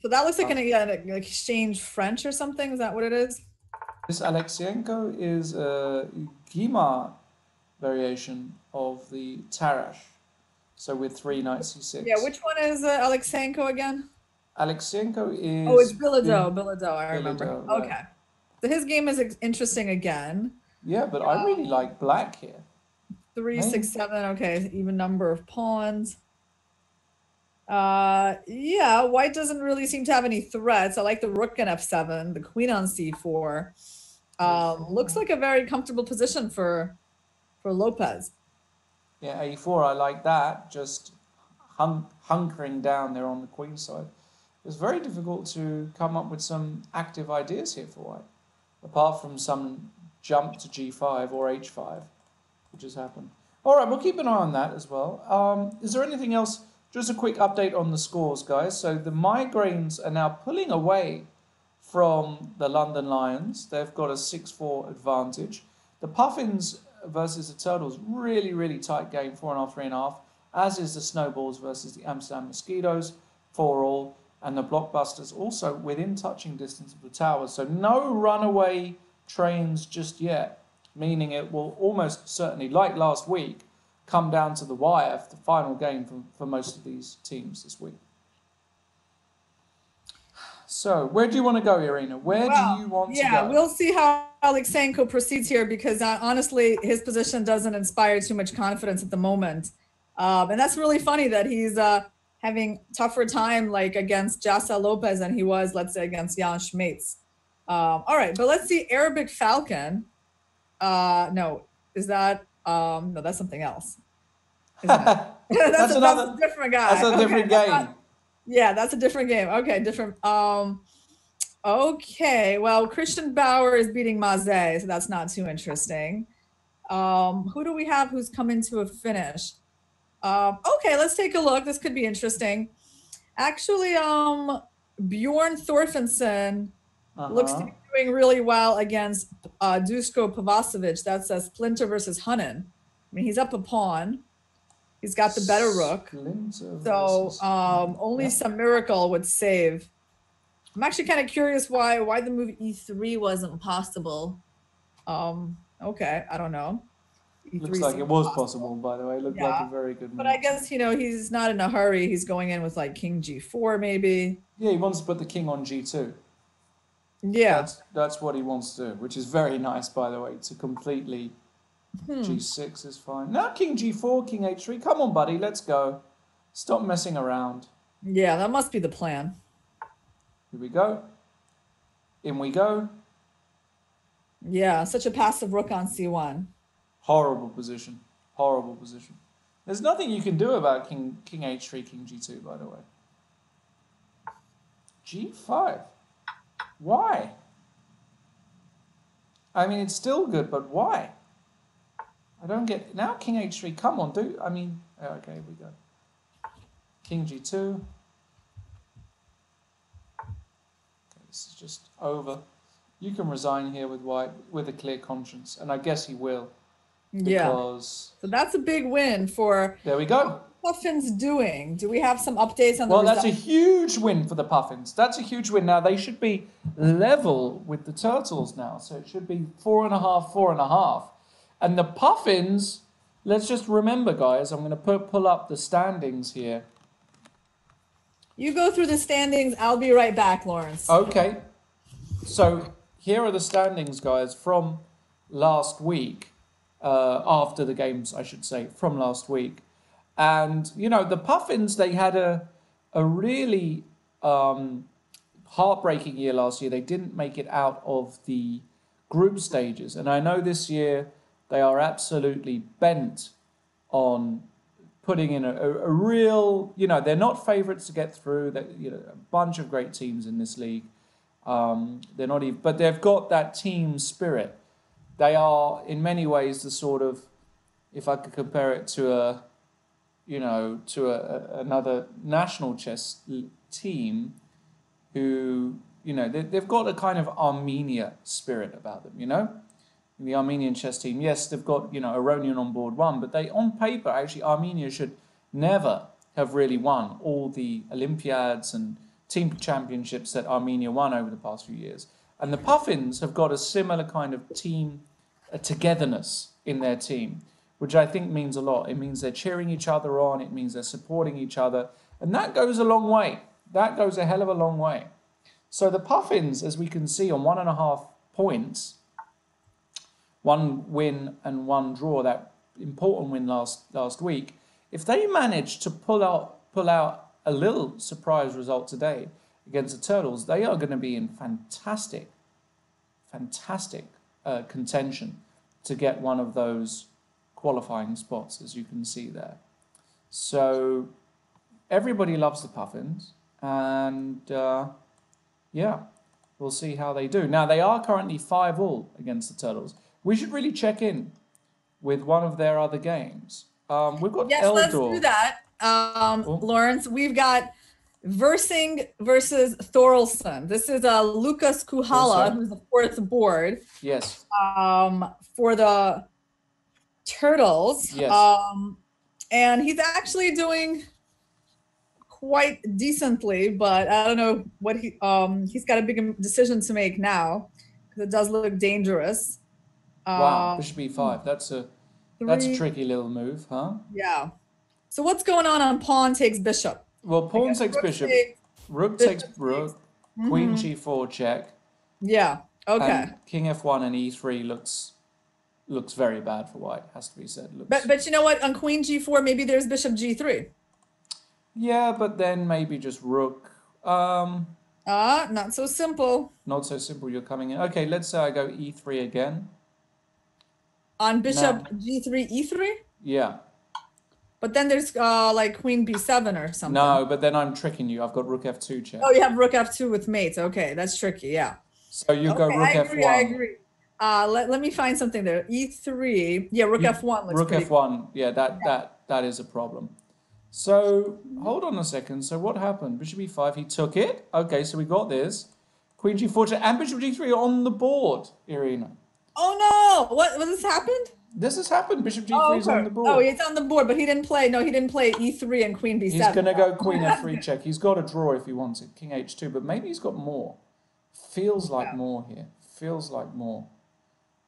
So that looks like an exchange French or something. Is that what it is? This Alexienko is a Guimard variation of the Tarrasch. So with 3 knight c6. Yeah, which one is Alexenko again? Alexienko is... Oh, it's Bilodeau, I remember. Bilodeau, okay. right. So his game is interesting again. Yeah, but I really like black here. 3, 6, 7, okay, even number of pawns. Yeah, white doesn't really seem to have any threats. I like the rook on f7, the queen on c4. Looks like a very comfortable position for Lopez. Yeah, a4, I like that. Just hunkering down there on the queen side. It's very difficult to come up with some active ideas here for white, apart from some jump to g5 or h5, which has happened. All right, we'll keep an eye on that as well. Is there anything else? Just a quick update on the scores, guys. So the Migraines are now pulling away from the London Lions. They've got a 6-4 advantage. The Puffins versus the Turtles, really, really tight game, 4.5, 3.5, as is the Snowballs versus the Amsterdam Mosquitoes, 4-all, and the Blockbusters also within touching distance of the Towers. So no runaway trains just yet, meaning it will almost certainly, like last week, come down to the wire for the final game for most of these teams this week. So, where do you want to go, Irina? Where do you want to go? Yeah, we'll see how Alexenko proceeds here because honestly, his position doesn't inspire too much confidence at the moment. And that's really funny that he's having tougher time like against Jassa Lopez than he was, let's say, against Jan Smeets. All right, but let's see Arabic Falcon. No, is that, no, that's something else. That's a different guy. That's a different game. Yeah, that's a different game. Okay, different. Okay, well, Christian Bauer is beating Maze, so that's not too interesting. Who do we have who's coming to a finish? Okay, let's take a look. This could be interesting. Actually, Bjorn Thorfinson looks to be doing really well against Dusko Pavasovic. That's a Splinter versus Hunin. I mean, he's up a pawn. He's got the better rook. So only some miracle would save. I'm actually kind of curious why the move e3 wasn't possible. Okay, I don't know. E3 looks like it was possible, by the way. It looked like a very good move. But I guess, you know, he's not in a hurry. He's going in with like king g4 maybe. Yeah, he wants to put the king on g2. Yeah. That's what he wants to do, which is very nice, by the way, to completely... g6 is fine. Now king g4, king h3. Come on, buddy, let's go. Stop messing around. Yeah, that must be the plan. Here we go. In we go. Yeah, such a passive rook on c1. Horrible position. Horrible position. There's nothing you can do about king h3, king g2, by the way. G5. Why? I mean, it's still good, but why? I don't get... Now King H3, come on, do... I mean... Okay, here we go. King G2. Okay, this is just over. You can resign here with white with a clear conscience, and I guess he will. Because... So that's a big win for... There we go. Puffins doing? Do we have some updates on the Well, that's results? a huge win for the Puffins. That's a huge win. Now, they should be level with the Turtles now. So it should be 4.5, 4.5. And the Puffins, let's just remember, guys, I'm going to pull up the standings here. You go through the standings. I'll be right back, Lawrence. Okay. So here are the standings, guys, from last week. After the games, I should say, from last week. And, you know, the Puffins, they had a really heartbreaking year last year. They didn't make it out of the group stages. And I know this year they are absolutely bent on putting in a real, you know, they're not favourites to get through. You know, a bunch of great teams in this league. They're not even, but they've got that team spirit. They are, in many ways, the sort of, if I could compare it to another national chess team who, you know, they've got a kind of Armenia spirit about them, you know? The Armenian chess team, yes, they've got, you know, Iranian on board one, but they, on paper, actually, Armenia should never have really won all the Olympiads and team championships that Armenia won over the past few years. And the Puffins have got a similar kind of team, a togetherness in their team, which I think means a lot. It means they're cheering each other on. It means they're supporting each other. And that goes a long way. That goes a hell of a long way. So the Puffins, as we can see, on 1.5 points, 1 win and 1 draw, that important win last week, if they manage to pull out a little surprise result today against the Turtles, they are going to be in fantastic contention to get one of those qualifying spots, as you can see there. So everybody loves the Puffins, and yeah, we'll see how they do. Now, they are currently 5-5 against the Turtles. We should really check in with one of their other games. We've got Yes, Eldor. let's do that. Lawrence, we've got Versing versus Thorelson. This is Lucas Kuhala, who's the 4th board. Yes. For the Turtles. Yes. And he's actually doing quite decently, but I don't know what he's got a big decision to make now, because it does look dangerous. Wow, bishop e5. That's a tricky little move, huh? Yeah. So what's going on pawn takes bishop? Well, pawn takes bishop, rook takes rook, queen g4 check. Yeah. Okay. And king f1 and e3 looks very bad for white, has to be said. But you know what? On queen g4, maybe there's bishop g3. Yeah, but then maybe just rook. Not so simple. Not so simple. You're coming in. Okay, let's say I go e3 again. On bishop g3, e3? Yeah. But then there's like queen b7 or something. No, but then I'm tricking you. I've got rook f2 check. Oh, you have rook f2 with mates. Okay, that's tricky. Yeah. So you go rook f1. I agree. Let me find something there. E3. Yeah, rook f1 looks rook pretty f1. Yeah, that is a problem. So hold on a second. So what happened? Bishop e5. He took it. Okay, so we got this. Queen g4 check and bishop g3 on the board, Irina. Oh no! What this happened? This has happened. Bishop g3 is on the board. Oh, it's on the board, but he didn't play. No, he didn't play e3 and queen b7. He's going to go queen f3 check. He's got a draw if he wants it. King h2, but maybe he's got more. Feels like more here. Feels like more.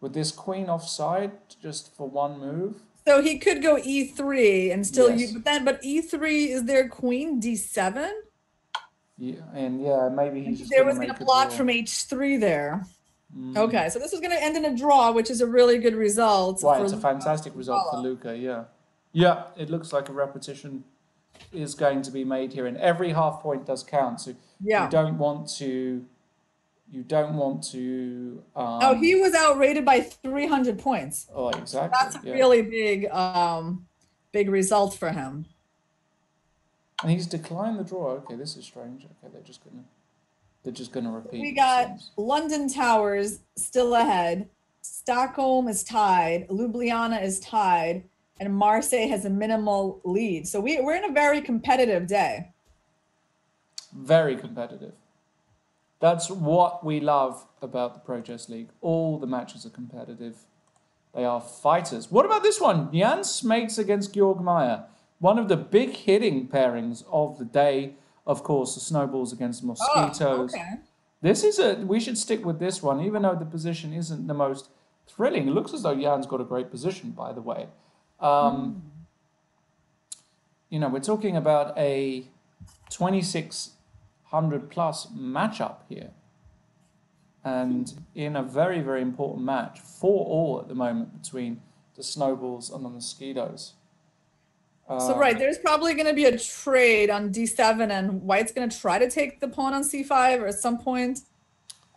With this queen offside, just for one move. So he could go e3 and still Yes. but e3 is there queen d7? Yeah, and yeah, maybe he's just There was going going to block draw. from h3 there. Okay, so this is going to end in a draw, which is a really good result. Right, it's a fantastic result for Luca, yeah. Yeah, it looks like a repetition is going to be made here, and every half point does count. So yeah. you don't want to. Oh, he was outrated by 300 points. Oh, exactly. That's a really big result for him. And he's declined the draw. Okay, this is strange. Okay, they're just going to They're just going to repeat. We got London Towers still ahead. Stockholm is tied. Ljubljana is tied. And Marseille has a minimal lead. So we're in a very competitive day. Very competitive. That's what we love about the Pro Chess League. All the matches are competitive. They are fighters. What about this one? Jan Smeets against Georg Meier. One of the big hitting pairings of the day. Of course, the snowballs against mosquitoes. Oh, okay. This is we should stick with this one, even though the position isn't the most thrilling. It looks as though Jan's got a great position, by the way. You know, we're talking about a 2600 plus matchup here. And in a very, very important match, 4-4 at the moment between the snowballs and the mosquitoes. So right, there's probably going to be a trade on d7, and White's going to try to take the pawn on c5 or at some point.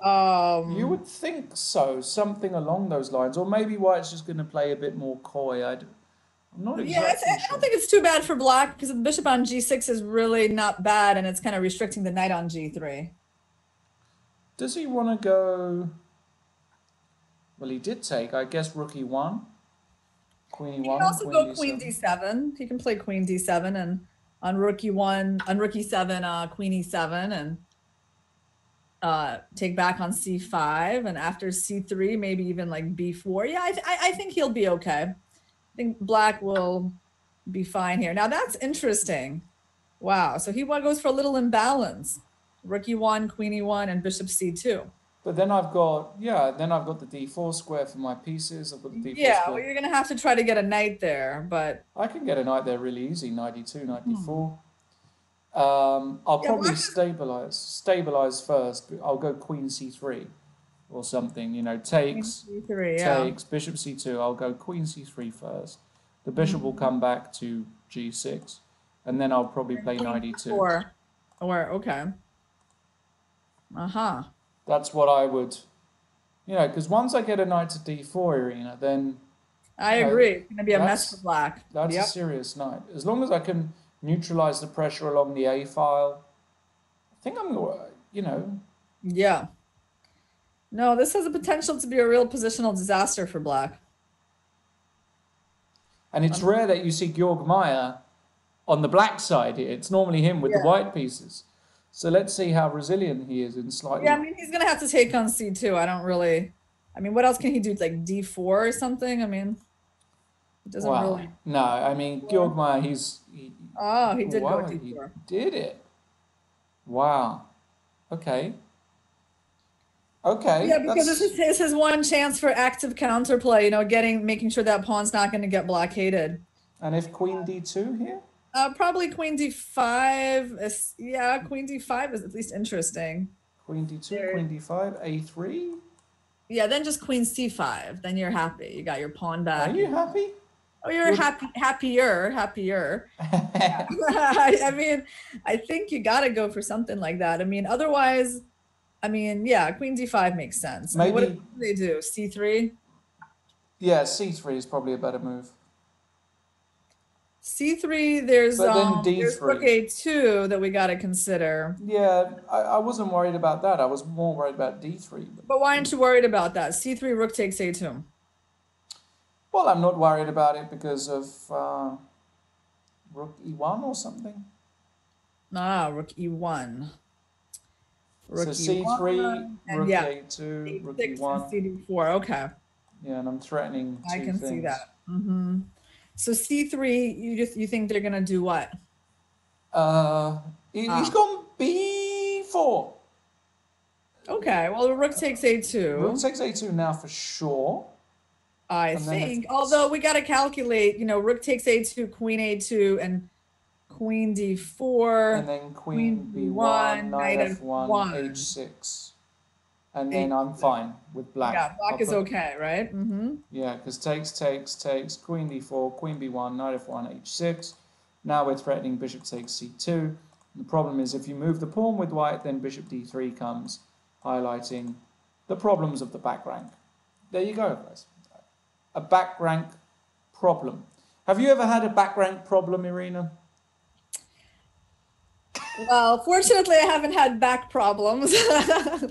You would think so, something along those lines, or maybe White's just going to play a bit more coy. I'm not exactly sure. I don't think it's too bad for Black because the bishop on g6 is really not bad, and it's kind of restricting the knight on g3. Does he want to go? Well, he did take, I guess, rook e1. Queen e1. He can also go queen d7. He can play queen d7 and on rook e1, on rook e7, queen e7, and take back on c5, and after c3, maybe even like b4. Yeah, I think he'll be okay. I think Black will be fine here. Now that's interesting. Wow. So he goes for a little imbalance. Rook e1, queen e1, and bishop c2. But then I've got, the d4 square for my pieces. I've got the d4 yeah, square. well, you're going to have to try to get a knight there, but... I can get a knight there really easy, knight e2, knight d4. I'll probably stabilize first. I'll go queen c3 or something, you know, takes, takes, bishop c2. I'll go queen c3 first. The bishop will come back to g6, and then I'll probably play knight e2. Okay. Uh-huh. That's what I would, you know, because once I get a knight to d4, Irina, then... I agree. It's going to be a mess for Black. That's a serious knight. As long as I can neutralize the pressure along the A file, I think I'm, you know... Yeah. No, this has a potential to be a real positional disaster for Black. And it's rare that you see Georg Meier on the Black side here. It's normally him with the white pieces. So let's see how resilient he is in slightly... Yeah, I mean, he's going to have to take on c2. I don't really... I mean, what else can he do? Like d4 or something? I mean, it doesn't really... No, I mean, Georg Meier, he did go d4. He did it. Wow. Okay. Okay. Yeah, because this is his one chance for active counterplay, you know, making sure that pawn's not going to get blockaded. And if queen d2 here? Probably queen d5. Queen d5 is at least interesting. Queen d2, queen d5, a3. Yeah, then just queen c5. Then you're happy. You got your pawn back. Are you happy? Oh, you're happier. I mean, I think you got to go for something like that. I mean, otherwise, queen d5 makes sense. Maybe, what do they do? C3? Yeah, c3 is probably a better move. C3, there's rook a2 that we got to consider. Yeah, I wasn't worried about that. I was more worried about d3. But why aren't you worried about that? C3, rook takes a2. Well, I'm not worried about it because of rook e1 or something. Rook e1. Rook c3, rook a2, rook e1. CD4, okay. Yeah, and I'm threatening two I can things. see that. Mm-hmm. So c3, you think they're gonna do what? He's gone b4. Okay, well, rook takes a2. Rook takes a2 now for sure. I think, although we got to calculate, you know, rook takes a2, queen a2, and queen d4. And then queen b1, knight f1, h6. And then I'm fine with black. Yeah, black is okay, right? Mm-hmm. Yeah, because takes, queen d4, queen b1, knight f1, h6. Now we're threatening bishop takes c2. The problem is if you move the pawn with white, then bishop d3 comes, highlighting the problems of the back rank. There you go, guys. A back rank problem. Have you ever had a back rank problem, Irina? Well, fortunately, I haven't had back problems,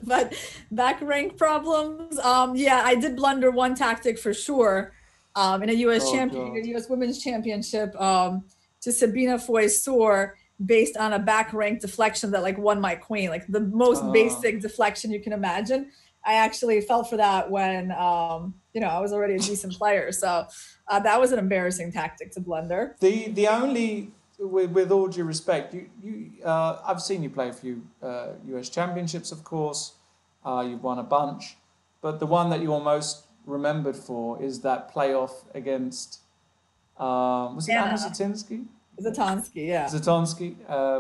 but back rank problems. Yeah, I did blunder one tactic for sure. In a Oh God. U.S. Women's Championship, to Sabina Foy-Sour based on a back rank deflection that like won my queen, like the most basic deflection you can imagine. I actually fell for that when I was already a decent player. So that was an embarrassing tactic to blunder. The only with all due respect, I've seen you play a few US championships, of course. You've won a bunch, but the one that you're most remembered for is that playoff against was it Anna Zatinsky? Zatonsky, yeah. Zatonsky,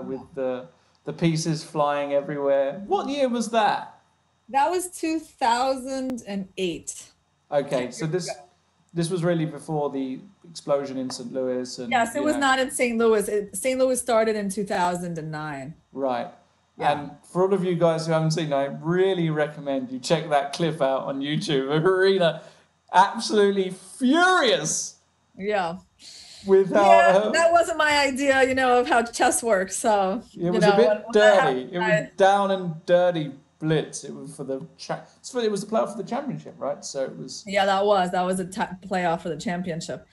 with the pieces flying everywhere. What year was that? That was 2008. Okay, so this was really before the explosion in St. Louis. And, yes, it was not in St. Louis. St. Louis started in 2009. Right. Yeah. And for all of you guys who haven't seen it, I really recommend you check that clip out on YouTube. Irina, absolutely furious. Yeah. With how that wasn't my idea, of how chess works. So it was a bit dirty. It was down and dirty blitz. It was for the it was the playoff for the championship, right? So it was. Yeah, that was a playoff for the championship.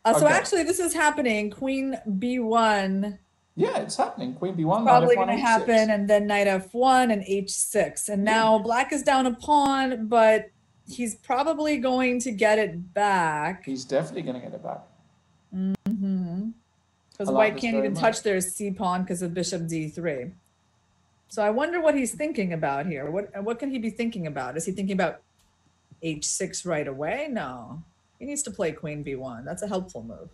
So actually, this is happening. Queen B1. Yeah, it's happening. Queen B1. Probably going to happen, and then Knight F1 and H6. And now Black is down a pawn, but he's probably going to get it back. He's definitely going to get it back. Mm-hmm. Because White can't even touch their C pawn because of Bishop D3. So I wonder what he's thinking about here. What can he be thinking about? Is he thinking about H6 right away? No. He needs to play Queen B1. That's a helpful move.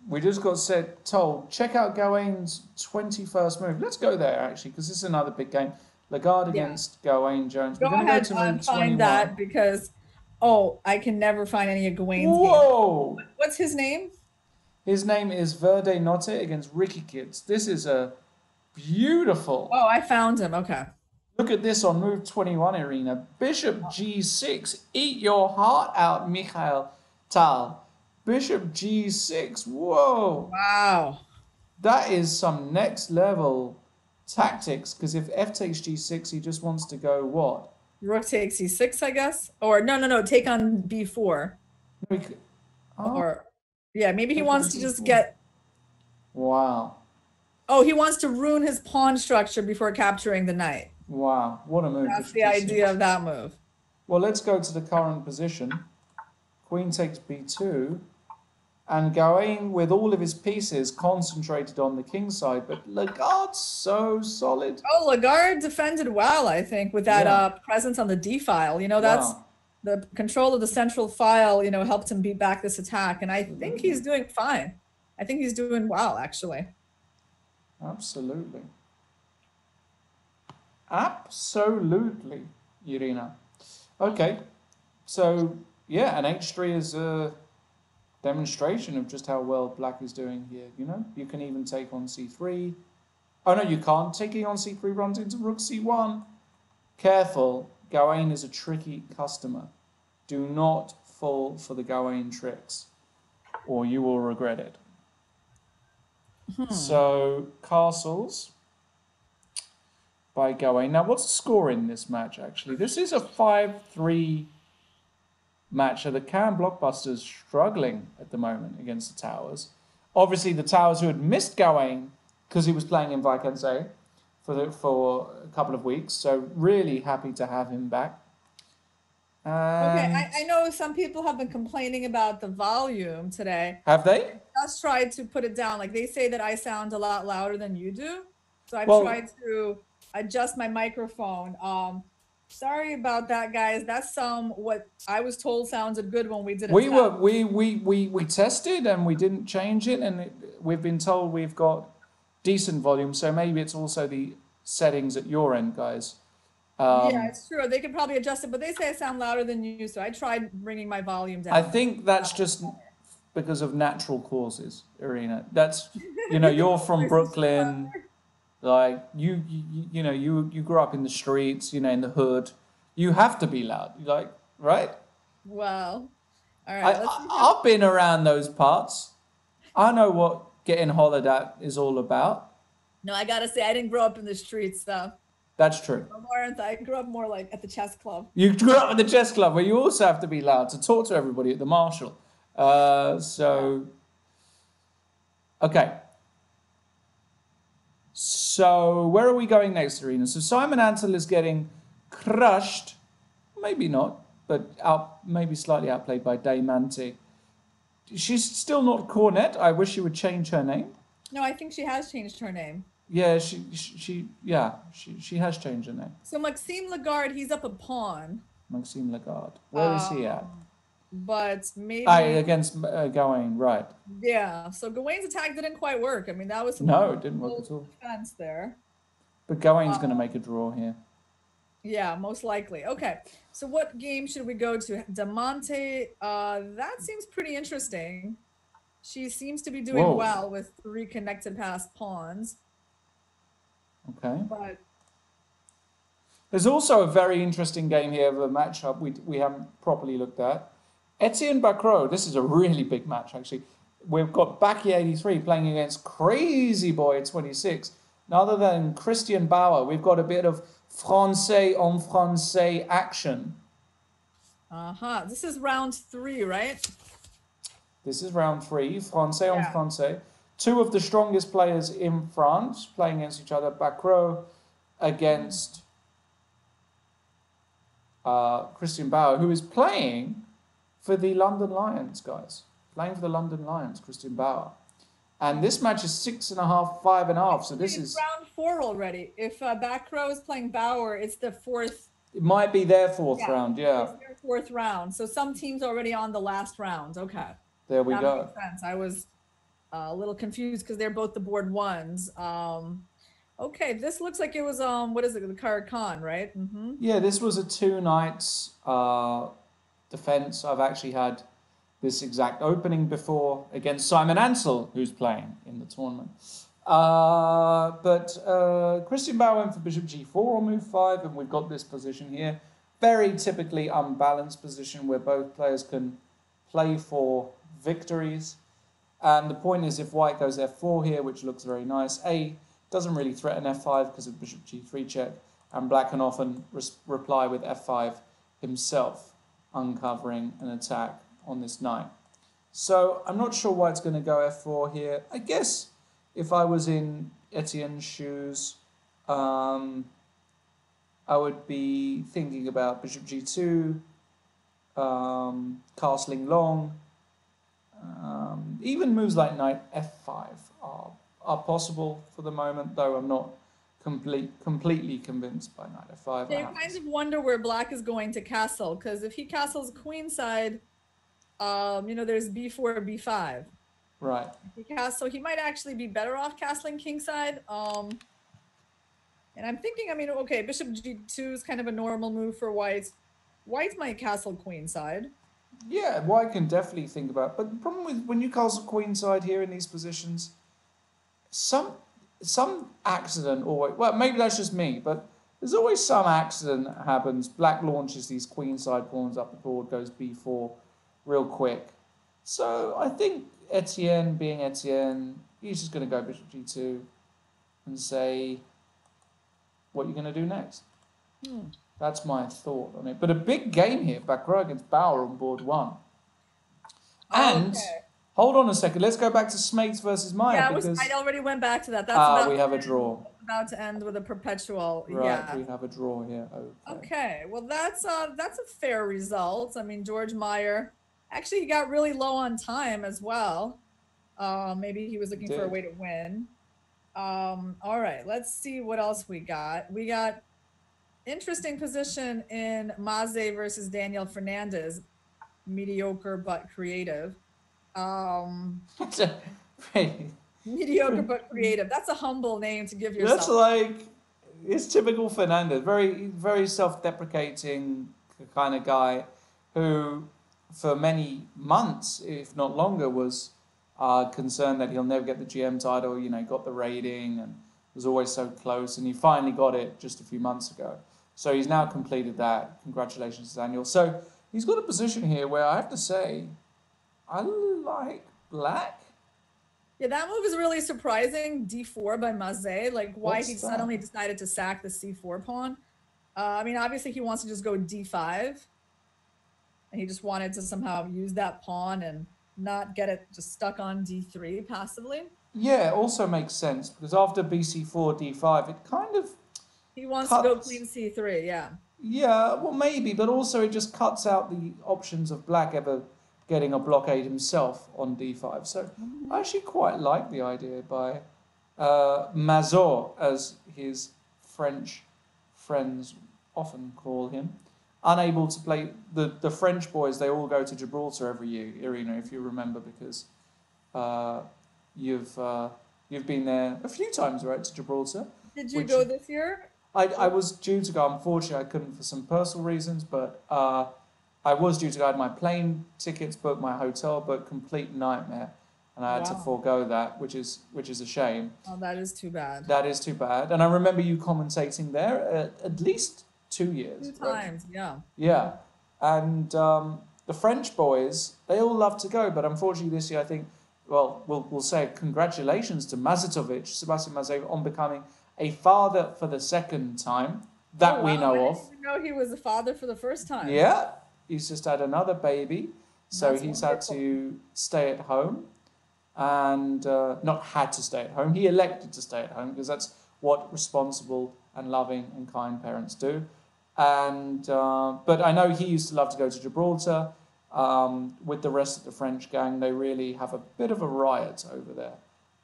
We just got told, check out Gawain's 21st move. Let's go there, actually, because this is another big game. Lagarde against Gawain Jones. We're going to go to move 21. Find that because, I can never find any of Gawain's Whoa! games. What's his name? His name is Verde Notte against Ricky Kids. This is a beautiful... Oh, I found him. Okay. Look at this on move 21, Irina. Bishop G6. Eat your heart out, Mikhail Tal. Bishop G6. Whoa. Wow. That is some next level tactics, because if F takes G6, he just wants to go what? Rook takes E6, I guess. Or no, take on B4. Or maybe he wants to just get... Wow. Oh, he wants to ruin his pawn structure before capturing the knight. Wow, what a move. That's the idea of that move. Well, let's go to the current position. Queen takes B2. And Gawain, with all of his pieces, concentrated on the king side. But Lagarde's so solid. Oh, Lagarde defended well, I think, with that presence on the D file. That's the control of the central file, helped him beat back this attack. And I think he's doing fine. I think he's doing well, actually. Absolutely. Absolutely, Irina. Okay. So, an H3 is a demonstration of just how well Black is doing here. You can even take on C3. Oh, no, you can't. Taking on C3 runs into Rook C1. Careful. Gawain is a tricky customer. Do not fall for the Gawain tricks, or you will regret it. So, castles by Gawain. Now, what's the score in this match, actually? This is a 5-3 match. So the Can Blockbuster's struggling at the moment against the Towers. Obviously, the Towers who had missed Gawain because he was playing in Vacanze for a couple of weeks. So really happy to have him back. Okay, I know some people have been complaining about the volume today. Have they? I just tried to put it down. Like they say that I sound a lot louder than you do. So I've tried to adjust my microphone. Sorry about that, guys. That's what I was told sounded good when we did it. We tested and we didn't change it, and we've been told we've got decent volume. So maybe it's also the settings at your end, guys. Yeah, it's true. They could probably adjust it, but they say I sound louder than you, so I tried bringing my volume down. I think that's just because of natural causes, Irina. That's you're from Brooklyn. Like you grew up in the streets, in the hood. You have to be loud, right? Well, all right. I've been around those parts. I know what getting hollered at is all about. No, I gotta say, I didn't grow up in the streets, though. That's true. I grew up more like at the chess club. You grew up at the chess club where you also have to be allowed to talk to everybody at the Marshall. Okay. So where are we going next, Irina? So Simon Ansel is getting crushed. Maybe not, but maybe slightly outplayed by Daymanti. She's still not Cornet. I wish she would change her name. No, I think she has changed her name. Yeah, she has changed her name. So Maxime Lagarde, he's up a pawn. Maxime Lagarde. Where is he at? But maybe against Gawain, right? Yeah. So Gawain's attack didn't quite work. I mean, that was no, it didn't work at all. Defense there. But Gawain's going to make a draw here. Yeah, most likely. Okay. So what game should we go to? Diamante. That seems pretty interesting. She seems to be doing well with 3 connected passed pawns. Okay. But there's also a very interesting game here of a matchup we haven't properly looked at. Etienne Bacrot, this is a really big match, actually. We've got Baki 83 playing against Crazy Boy 26. And other than Christian Bauer, we've got a bit of Francais on Francais action. This is round 3, right? This is round 3, Francais on Francais. 2 of the strongest players in France playing against each other. Bacrot against Christian Bauer, who is playing for the London Lions, guys. Playing for the London Lions, Christian Bauer. And this match is 6.5, 5.5. So this is round 4 already. If Bacrot is playing Bauer, it's the 4th. It might be their 4th round, yeah. It's their 4th round. So some teams already on the last round. Okay. There we go. Makes sense. I was a little confused because they're both the board 1s. Okay, this looks like it was what is it, the Card Khan, right? Mm-hmm. Yeah, this was a 2 nights defense. I've actually had this exact opening before against Simon Ansel, who's playing in the tournament. But Christian Bauer went for Bishop G4 on move 5, and we've got this position here. Very typically unbalanced position where both players can play for victories. And the point is, if White goes F4 here, which looks very nice, A doesn't really threaten F5 because of Bishop G3 check, and Black can often reply with F5 himself, uncovering an attack on this knight. So I'm not sure White's going to go F4 here. I guess if I was in Etienne's shoes, I would be thinking about Bishop G2, castling long. Even moves like Knight F5 are possible for the moment, though I'm not completely convinced by Knight F5. I kind of wonder where Black is going to castle, because if he castles queenside, there's B4, B5. Right. So he might actually be better off castling kingside. And I'm thinking, okay, Bishop G2 is kind of a normal move for White. White might castle queenside. Yeah, White can definitely think about it. But the problem with when you castle queenside here in these positions, some accident always, well, maybe that's just me, but there's always some accident that happens. Black launches these queenside pawns up the board, goes B4 real quick. So I think Etienne, being Etienne, he's just going to go Bishop G2 and say, what are you going to do next? That's my thought on it. But a big game here, Bacrot against Bauer on board 1. And, hold on a second, let's go back to Smates versus Maya. Yeah, because I already went back to that. That's we have a draw. About to end with a perpetual. Right, yeah. we have a draw here. Okay, well, that's a fair result. I mean, George Meyer, actually, he got really low on time as well. Maybe he was looking for a way to win. All right, let's see what else we got. We got interesting position in Maze versus Daniel Fernandez. Mediocre but creative. Mediocre but creative. That's a humble name to give yourself. That's like, it's typical Fernandez. Very, very self-deprecating kind of guy who, for many months, if not longer, was concerned that he'll never get the GM title. Got the rating and was always so close, and he finally got it just a few months ago. So he's now completed that. Congratulations, Daniel. So he's got a position here where I have to say, I like Black. Yeah, that move is really surprising. D4 by Maze, like why What's he that? suddenly decided to sack the C4 pawn. I mean, obviously he wants to just go D5, and he just wanted to somehow use that pawn and not get it just stuck on D3 passively. Yeah, it also makes sense because after BC4, D5, it kind of He wants to go cuts. queen C3, yeah. Yeah, well, maybe, but also it just cuts out the options of black ever getting a blockade himself on D5. So I actually quite like the idea by Mazur, as his French friends often call him. Unable to play the French boys, they all go to Gibraltar every year, Irina, if you remember, because uh, you've you've been there a few times, right, to Gibraltar. Did you Which go this year? I was due to go. Unfortunately, I couldn't for some personal reasons, but I was due to go. I had my plane tickets booked, my hotel booked, complete nightmare, and I had to Wow. forego that, which is a shame. Oh, that is too bad. That is too bad. And I remember you commentating there at least 2 years. Two times, yeah. Yeah, and the French boys, they all love to go, but unfortunately this year I think, well, we'll say congratulations to Mazatovic, Sebastian Mazev, on becoming a father for the second time that Oh, we wow, know I of. didn't even know he was a father for the first time. Yeah, he's just had another baby, so That's he's wonderful. had to stay at home, and not had to stay at home. He elected to stay at home because that's what responsible and loving and kind parents do. And but I know he used to love to go to Gibraltar. With the rest of the French gang, they really have a bit of a riot over there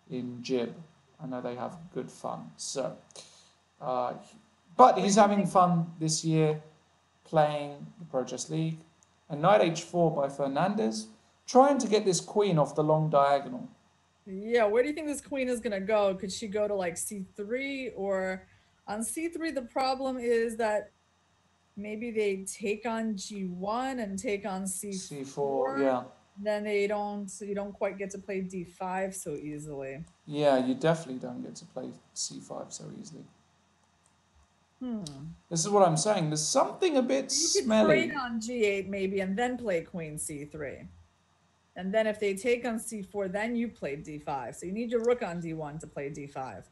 in Gib. I know they have good fun. So, but he's having fun this year, playing the Pro Chess League. And Knight H4 by Fernandez, trying to get this queen off the long diagonal. Yeah, where do you think this queen is gonna go? Could she go to like C3, or on C3 the problem is that maybe they take on G1 and take on C4. C4, yeah. Then you don't quite get to play D5 so easily. Yeah, you definitely don't get to play C5 so easily. This is what I'm saying. There's something a bit You could smelly. trade on G8 maybe and then play queen C3. And then if they take on C4, then you play D5. So you need your rook on D1 to play D5.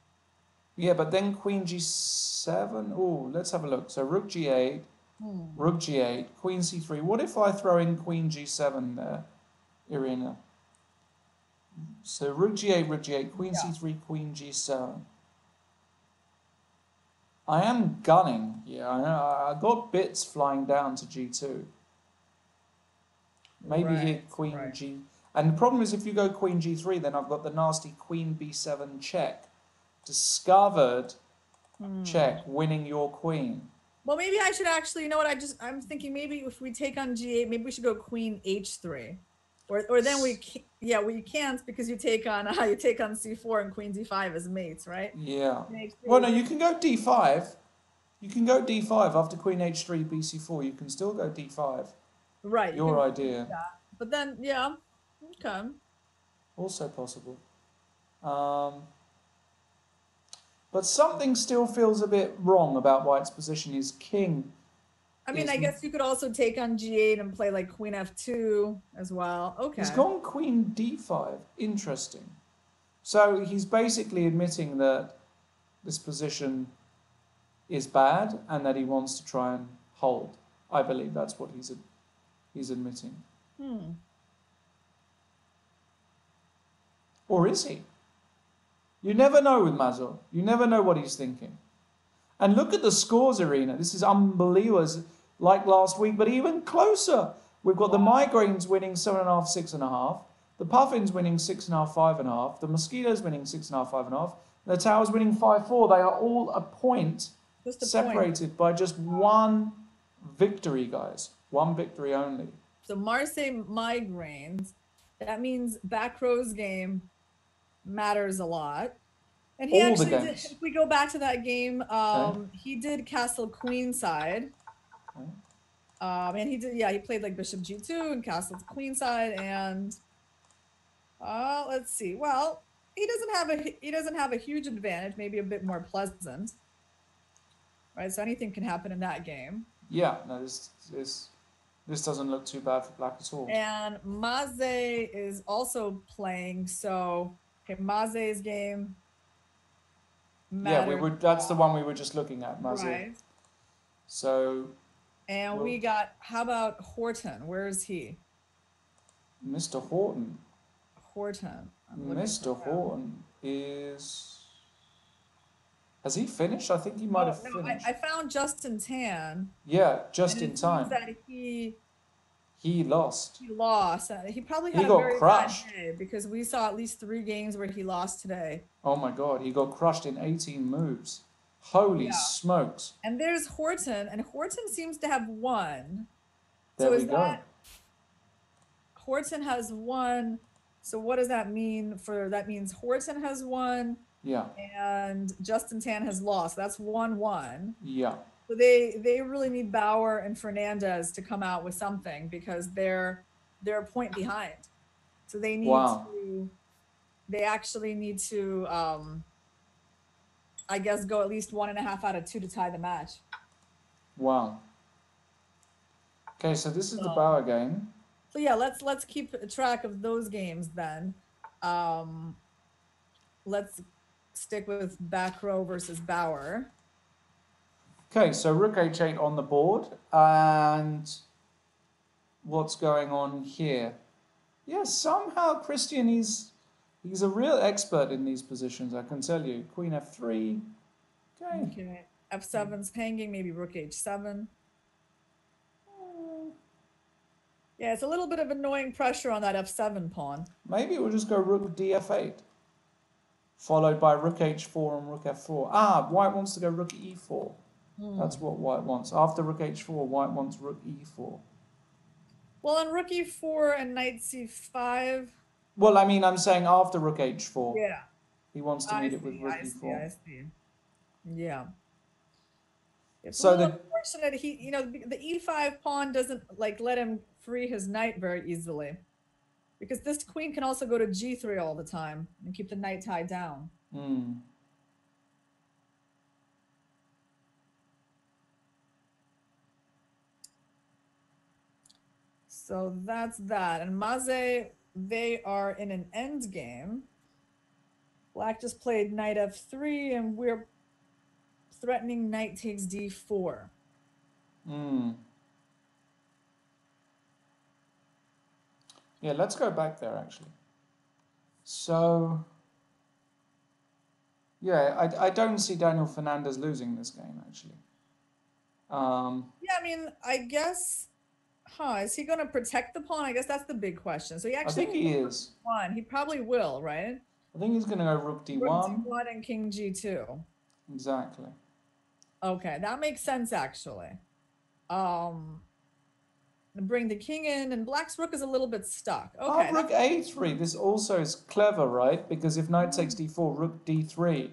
Yeah, but then Queen G7. Oh, let's have a look. So Rook G8, Rook G8, Queen C3. What if I throw in Queen G7 there, Irina? So Rook G8, Queen C3, Queen G7. I am gunning. Yeah, I got bits flying down to G2. Maybe here Queen G. And the problem is if you go Queen G3, then I've got the nasty Queen B7 check. Discovered check, winning your queen. Well, maybe I should actually, you know what, I'm thinking maybe if we take on G8, maybe we should go Queen H3. Or then we can't because you take on C4 and Queen D5 as mates, right? Yeah. Well, no, you can go D5. You can go D5 after Queen H3, BC4. You can still go D5. Right. Your idea. But then, yeah, okay. Also possible. But something still feels a bit wrong about White's position. His king. I mean, I guess you could also take on G8 and play like Queen F2 as well. Okay. He's gone Queen D5. Interesting. So he's basically admitting that this position is bad and that he wants to try and hold. I believe that's what he's admitting. Or is he? You never know with Mazur. You never know what he's thinking. And look at the scores, Irina. This is unbelievable. It's like last week, but even closer. We've got the Migraines winning 7.5, 6.5. The Puffins winning 6.5, 5.5. The Mosquitoes winning 6.5, 5.5. The Towers winning 5-4. They are all a point separated by just one victory, guys. One victory only. So Marseille Migraines, that means back row's game matters a lot. And he actually did, if we go back to that game, he did castle queenside. And he played like bishop G2 and castle queenside, and let's see. Well, he doesn't have a huge advantage, maybe a bit more pleasant. Right? So anything can happen in that game. Yeah, no, this doesn't look too bad for black at all. And Maze is also playing, so Okay, Maze's game. Yeah, we would. That's the one we were just looking at, Maze. Right. So. And we got. How about Horton? Where is he? Mr. Horton. Horton. Mr. Horton is. Has he finished? I think he might have finished. I found Justin Tan. Yeah, just in time. That he lost. He lost. He probably had a very bad day because we saw at least 3 games where he lost today. Oh my God, he got crushed in 18 moves. Holy smokes. And there's Horton, and Horton seems to have won. There we go. Horton has won. So what does that mean? That means Horton has won. Yeah. And Justin Tan has lost. That's 1-1. Yeah. So they really need Bauer and Fernandez to come out with something because they're a point behind. So they need to. They actually need to. I guess go at least 1.5 out of 2 to tie the match. Wow. Okay, so this is the Bauer game. So yeah, let's keep track of those games then. Let's stick with back row versus Bauer. Okay, so Rook H8 on the board, and what's going on here? Yeah, somehow Christian, he's a real expert in these positions, I can tell you. Queen F3. Okay. F7's hanging, maybe Rook H7. Yeah, it's a little bit of annoying pressure on that F7 pawn. Maybe we'll just go Rook DF8, followed by Rook H4 and Rook F4. Ah, White wants to go Rook E4. That's what White wants. After Rook H4, White wants Rook E4. Well, on Rook E4 and Knight C5. Well, I mean, I'm saying after Rook H4. Yeah. He wants to meet it with Rook E4. I see. Yeah. It's so unfortunate the E5 pawn doesn't let him free his knight very easily. Because this queen can also go to G3 all the time and keep the knight tied down. So that's that. And Maze, they are in an end game. Black just played knight F3, and we're threatening knight takes D4. Yeah, let's go back there, actually. So, yeah, I don't see Daniel Fernandez losing this game, actually. Yeah, I mean, I guess... is he going to protect the pawn? I guess that's the big question. So he actually... I think he is. He probably will, right? I think he's going to go Rook D1. Rook D1 and King G2. Exactly. Okay, that makes sense, actually. Bring the king in, and Black's rook is a little bit stuck. Okay. Rook A3. This also is clever, right? Because if knight takes D4, Rook D3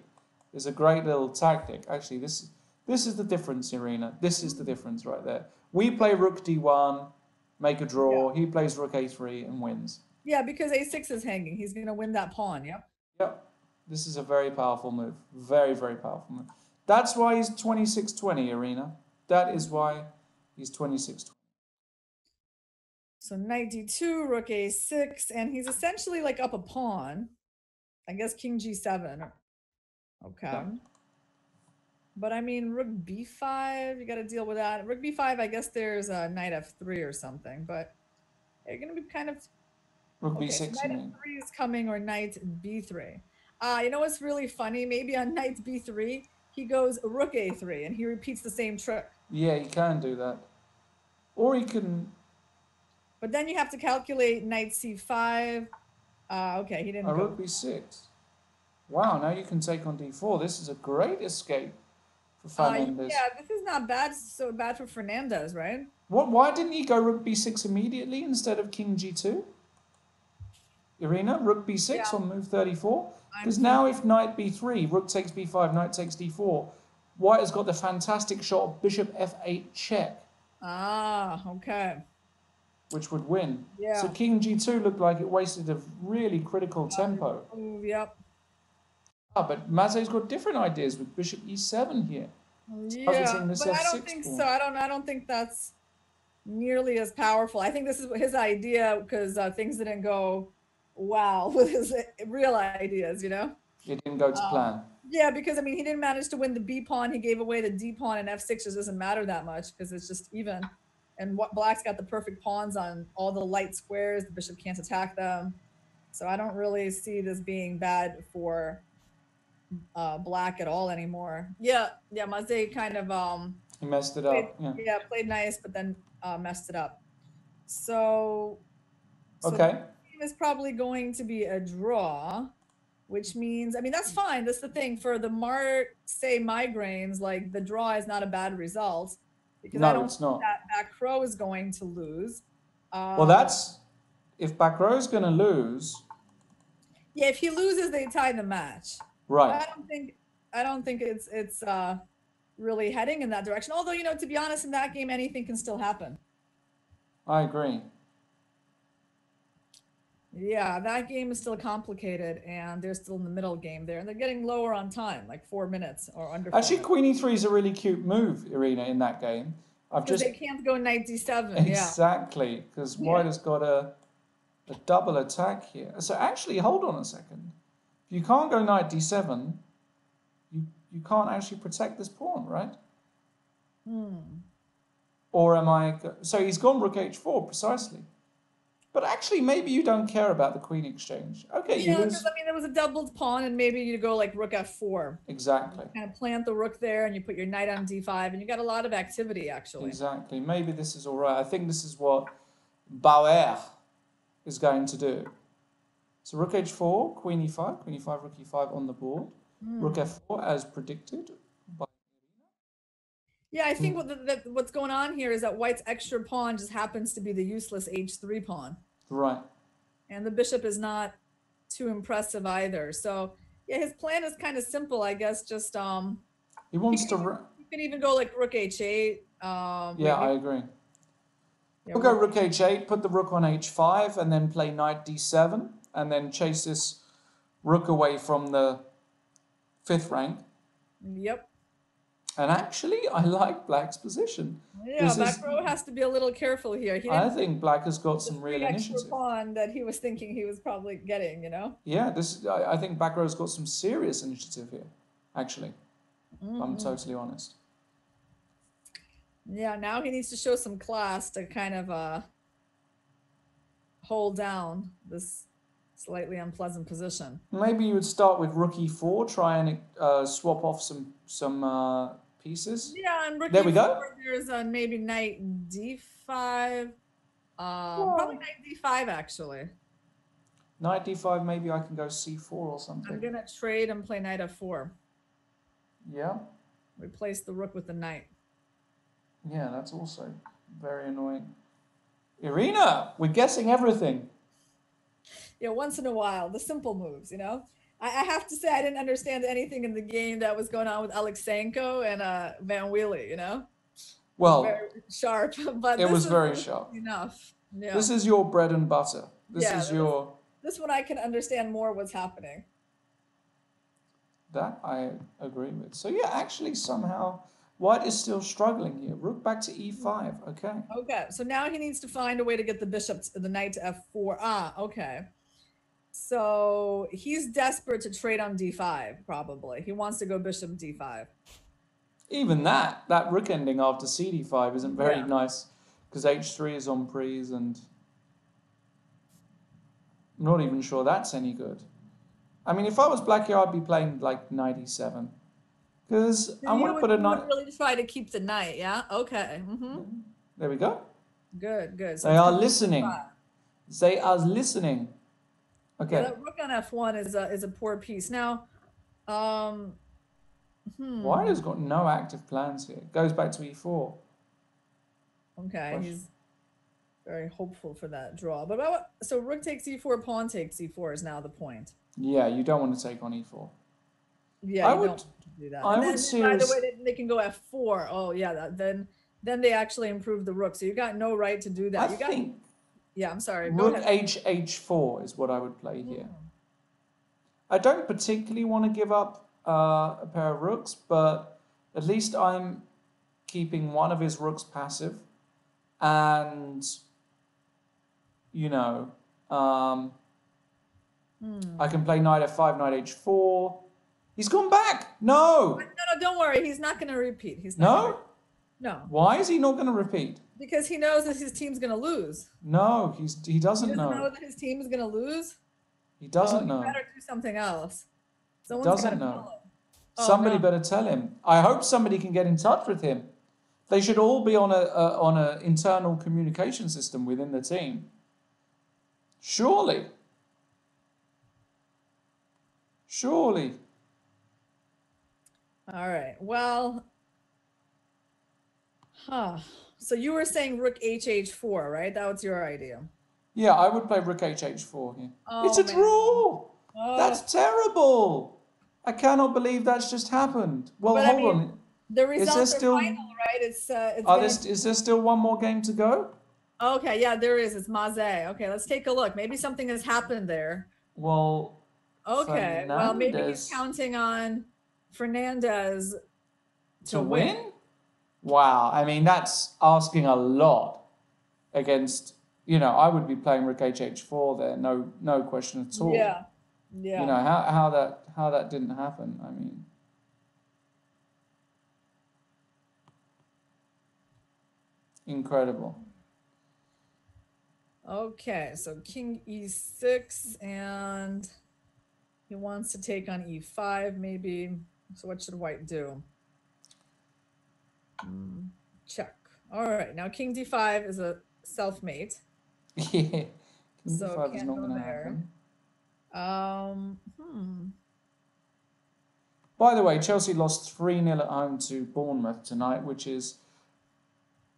is a great little tactic. Actually, this is the difference, Irina. This is the difference right there. We play Rook D1, make a draw. Yeah. He plays Rook A3 and wins. Yeah, because A6 is hanging. He's going to win that pawn, yep. Yep. This is a very powerful move. Very, very powerful move. That's why he's 26-20, Irina. That is why he's 26-20. So knight D2, Rook A6, and he's essentially up a pawn. I guess King G7. Okay. Yeah. But I mean, Rook B5, you got to deal with that. Rook B5, I guess there's a knight F3 or something, but you're going to be kind of... Rook B6. So knight F3 is coming, or knight B3. You know what's really funny? Maybe on knight B3, he goes Rook A3, and he repeats the same trick. Yeah, he can do that. Or he can... But then you have to calculate knight C5. Okay, he didn't go. Rook B6. Wow, now you can take on D4. This is a great escape for Fernandez. Yeah, this is not bad. So bad for Fernandez, right? Why didn't he go Rook B6 immediately instead of King G2? Irina, Rook B6 on move 34? Because now if knight B3, Rook takes B5, knight takes D4, White has got the fantastic shot of Bishop F8 check. Okay. Which would win. Yeah. So King G2 looked like it wasted a really critical tempo. Yep. But Maze's got different ideas with Bishop E7 here. Yeah, but I don't think so. I don't think that's nearly as powerful. I think this is his idea because things didn't go wow with his real ideas, you know? It didn't go to plan. Yeah, because I mean, he didn't manage to win the B pawn. He gave away the D pawn, and F6 just doesn't matter that much because it's just even. And what Black's got the perfect pawns on all the light squares. The bishop can't attack them. So I don't really see this being bad for Black at all anymore. Yeah, Maze kind of He messed it played, up. Yeah. yeah, played nice, but then messed it up. So Okay. the game is probably going to be a draw, which means, I mean, that's fine. That's the thing for the Marseille migraines. Like the draw is not a bad result because I No, don't it's think not. that back row is going to lose. Well, that's if back row is going to lose. Yeah, if he loses, they tie the match. Right. I don't think it's really heading in that direction. Although, you know, to be honest, in that game, anything can still happen. I agree. Yeah, that game is still complicated, and they're still in the middle game there, and they're getting lower on time, like 4 minutes or under. Actually, Queen E3 is a really cute move, Irina, in that game. Because they can't go knight D7. Exactly, because White has got a double attack here. So actually, hold on a second. If you can't go knight D7, you can't actually protect this pawn, right? Or am I... So he's gone rook H4, precisely. But actually, maybe you don't care about the queen exchange. Okay, Yeah, because I mean, there was a doubled pawn, and maybe you go like rook F4. Exactly. You kind of plant the rook there, and you put your knight on D5, and you got a lot of activity, actually. Exactly. Maybe this is all right. I think this is what Bauer is going to do. So rook H4, Queen E5, Queen E5, rook E5 on the board. Rook F4 as predicted by Irina. Yeah, I think what's going on here is that White's extra pawn just happens to be the useless H3 pawn. Right. And the bishop is not too impressive either. So yeah, his plan is kind of simple, I guess. Just he wants to. You could even go like rook H8. Yeah, I agree. We'll go rook H8, put the rook on H5, and then play knight D7, and then chase this rook away from the 5th rank. Yep. And actually, I like Black's position. Yeah, back row has to be a little careful here. I think Black has got some real initiative. Pawn that he was thinking he was probably getting, you know? Yeah, I think back row's got some serious initiative here, actually. I'm totally honest. Yeah, now he needs to show some class to kind of hold down this slightly unpleasant position. Maybe you would start with rook E4, try and swap off some pieces. Yeah, and rook there E4, we go. There's maybe knight D5. Probably knight D5 actually. Knight D5, maybe I can go C4 or something. I'm gonna trade and play knight F4. Yeah. Replace the rook with the knight. Yeah, that's also very annoying. Irina, we're guessing everything. Yeah, once in a while, the simple moves, you know? I have to say I didn't understand anything in the game that was going on with Alexenko and Van Wheelie, you know? Well, very sharp, but it was very sharp. Enough. Yeah. This is your bread and butter. This one I can understand more what's happening. That I agree with. So yeah, actually somehow White is still struggling here. Rook back to E5. Okay. Okay. So now he needs to find a way to get the knight to F4. Ah, okay. So he's desperate to trade on D5, probably. He wants to go bishop D5. Even that rook ending after CD5 isn't very nice because H3 is on prise and I'm not even sure that's any good. I mean, if I was black here, I'd be playing like knight E7 because I want to put a knight. You would really try to keep the knight, yeah? Okay. There we go. Good, good. So they are listening. They are listening. Okay. Yeah, that rook on F1 is a poor piece. Now, White has got no active plans here. Goes back to E4. Okay, he's very hopeful for that draw. But so rook takes E4, pawn takes E4 is now the point. Yeah, you don't want to take on E4. Yeah, I don't do that. I and would then, by the way, they can go F4. Oh, yeah, then they actually improve the rook. So you got no right to do that. Yeah, I'm sorry. Rook H4 is what I would play here. I don't particularly want to give up a pair of rooks, but at least I'm keeping one of his rooks passive. And, you know, I can play knight f5, knight h4. He's gone back. No. No, don't worry. He's not going to repeat. He's not No. Why is he not going to repeat? Because he knows that his team's going to lose. No, he doesn't know. He doesn't know that his team is going to lose? He doesn't know. He better do something else. Someone's doesn't know. Somebody better tell him. I hope somebody can get in touch with him. They should all be on a internal communication system within the team. Surely. All right. Well, so you were saying rook hh4, right? That was your idea. Yeah, I would play rook hh4 here. It's a draw. That's terrible. I cannot believe that's just happened. Well, hold on. The results are final, right? Is there still one more game to go? Okay, yeah, there is. It's Maze. Okay, let's take a look. Maybe something has happened there. Well, okay. Well, maybe he's counting on Fernandez to win. Wow. I mean, that's asking a lot against, I would be playing rook hh4 there. No question at all. Yeah. How that didn't happen. I mean, incredible. Okay, so king e6, and he wants to take on e5 maybe. So what should white do? Check. All right, now king d5 is a self-mate. Yeah, king d5 is not going to happen. By the way, Chelsea lost 3-0 at home to Bournemouth tonight, which is,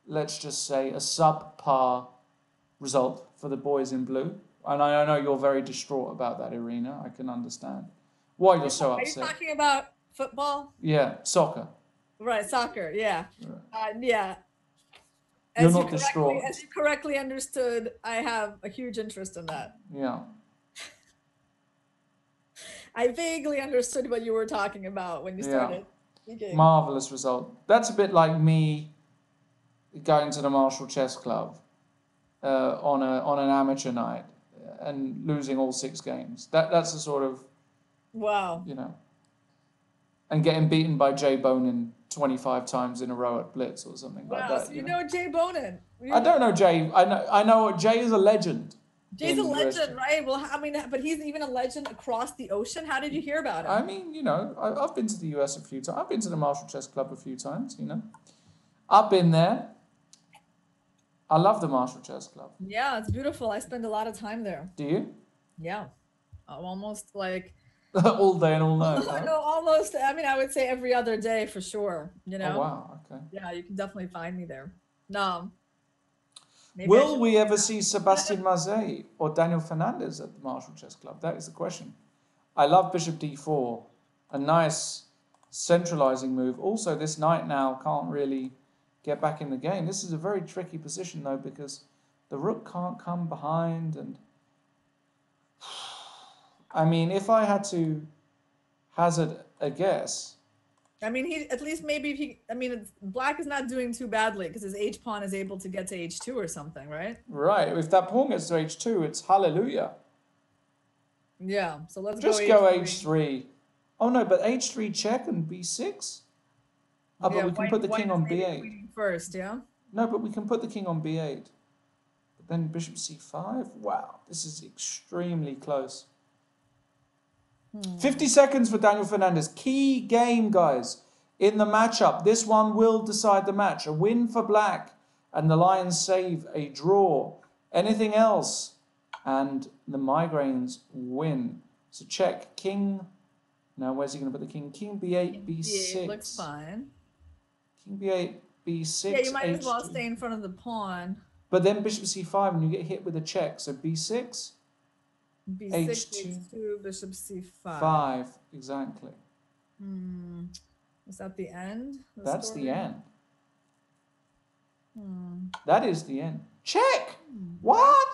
let's just say, a subpar result for the boys in blue. And I know you're very distraught about that, Irina. I can understand why you're so upset. Are you talking about football? Yeah, soccer. Right, soccer, yeah. Yeah. You're not distraught. As you correctly understood, I have a huge interest in that. Yeah. I vaguely understood what you were talking about when you started. Okay. Marvelous result. That's a bit like me going to the Marshall Chess Club on an amateur night and losing all 6 games. That's the sort of and getting beaten by Jay Bonin 25 times in a row at Blitz or something like that. So you know Jay Bonin. I don't know Jay. I know Jay is a legend. Jay's a legend, right? Well, I mean, but he's even a legend across the ocean. How did you hear about him? I mean, I've been to the US a few times. I've been to the Marshall Chess Club a few times, I've been there. I love the Marshall Chess Club. Yeah, it's beautiful. I spend a lot of time there. Do you? Yeah. Almost like... all day and all night. Huh? No, almost. I mean, I would say every other day for sure, Oh, wow. Okay. Yeah, you can definitely find me there. No. Will we ever see Sebastian Maze or Daniel Fernandez at the Marshall Chess Club? That is the question. I love bishop d4. A nice centralizing move. Also, this knight now can't really get back in the game. This is a very tricky position, though, because the rook can't come behind. And I mean, if I had to hazard a guess... I mean, black is not doing too badly because his h-pawn is able to get to h2 or something, right? Right. If that pawn gets to h2, it's hallelujah. Yeah. So let's just go h3. Oh no, but h3 check and b6. Oh, but we can put the king on b8 first. Yeah. No, but we can put the king on b8. But then bishop c5. Wow, this is extremely close. 50 seconds for Daniel Fernandez. Key game, guys, in the matchup. This one will decide the match. A win for black, and the Lions save a draw. Anything else, and the Migraines win. So check. King. Now, where's he going to put the king? King b8, b6. B8 looks fine. King b8, b6. Yeah, you might as well stay in front of the pawn. But then bishop c5, and you get hit with a check. So b6. b6, h2, bishop c5. 5, exactly. Is that the end? That's the end. That is the end. Check! What?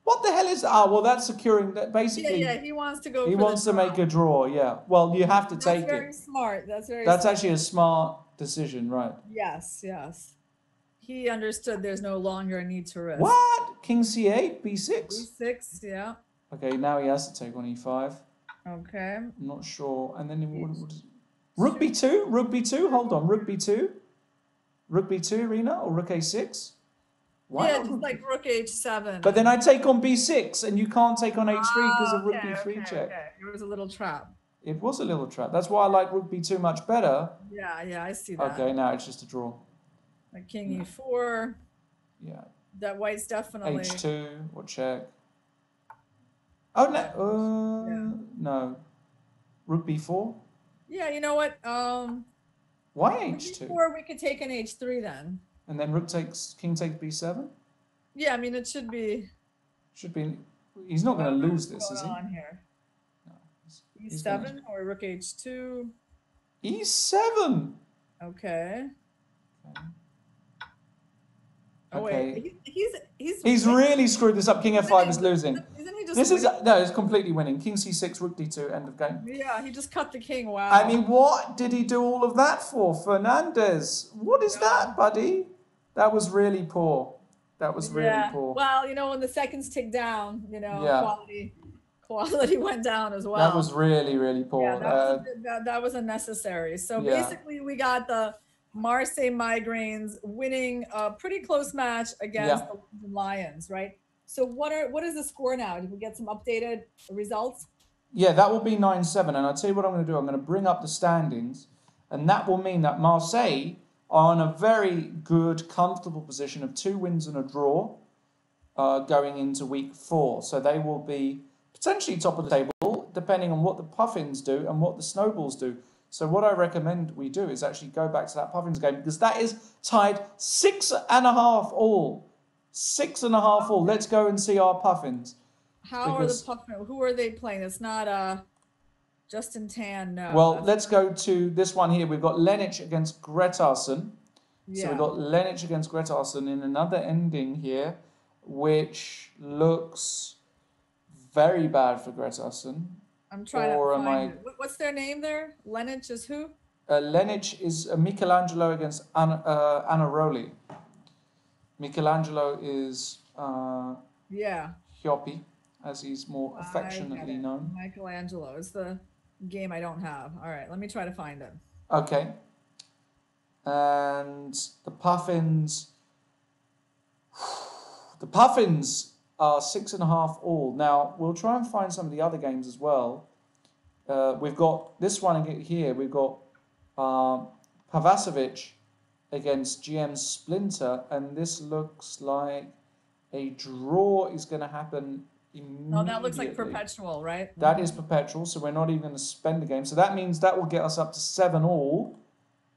What the hell is... Ah, well, that's securing... that. Basically, yeah, he wants to go He wants to make a draw, yeah. Well, you have to take it. That's very smart. That's actually a smart decision, right? Yes. He understood there's no longer a need to risk. What? King c8, b6? b6, yeah. Okay, now he has to take on e5. Okay. I'm not sure. And then what is Rook b2? Rook b2? Hold on. Rook b2? Rook b2, Irina, or rook a6? Why Yeah, not just like rook h7. But then I take on b6, and you can't take on h3 because of rook b3 check. Okay. It was a little trap. It was a little trap. That's why I like rook b2 much better. Yeah, I see that. Okay, now it's just a draw. Like king e4. Yeah. That white's definitely... h2, or check. Oh, no. No. Rook b4? Yeah, you know what? Why h2? Or we could take an h3 then. And then king takes b7? Yeah, I mean, it should be... He's not going to lose this, is he? What's going on here? No. e7 or rook h2? e7! Okay. Oh, Okay. wait. He's really screwed this up. King f5 is losing. Isn't he just No, it's completely winning. King c6, rook d2, end of game. Yeah, he just cut the king. Wow. I mean, what did he do all of that for, Fernandez? What is that, buddy? That was really poor. That was really poor. Well, you know, when the seconds tick down, you know, quality went down as well. That was really, really poor. Yeah, that was unnecessary. So basically, we got the Marseille Migraines winning a pretty close match against the London Lions, right? So what is the score now? Did we get some updated results? Yeah, that will be 9-7. And I'll tell you what I'm going to do. I'm going to bring up the standings. And that will mean that Marseille are in a very good, comfortable position of 2 wins and a draw going into week 4. So they will be potentially top of the table, depending on what the Puffins do and what the Snowballs do. So what I recommend we do is actually go back to that Puffins game, because that is tied 6.5 all. 6.5 all. Let's go and see our Puffins. How are the Puffins? Who are they playing? It's not Justin Tan. No. Well, let's go to this one here. We've got Lenich against Gretarsson. Yeah. So we've got Lenich against Gretarsson in another ending here, which looks very bad for Gretarsson. I'm trying to find it. What's their name there? Lenich is who? Lenich is Michelangelo against Anaroli. Michelangelo is Hiopi, as he's more affectionately known. Michelangelo is the game I don't have. All right, let me try to find it. Okay. And the Puffins are 6.5 all. Now, we'll try and find some of the other games as well. We've got this one here. We've got Pavasovic against GM Splinter, and this looks like a draw is going to happen immediately. Oh, that looks like perpetual, right? That is perpetual, so we're not even going to spend a game. So that means that will get us up to 7 all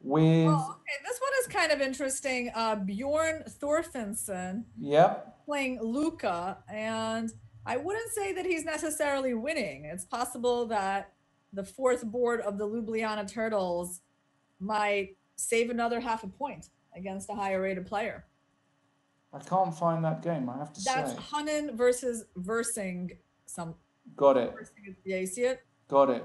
with... Oh, okay, this one is kind of interesting. Bjorn Thorfinson playing Luca, and I wouldn't say that he's necessarily winning. It's possible that the 4th board of the Ljubljana Turtles might save another half a point against a higher rated player. I can't find that game, I have to say. That's Hunnen versus Versing. Got it. Yeah, you see it? Got it.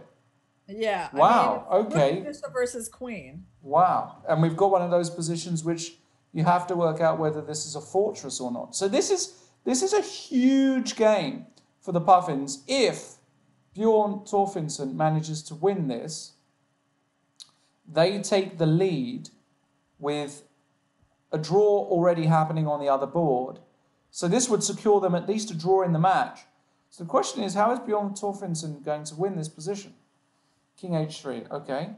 Yeah. Wow, I mean, okay. Bishop versus Queen. Wow. And we've got one of those positions which you have to work out whether this is a fortress or not. So this is a huge game for the Puffins. If Bjorn Thorfinson manages to win this, they take the lead with a draw already happening on the other board. So this would secure them at least a draw in the match. So the question is, how is Bjorn Thorfinson going to win this position? King h3, okay.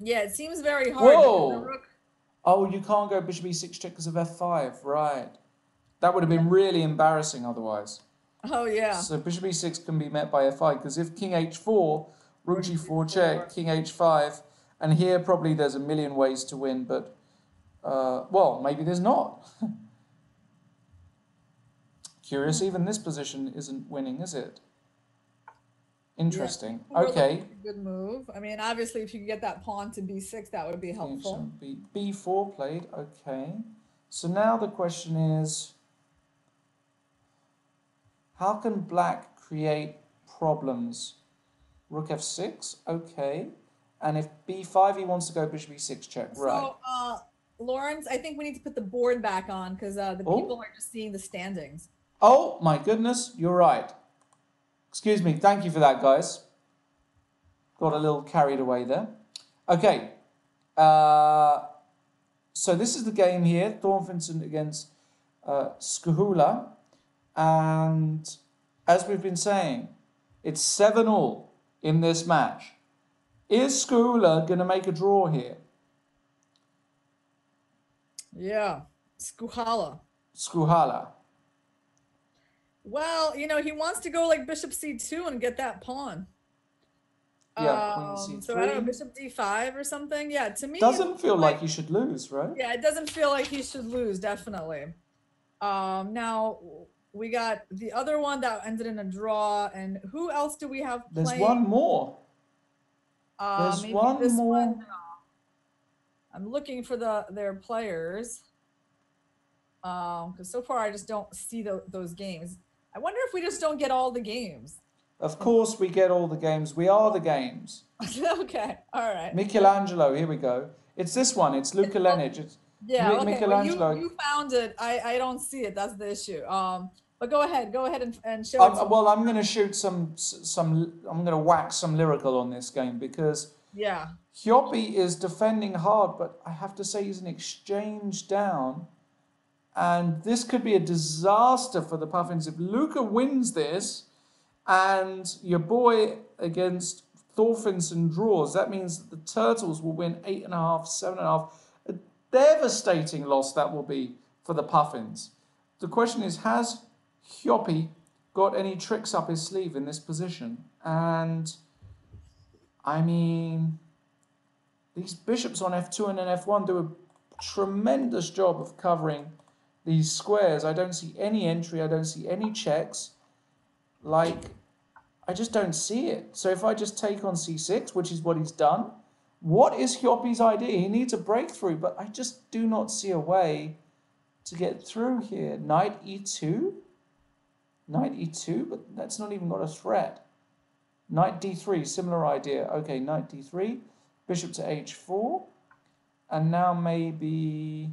Yeah, it seems very hard. Whoa! Oh, you can't go bishop e6 check because of f5, right. That would have been really embarrassing otherwise. Oh, yeah. So bishop e6 can be met by f5, because if king h4, rook g4 check, king h5, and here probably there's a million ways to win, but, well, maybe there's not. Curious, even this position isn't winning, is it? Interesting. Yeah, okay. Good move. I mean, obviously, if you could get that pawn to b6, that would be helpful. B4 played, okay. So now the question is, how can black create problems? Rook f6, okay. And if b5, he wants to go bishop e6 check, right. So, Lawrence, I think we need to put the board back on, because the people are just seeing the standings. Oh, my goodness, you're right. Excuse me. Thank you for that, guys. Got a little carried away there. Okay. So this is the game here. Thorfinson against Skuhula. And as we've been saying, it's 7-7 in this match. Is Skuhula going to make a draw here? Yeah. Skuhala. Well, you know, he wants to go like bishop c2 and get that pawn. Yeah, queen c3. So I don't know, bishop d5 or something. Yeah, to me, doesn't feel like he should lose, right? Yeah, it doesn't feel like he should lose, definitely. Now we got the other one that ended in a draw, and who else do we have playing? There's one more. There's maybe one this more. one. I'm looking for their players. Because so far I just don't see those games. I wonder if we just don't get all the games. Of course we get all the games. We are the games. Okay, all right. Michelangelo, here we go. It's this one. It's Luka Lenic. It's okay. Michelangelo. Well, you found it. I don't see it. That's the issue. But go ahead and show it. Well, I'm going to shoot some. I'm going to wax some lyrical on this game because Hiopi is defending hard, but I have to say he's an exchange down, and this could be a disaster for the Puffins if Luka wins this. And your boy against Thorfinson draws. That means that the Turtles will win 8.5, 7.5. A devastating loss that will be for the Puffins. The question is, has Hiopi got any tricks up his sleeve in this position? And, I mean, these bishops on f2 and f1 do a tremendous job of covering these squares. I don't see any entry. I don't see any checks. Like, I just don't see it. So if I just take on c6, which is what he's done, what is Hiopi's idea? He needs a breakthrough, but I just do not see a way to get through here. Knight e2? Knight e2, but that's not even got a threat. Knight d3, similar idea. Okay, knight d3, bishop to h4, and now maybe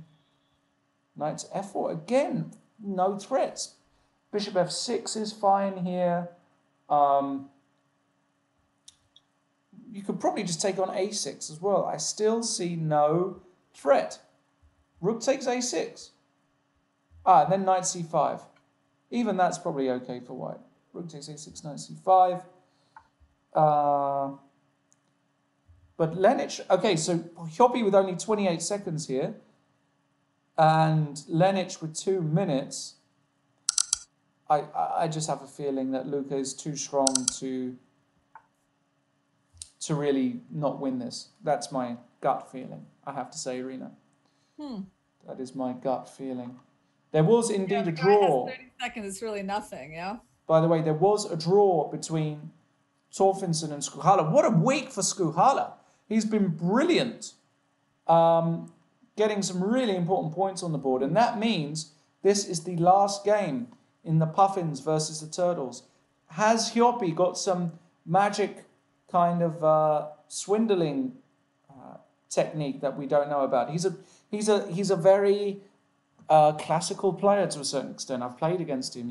knight to f4. Again, no threats. Bishop f6 is fine here. You could probably just take on a6 as well. I still see no threat. Rook takes a6. And then knight c5. Even that's probably okay for white. Rook takes a6, knight c5. But Lenic, okay, so Hiopi with only 28 seconds here. And Lenic with 2 minutes. I just have a feeling that Luka is too strong to really not win this. That's my gut feeling, I have to say, Irina. That is my gut feeling. There was indeed a draw. 30 seconds is really nothing, yeah? By the way, there was a draw between Thorfinson and Skuhala. What a week for Skuhala. He's been brilliant, getting some really important points on the board. And that means this is the last game in the Puffins versus the Turtles. Has Hiopi got some magic kind of swindling technique that we don't know about? He's a very classical player to a certain extent. I've played against him.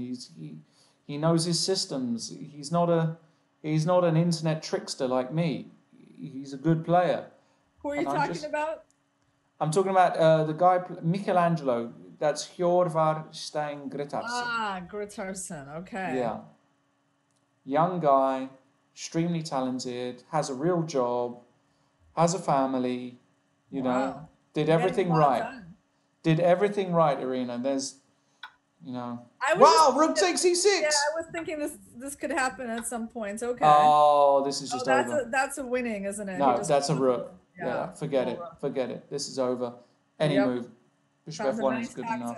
He knows his systems. He's not an internet trickster like me. He's a good player. Who are you talking about? I'm talking about the guy Michelangelo. That's Hjorvar Stein Grittarsen. Ah, Grittarsen, okay. Yeah. Young guy, extremely talented, has a real job, has a family, you know, did everything right. Did everything right, Irina. There's, you know. Wow, rook takes e6. Yeah, I was thinking this could happen at some point. Okay. Oh, this is just over. That's a winning, isn't it? No, that's a rook. Yeah, forget it. Forget it. This is over. Any move. Bishop f1 is good enough.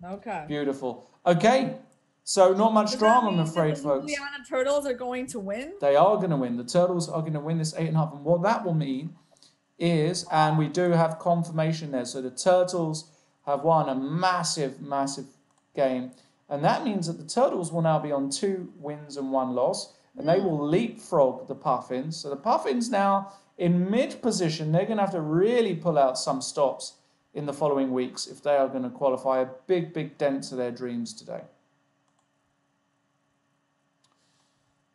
Okay. Beautiful. Okay. So not much drama, I'm afraid, folks. The Ljubljana Turtles are going to win? They are going to win. The Turtles are going to win this 8.5. And what that will mean is, and we do have confirmation there, so the Turtles have won a massive, massive game. And that means that the Turtles will now be on 2 wins and 1 loss. And they will leapfrog the Puffins. So the Puffins now in mid-position, they're going to have to really pull out some stops in the following weeks if they are going to qualify. A big, big dent to their dreams today.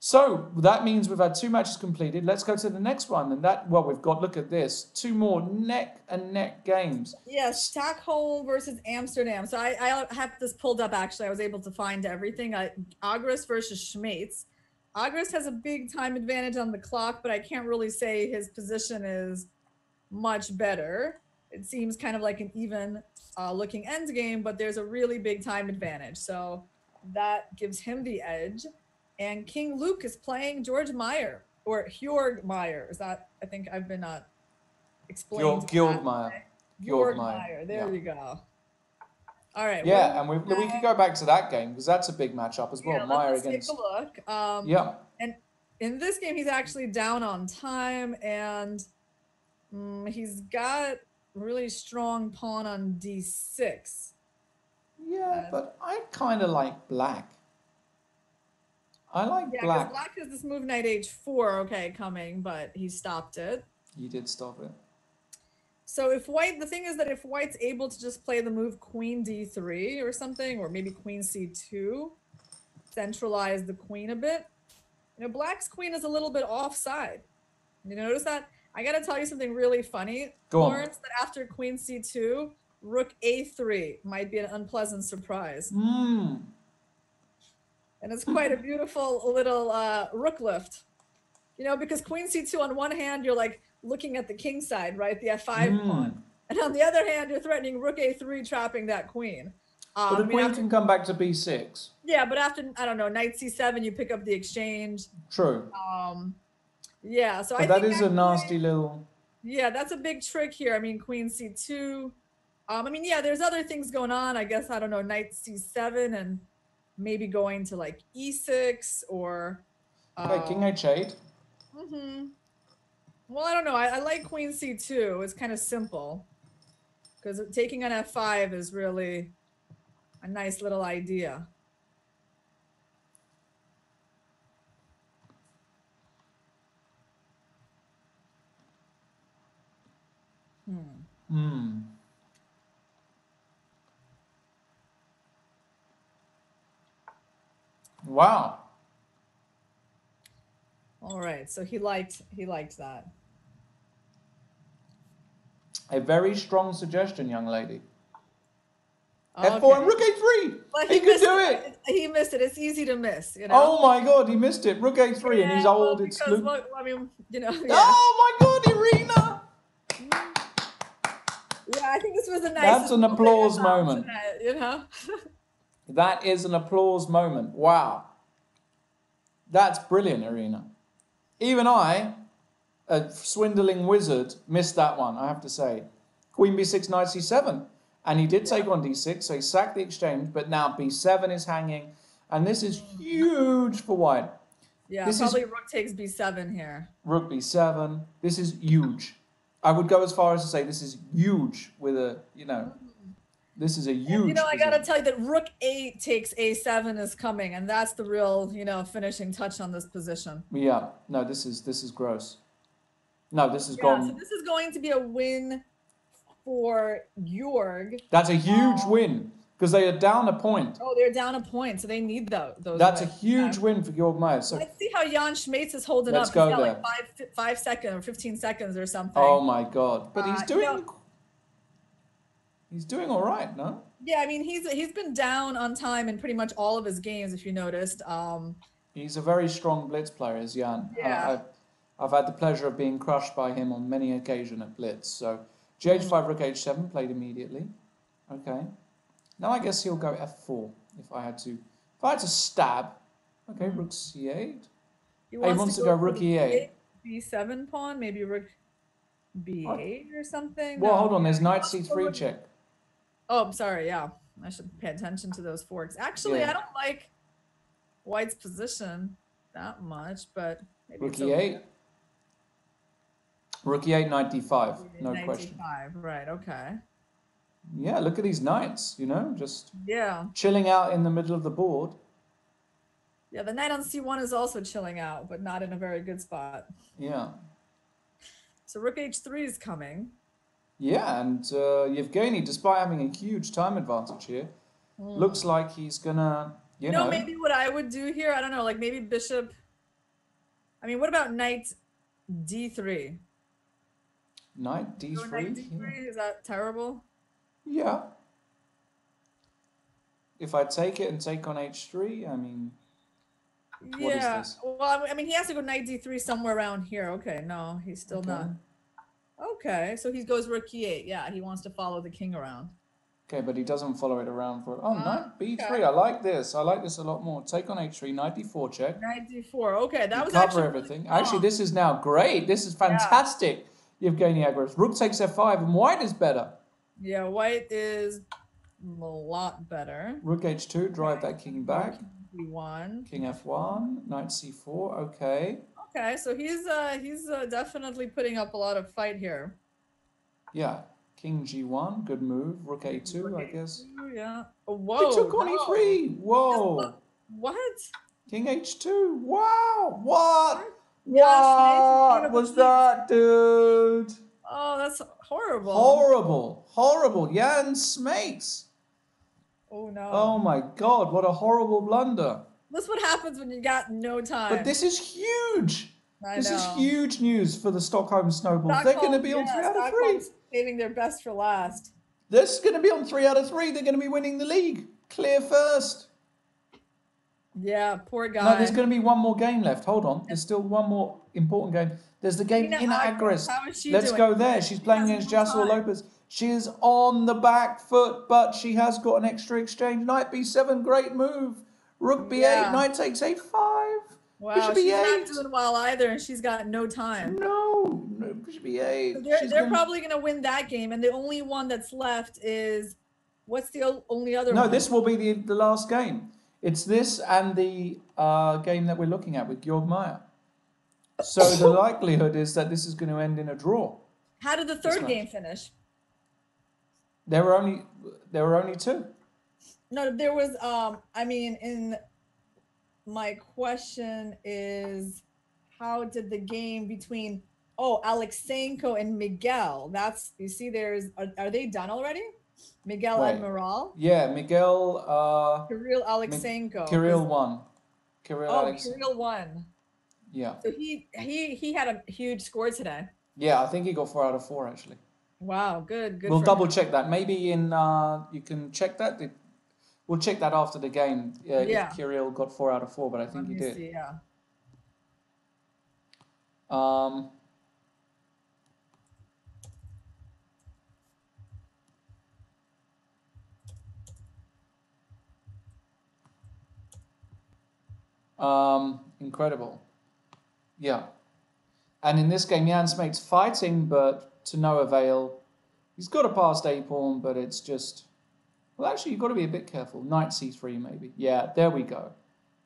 So that means we've had 2 matches completed. Let's go to the next one. And that, well, we've got, look at this, 2 more neck and neck games. Yes, Stockholm versus Amsterdam. So I have this pulled up, actually. I was able to find everything. Agres versus Schmates. Agres has a big time advantage on the clock, but I can't really say his position is much better. It seems kind of like an even looking end game, but there's a really big time advantage. So that gives him the edge. And King Luke is playing George Meyer, or Hjorg Meyer. Is that, I think I've been explained. Georg Meyer. Georg Meyer. There you go. All right. Yeah, and we could go back to that game because that's a big matchup as well. Yeah, Meyer let's against. take a look. Yeah. And in this game, he's actually down on time, and he's got really strong pawn on d6. Yeah, but I kind of like black. I like black. black. Black has this move knight h4, okay, coming, but he stopped it. He did stop it. So if white, the thing is that if white's able to just play the move queen d3 or something, or maybe queen c2, centralize the queen a bit. You know, black's queen is a little bit offside. You notice that? I got to tell you something really funny, Lawrence, that after queen c2, rook a3 might be an unpleasant surprise. And it's quite a beautiful little rook lift. You know, because queen c2 on one hand, you're like looking at the king side, right? The f5 pawn. And on the other hand, you're threatening rook a3, trapping that queen. But the queen can come back to b6. Yeah, but after, I don't know, knight c7, you pick up the exchange. True. Yeah, so but that is a nasty little... Yeah, that's a big trick here. I mean, queen c2. I mean, yeah, there's other things going on. I guess, I don't know, knight c7 and maybe going to like e6 or... Okay, king h8. Well, I don't know. I like queen c2. It's kind of simple. Because taking on f5 is really a nice little idea. Wow. All right, so he liked that. A very strong suggestion, young lady. Okay. F4 and rook a3. But he could do it. He missed it. It's easy to miss, you know. Oh my God, he missed it. Rook a3, and he's old. Well, it's Luke. well, I mean, you know. Yeah. Oh my God, Irina. Yeah, I think this was a nice. That's an applause moment. You know. That is an applause moment. Wow. That's brilliant, Irina. Even I, a swindling wizard, missed that one, I have to say. Queen b6, knight c7. And he did take on d6, so he sacked the exchange, but now b7 is hanging. And this is huge for white. Yeah, this probably rook takes b7 here. Rook b7. This is huge. I would go as far as to say this is huge with a, you know, this is a huge and, you know, I position. got to tell you that rook 8 takes a7 is coming, and that's the real, you know, finishing touch on this position. Yeah, no, this is gross. No, this is gone. So this is going to be a win for Jorg. That's a huge win because they are down a point. Oh, they're down a point, so they need those. That's a huge win for Jorg Meyer. So let's see how Jan Schmates is holding up. Let's go He's got there. like 5 seconds or 15 seconds or something. Oh my God! But he's doing. You know, he's doing all right, no? Yeah, I mean he's been down on time in pretty much all of his games, if you noticed. He's a very strong blitz player, is Jan. Yeah. I've had the pleasure of being crushed by him on many occasions at blitz. So gh5, rook h7 played immediately. Okay. Now I guess he'll go f4 if I had to stab. Okay, rook c8. He wants to go rook e8. b7 pawn, maybe rook b8 or something. Well, no, hold on. There's knight he c3 check. Oh, I'm sorry. Yeah, I should pay attention to those forks. Actually, Yeah. I don't like white's position that much, but maybe Rook it's e8. okay. Rook e8, knight d5. No Knight question. d5, right? Okay. Yeah, look at these knights. You know, just Yeah. chilling out in the middle of the board. Yeah, the knight on c1 is also chilling out, but not in a very good spot. Yeah. So rook h3 is coming. Yeah, and Yevgeny, despite having a huge time advantage here, looks like he's gonna, you know. Maybe what I would do here, I don't know, like maybe bishop I mean, what about knight d3? Knight d3. Go knight d3, is that terrible? Yeah. If I take it and take on h3, I mean, what is Yeah. this? Well, I mean, he has to go knight d3 somewhere around here. Okay, no, he's still not. Okay, so he goes rook e8. Yeah, he wants to follow the king around. Okay, but he doesn't follow it around for... Oh, knight b3. Okay. I like this. I like this a lot more. Take on h3, knight d4 check. Knight d4. Okay, that was cover actually everything. Really Actually, this is now great. This is fantastic. Yevgeny Agros. Rook takes f5, and white is better. Yeah, white is a lot better. Rook h2, drive that king back. King d1. King f1, knight c4. Okay. Okay, so he's definitely putting up a lot of fight here. Yeah. King g1, good move. Rook a2, Rook I guess. A2, yeah. Whoa. He took on e3. Whoa. What? King h2. Wow. What? Gosh, What was that, dude? Oh, that's horrible. Horrible. Horrible. Jan Smeets. Oh, no. Oh, my God. What a horrible blunder. That's what happens when you got no time. But this is huge. This is know. huge news for the Stockholm Snowballs. They're going to be on 3 out of 3. Saving their best for last. This is going to be on 3 out of 3. They're going to be winning the league. Clear first. Yeah, poor guy. No, there's going to be one more game left. Hold on. There's still one more important game. There's the game Irina Agres. How is she Let's doing? go there. She's playing against Jassel Lopez. She is on the back foot, but she has got an extra exchange. Knight b7, great move. Rook b8, knight takes a5. Wow, Bishop she's e8. not doing well either, and she's got no time. No, Bishop e8. So they're probably going to win that game, and the only one that's left is, what's the only other one? No, this will be the last game. It's this and the game that we're looking at with Georg Meyer. So the likelihood is that this is going to end in a draw. How did the third game finish? There were only 2. No, there was. I mean, my question is, how did the game between Alexenko and Miguel? That's, you see, are they done already? Miguel Admiral? Yeah, Miguel. Kirill Alexenko. Kirill won. Kirill won. Yeah. So he had a huge score today. Yeah, I think he got 4 out of 4 actually. Wow, good. We'll double check that. Maybe you can check that. We'll check that after the game. If Kirill got 4 out of 4, but I think he did. See, yeah. Incredible. Yeah. And in this game, Jan Smeets fighting, but to no avail. He's got a passed a pawn, but it's just... Well, actually, you've got to be a bit careful. Knight c3, maybe. Yeah, there we go.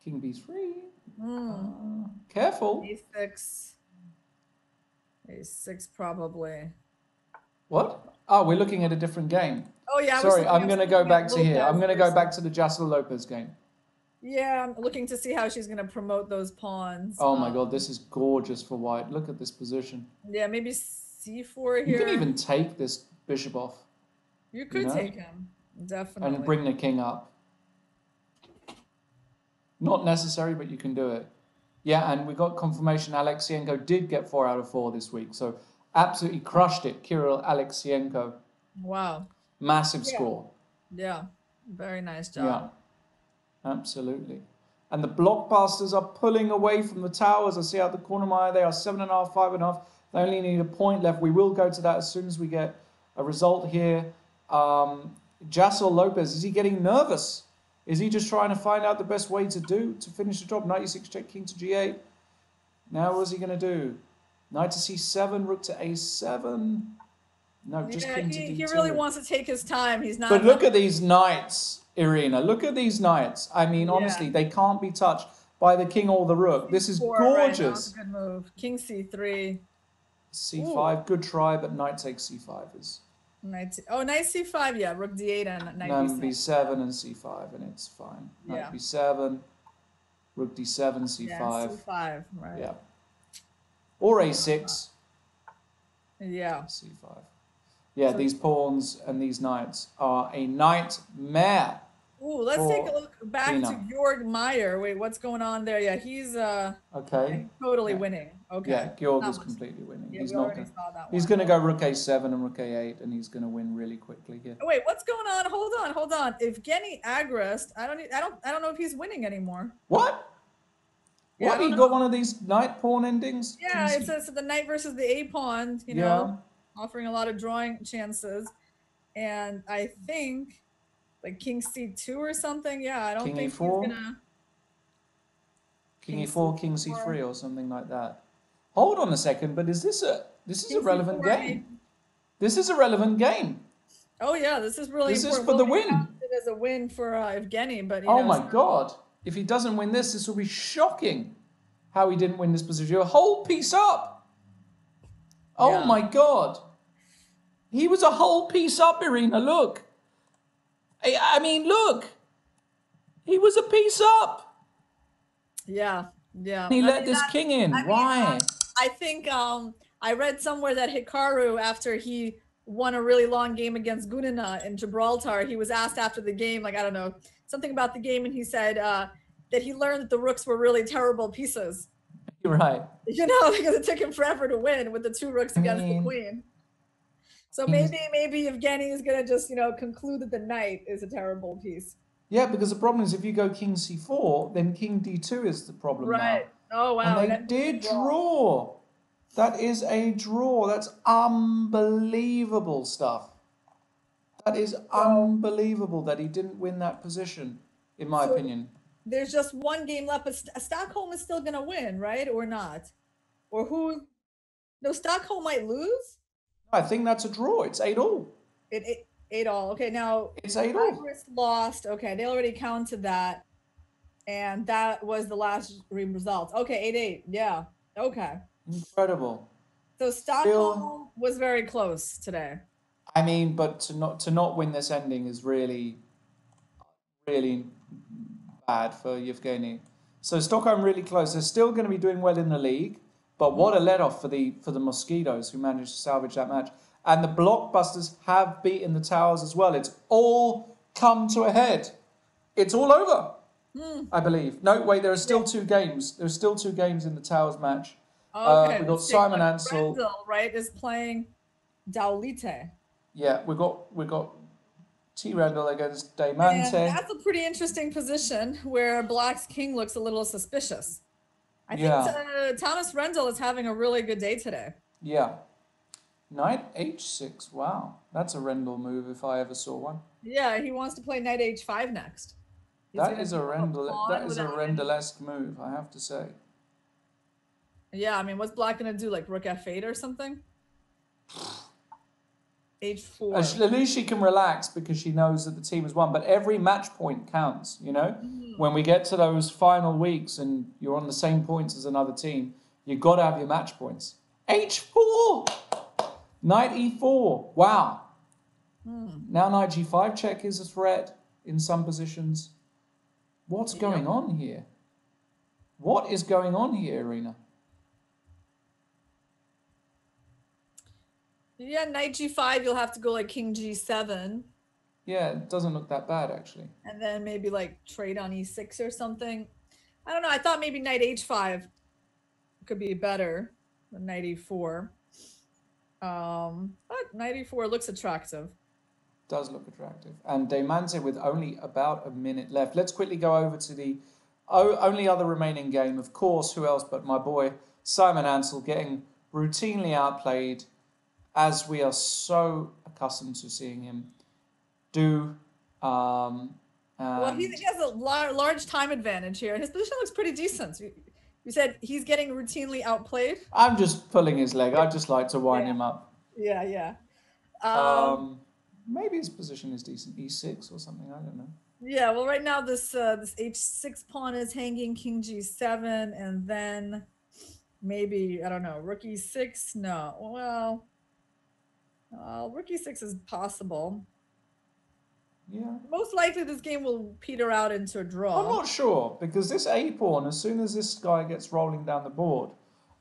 King b3. Careful. a6. a6 probably. What? Oh, we're looking at a different game. Oh, yeah. Sorry, I'm going to go back to here. I'm going to go back to the Jassel Lopez game. Yeah, I'm looking to see how she's going to promote those pawns. Oh my God, this is gorgeous for white. Look at this position. Yeah, maybe c4 here. You can even take this bishop off. You could take him, definitely. And bring the king up. Not necessary, but you can do it. Yeah, and we got confirmation Alexienko did get 4 out of 4 this week. So absolutely crushed it, Kirill Alexienko. Wow. Massive score. Yeah, very nice job. Yeah. Absolutely. And the blockbusters are pulling away from the towers. I see out the corner of my eye, they are 7.5, 5.5. They only need a point left. We will go to that as soon as we get a result here. Jassel Lopez, is he getting nervous? Is he just trying to find out the best way to finish the job? Knight e6, check, king to g8. Now what is he going to do? Knight to c7, rook to a7. No, just king to d2. He really wants to take his time. He's not. But look at these knights. Irina, look at these knights. I mean, honestly, they can't be touched by the king or the rook. This is gorgeous. Right, good move. King c3. c5, good try, but knight takes c5 is. Knight c5, yeah. Rook d8 and knight b7 and c5, and it's fine. Knight b7, rook d7, c5. Yeah, c5, right. Yeah. Or a6. Yeah. c5. Yeah, these pawns and these knights are a nightmare. Ooh, let's take a look back Tina. to Georg Meyer. Wait, what's going on there? Yeah, he's totally winning. Okay. Yeah, Georg is completely winning. Yeah, he's we not already gonna, saw that He's one. going to go rook a7 and rook a8, and he's going to win really quickly here. Oh, wait, what's going on? Hold on. If Evgeny Agrest, I don't know if he's winning anymore. What? Yeah, What? He got one of these knight pawn endings? Yeah, it says the knight versus the a pawn. You know, offering a lot of drawing chances, and I think like king c2 or something. Yeah, I don't King think e4? he's gonna. King e4, king c3, or something like that. Hold on a second, but is this a relevant game? Maybe. This is a relevant game. Oh yeah, this is really important. This is for the win. It is a win for Evgeny, but oh my God! If he doesn't win this will be shocking. How he didn't win this position, a whole piece up. Oh my God! He was a whole piece up, Irina. Look. I mean, look. He was a piece up. Yeah. He let this king in. Why? I think I read somewhere that Hikaru, after he won a really long game against Gunina in Gibraltar, he was asked after the game, like, I don't know, something about the game, and he said that he learned that the rooks were really terrible pieces. You're right. You know, because it took him forever to win with the two rooks against the queen. So maybe Evgeny is gonna just, you know, conclude that the knight is a terrible piece. Yeah, because the problem is if you go king c4, then king d2 is the problem now. Oh wow. And they did draw. That is a draw. That's unbelievable stuff. That is unbelievable that he didn't win that position, in my opinion. There's just one game left, but Stockholm is still gonna win, right? Or not? Or who? No, Stockholm might lose. I think that's a draw. It's 8-all. It 8-all. Okay, now it's 8-all. Lost. Okay, they already counted that, and that was the last result. Okay, 8-8. Yeah. Okay. Incredible. So Stockholm was very close today. I mean, but to not win this ending is really, really bad for Yevgeny. So Stockholm really close. They're still going to be doing well in the league, but what a let-off for the Mosquitoes who managed to salvage that match. And the Blockbusters have beaten the Towers as well. It's all come to a head. It's all over, I believe. No, wait, there are still 2 games. There are still 2 games in the Towers match. Okay, we've got Simon Ansel. Rendell, right, is playing Daulite. Yeah, we got T. Rendell against Diamante. And that's a pretty interesting position where Black's king looks a little suspicious. I think Thomas Rendell is having a really good day today. Yeah. Knight h6. Wow. That's a Rendell move if I ever saw one. Yeah, he wants to play Knight h5 next. That is a Rendell-esque move, I have to say. Yeah, I mean, what's Black going to do? Like rook f8 or something? h4. At least she can relax because she knows that the team has won. But every match point counts, you know? When we get to those final weeks and you're on the same points as another team, you've got to have your match points. h4! Knight e4. Wow. Now knight g5 check is a threat in some positions. What's going on here? What is going on here, Irina? Yeah, knight g5, you'll have to go like king g7. Yeah, it doesn't look that bad, actually. And then maybe like trade on e6 or something. I don't know. I thought maybe knight h5 could be better than knight e4. But knight e4 looks attractive. Does look attractive. And Diamante with only about a minute left. Let's quickly go over to the only other remaining game. Of course, who else but my boy Simon Ansel getting routinely outplayed, as we are so accustomed to seeing him do. Well, he has a large time advantage here, and his position looks pretty decent. You said he's getting routinely outplayed? I'm just pulling his leg. I just like to wind him up. Yeah. Maybe his position is decent. E6 or something. I don't know. Yeah, well, right now this h6 pawn is hanging king g7, and then maybe, I don't know, rook e6? No. Well, rook e6 is possible. Yeah. Most likely this game will peter out into a draw. I'm not sure, because this a pawn, as soon as this guy gets rolling down the board,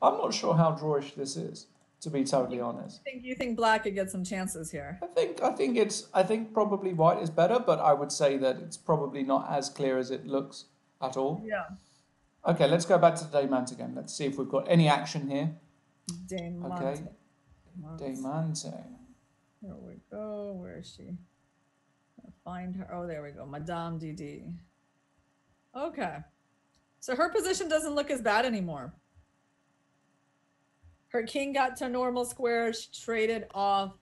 I'm not sure how drawish this is. to be totally honest. You think black could get some chances here? I think probably white is better, but I would say that it's probably not as clear as it looks at all. Yeah. Okay, let's go back to the Daemante game. Let's see if we've got any action here. Daemante. Okay. Daemante. Here we go. Where is she? Find her. Oh, there we go. Madame DD. Okay. So her position doesn't look as bad anymore. Her king got to normal square. She traded off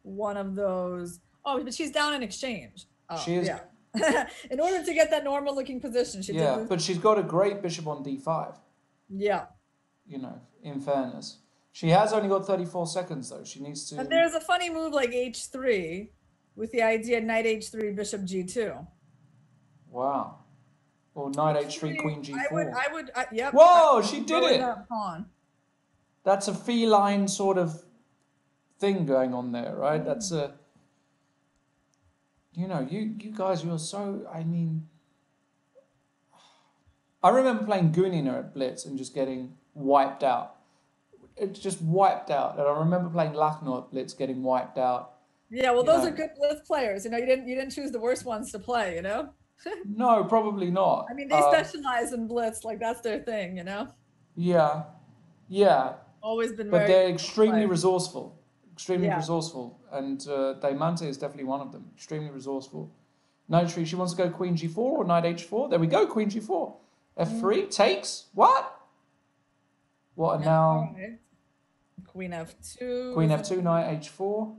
one of those. Oh, but she's down in exchange. Oh, she is. Yeah. In order to get that normal looking position, she yeah, did but she's got a great bishop on d5. Yeah. You know, in fairness. She has only got 34 seconds, though. She needs to... And there's a funny move like h3 with the idea knight h3, bishop g2. Wow. Or knight h3, queen g4. Yep. Whoa, she did it! That pawn. That's a feline sort of thing going on there, right? That's a... You know, you guys, you're so... I mean... I remember playing Gunina at Blitz and just getting wiped out. It's just wiped out. And I remember playing Lachno at Blitz getting wiped out. Yeah, well, those are good Blitz players. You know, you didn't choose the worst ones to play, you know? No, probably not. I mean, they specialize in Blitz. Like, that's their thing, you know? Yeah. Yeah. Always been But they're extremely resourceful. Extremely Yeah. resourceful. And Daemante is definitely one of them. Extremely resourceful. Knight h3, she wants to go queen g4 or knight h4. There we go, queen g4. f3 takes. What? What, and now... Right. Queen f2. Queen f2, knight h4.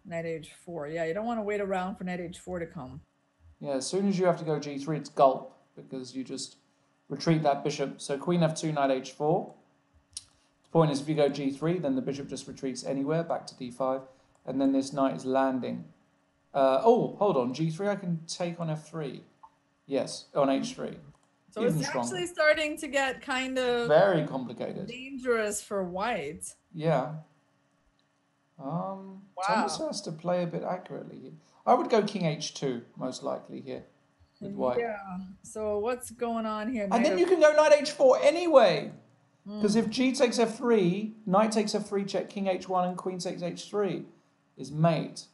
Knight h4. Yeah, you don't want to wait around for knight h4 to come. Yeah, as soon as you have to go g3, it's gulp, because you just retreat that bishop. So queen f2, knight h4. The point is, if you go g3, then the bishop just retreats anywhere, back to d5, and then this knight is landing. Oh, hold on, g3 I can take on f3. Yes, on h3. So it's actually starting to get kind of... Very complicated. Dangerous for white. Yeah. Thomas has to play a bit accurately here. I would go king h2, most likely, here, with white. Yeah, so what's going on here? And then you can go knight h4 anyway. Because if g takes f3, knight takes f3, check, king h1, and queen takes h3 is mate.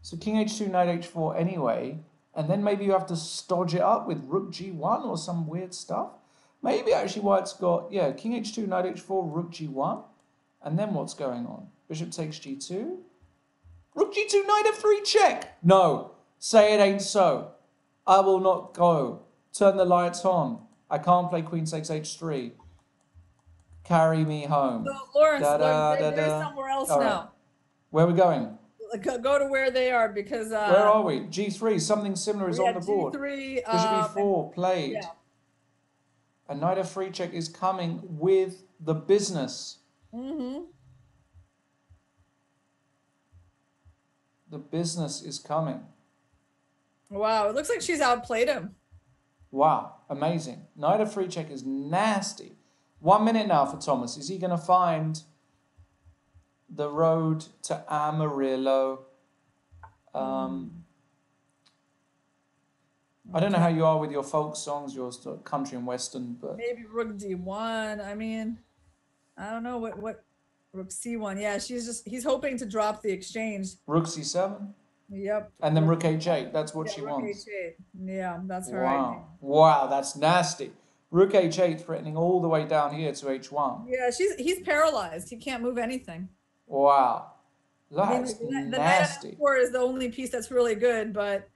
So king h2, knight h4 anyway. And then maybe you have to stodge it up with rook g1 or some weird stuff. Maybe actually white's got, yeah, king h2, knight h4, rook g1. And then what's going on? Bishop takes g2. Rook g2, knight f3, check. No, say it ain't so. I will not go. Turn the lights on. I can't play queen takes h3. Carry me home. So Lawrence, they're somewhere else now. Right. Where are we going? Go to where they are because... where are we? G3, something similar is on the board. G3, Bishop e4 played. Yeah. And knight f3 check is coming with the business. Mm-hmm. The business is coming. Wow, it looks like she's outplayed him. Wow, amazing. Knight f3 check is nasty. 1 minute now for Thomas. Is he going to find the road to Amarillo? I don't know how you are with your folk songs, your country and western, but maybe rook d1. I mean, I don't know what rook c1. Yeah, he's hoping to drop the exchange. Rook c7. Yep. And then rook h8. That's what she wants. H8. Yeah, that's her. Wow. Wow, that's nasty. Rook h8 threatening all the way down here to h1. Yeah, he's paralyzed. He can't move anything. Wow. That's nasty. The knight f4 is the only piece that's really good, but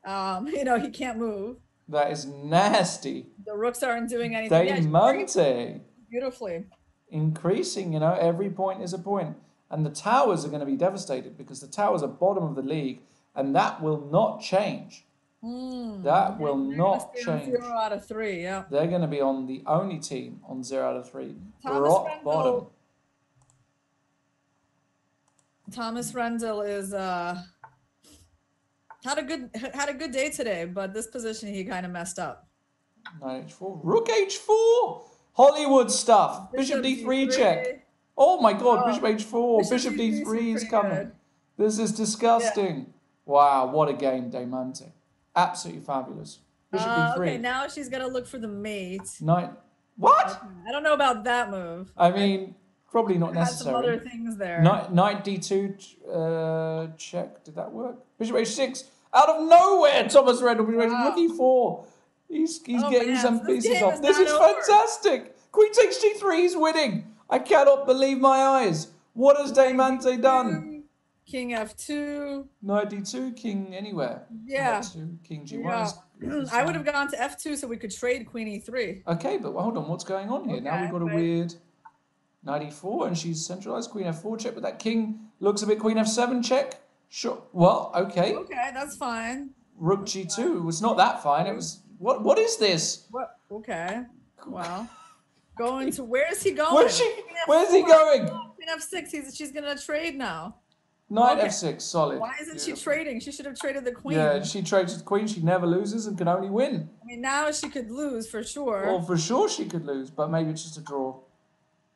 you know, he can't move. That is nasty. The rooks aren't doing anything. Daemante. Beautifully. Increasing, you know, every point is a point. And the towers are going to be devastated because the towers are bottom of the league, and that will not change. That will not change. 0 out of 3, yeah. They're going to be on the only team on 0 out of 3. Rock bottom. Thomas Rendell is had a good day today, but this position he kind of messed up. Knight h4, rook h4, Hollywood stuff. Bishop d3 check. Oh my God, bishop h4, bishop d3 is coming. Good. This is disgusting. Yeah. Wow, what a game, Daemante. Absolutely fabulous. Bishop d3. Okay, now she's gonna look for the mate. Knight. What? I don't know about that move. I mean, Probably not Had some other necessary. things there. Knight D2 check. Did that work? Bishop H6. Out of nowhere, Thomas Randall. Rook E4. He's getting some pieces off. This is fantastic. Queen takes G3. He's winning. I cannot believe my eyes. What has Diamante done? King F2. Knight D2. King anywhere. Yeah. F2, King G1. Yeah. I would have gone to F2 so we could trade Queen E3. Okay, but hold on. What's going on here? Okay, now we've got a weird Knight E4, and she's centralized. Queen F4 check, but that king looks a bit Queen F7 check. Sure. Well, okay. Okay, that's fine. Rook G2 was not that fine. It was what is this? What? Okay. Well, going to where is he going? Where's he going? Queen F6. She's gonna trade now. Knight F6, solid. Why isn't she trading? She should have traded the queen. Yeah, she trades the queen. She never loses and can only win. I mean, now she could lose for sure. Well, for sure she could lose, but maybe it's just a draw.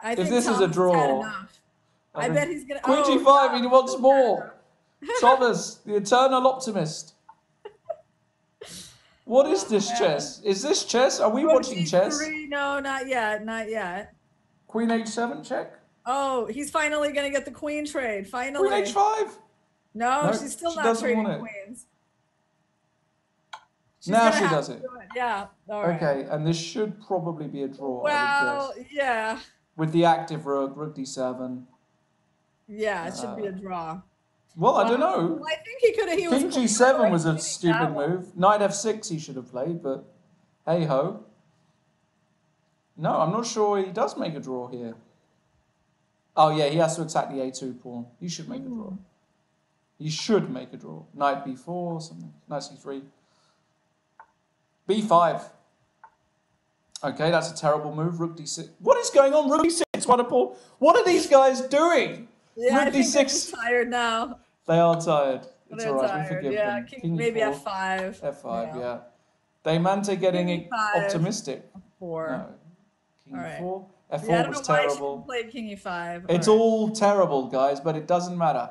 I think this is a draw, I bet he's gonna. Queen G5. He wants more. Thomas, the eternal optimist. What is this chess? Is this chess? Are we watching chess? No, not yet. Not yet. Queen H7 check. Oh, he's finally going to get the queen trade. Finally. Queen H5. No, she's still not trading queens. Now she does it. Yeah. All right. Okay, and this should probably be a draw. Well, yeah. With the active rook, rook D7. Yeah, it should be a draw. Well, I don't know. Well, I think he could have. King G7 was a stupid move. Knight F6 he should have played, but hey ho. No, I'm not sure he does make a draw here. Oh yeah, he has to attack the A2 pawn. He should make a draw. He should make a draw. Knight B4, something. Knight C3. B5. Okay, that's a terrible move. Rook D6. What is going on? Rook D6. What are these guys doing? Yeah, Rook I think D6. they're tired now. They are tired. It's They're all right. tired. We forgive yeah, them. King maybe E4. F5. F5, yeah. Diamante getting optimistic. 4. No. King All right. 4. F4 yeah, I don't was know terrible. Why she played King E5. It's all terrible, guys, but it doesn't matter.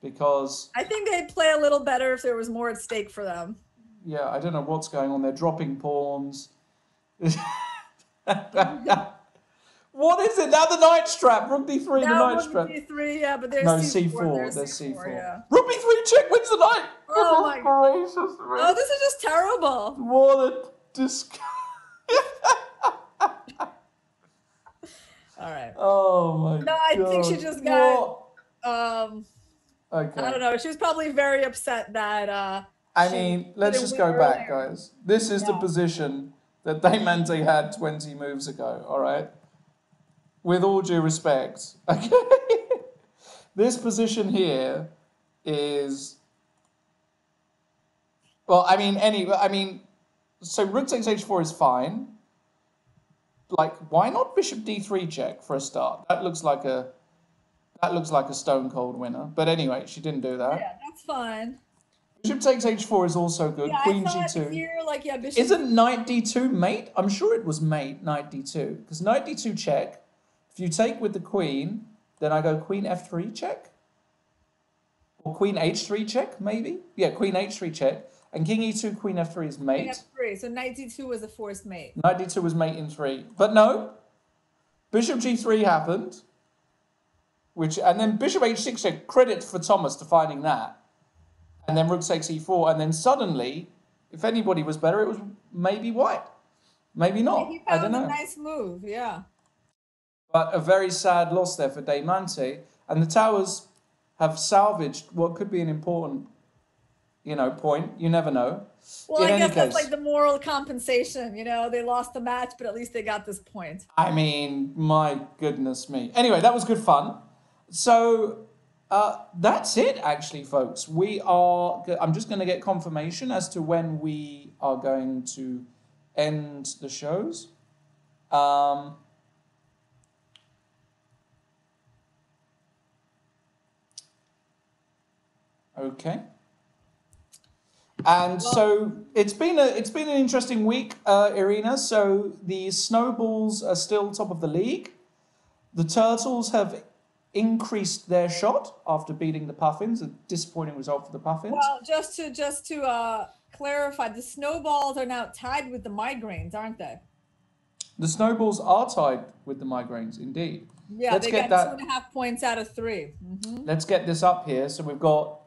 Because... I think they'd play a little better if there was more at stake for them. Yeah, I don't know what's going on. They're dropping pawns. What is it? Now the knight strap. Rook D3, the knight strap. D3, yeah, but there's no, C4. There's C4. Yeah. Rook B3 check wins the knight. Oh my gracious. Oh, this is just terrible. What a disgust. All right. Oh my god. No, I think she just got okay. I don't know. She was probably very upset that I mean, let's just go back, guys. This is the position that Diamante had 20 moves ago, all right? With all due respect, okay? This position here is... Well, so rook takes h4 is fine. Like, why not bishop d3 check for a start? That looks like a stone cold winner. But anyway, she didn't do that. Yeah, that's fine. Bishop takes h4 is also good. Yeah, Queen I thought g2. here, like, yeah, bishop. Isn't knight d2 mate? I'm sure it was mate, knight d2. Because knight d2 check. If you take with the queen, then I go queen f3 check. Or queen h3 check, maybe? Yeah, queen h3 check. And king e2, queen f3 is mate. Queen f3, so knight d2 was a forced mate. Knight d2 was mate in 3. But no, bishop g3 happened. And then bishop h6 check, credit for Thomas to finding that. And then rook takes e4. And then suddenly, if anybody was better, it was maybe white. Maybe not. I don't know. A nice move, yeah. But a very sad loss there for Diamante. And the Towers have salvaged what could be an important, point. You never know. Well, I guess that's like the moral compensation. They lost the match, but at least they got this point. I mean, my goodness me. Anyway, that was good fun. So that's it, actually, folks. I'm just going to get confirmation as to when we are going to end the shows. Okay. And so it's been an interesting week, Irina. So the Snowballs are still top of the league. The Turtles have increased their shot after beating the Puffins. A disappointing result for the Puffins. Well, just to clarify, the Snowballs are now tied with the Migraines, aren't they? The Snowballs are tied with the Migraines, indeed. Yeah, they got 2.5 points out of 3. Mm-hmm. Let's get this up here. So we've got,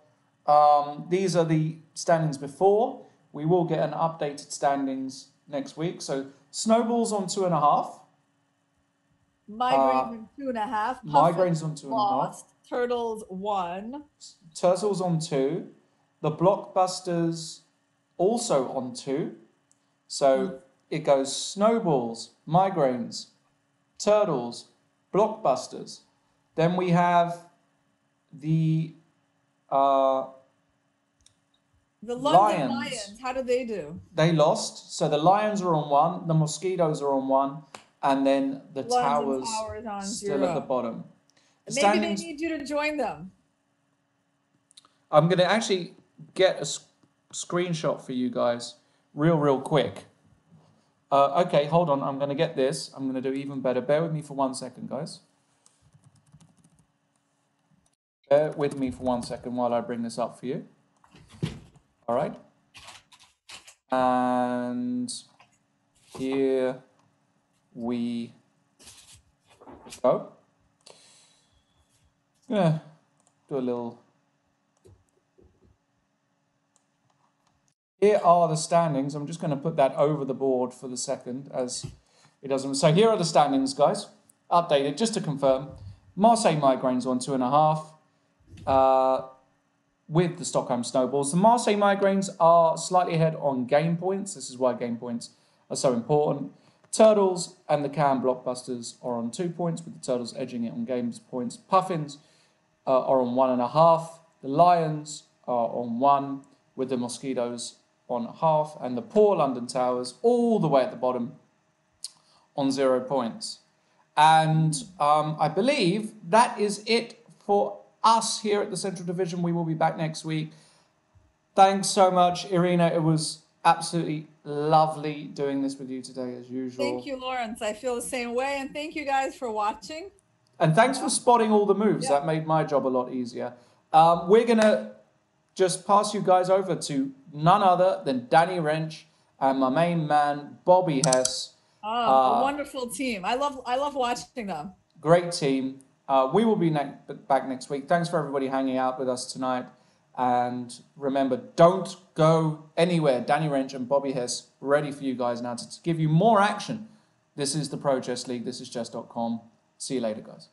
these are the standings before. We will get an updated standings next week. So Snowball's on 2.5. Migraines on 2.5. Migraines on 2.5. Turtles 1. Turtles on 2. The Blockbusters also on 2. So it goes Snowballs, Migraines, Turtles, Blockbusters. Then we have the London Lions. How did they do? They lost. So the Lions are on 1, the Mosquitoes are on 1, and then the Towers on still 0. at the bottom. Maybe they need you to join them. I'm going to actually get a screenshot for you guys real quick. Okay, hold on. I'm going to get this. I'm going to do even better. Bear with me for 1 second, guys. Bear with me for 1 second while I bring this up for you. All right. And here we go. Yeah, do a little. Here are the standings. I'm just going to put that over the board for the second as it doesn't. So here are the standings, guys. Updated, just to confirm. Marseille Migraines on 2.5 with the Stockholm Snowballs. The Marseille Migraines are slightly ahead on game points. This is why game points are so important. Turtles and the Cam Blockbusters are on 2 points, with the Turtles edging it on games points. Puffins are on 1.5. The Lions are on 1, with the Mosquitoes on 0.5, and the poor London Towers all the way at the bottom on 0 points. And I believe that is it for us here at the Central Division. We will be back next week. Thanks so much, Irina. It was absolutely lovely doing this with you today, as usual. Thank you, Lawrence. I feel the same way. And thank you guys for watching. And thanks for spotting all the moves. Yeah. That made my job a lot easier. We're going to just pass you guys over to none other than Danny Wrench and my main man, Bobby Hess. A wonderful team. I love watching them. Great team. We will be back next week. Thanks for everybody hanging out with us tonight. And remember, don't go anywhere. Danny Wrench and Bobby Hess ready for you guys now to give you more action. This is the Pro Chess League. This is Chess.com. See you later, guys.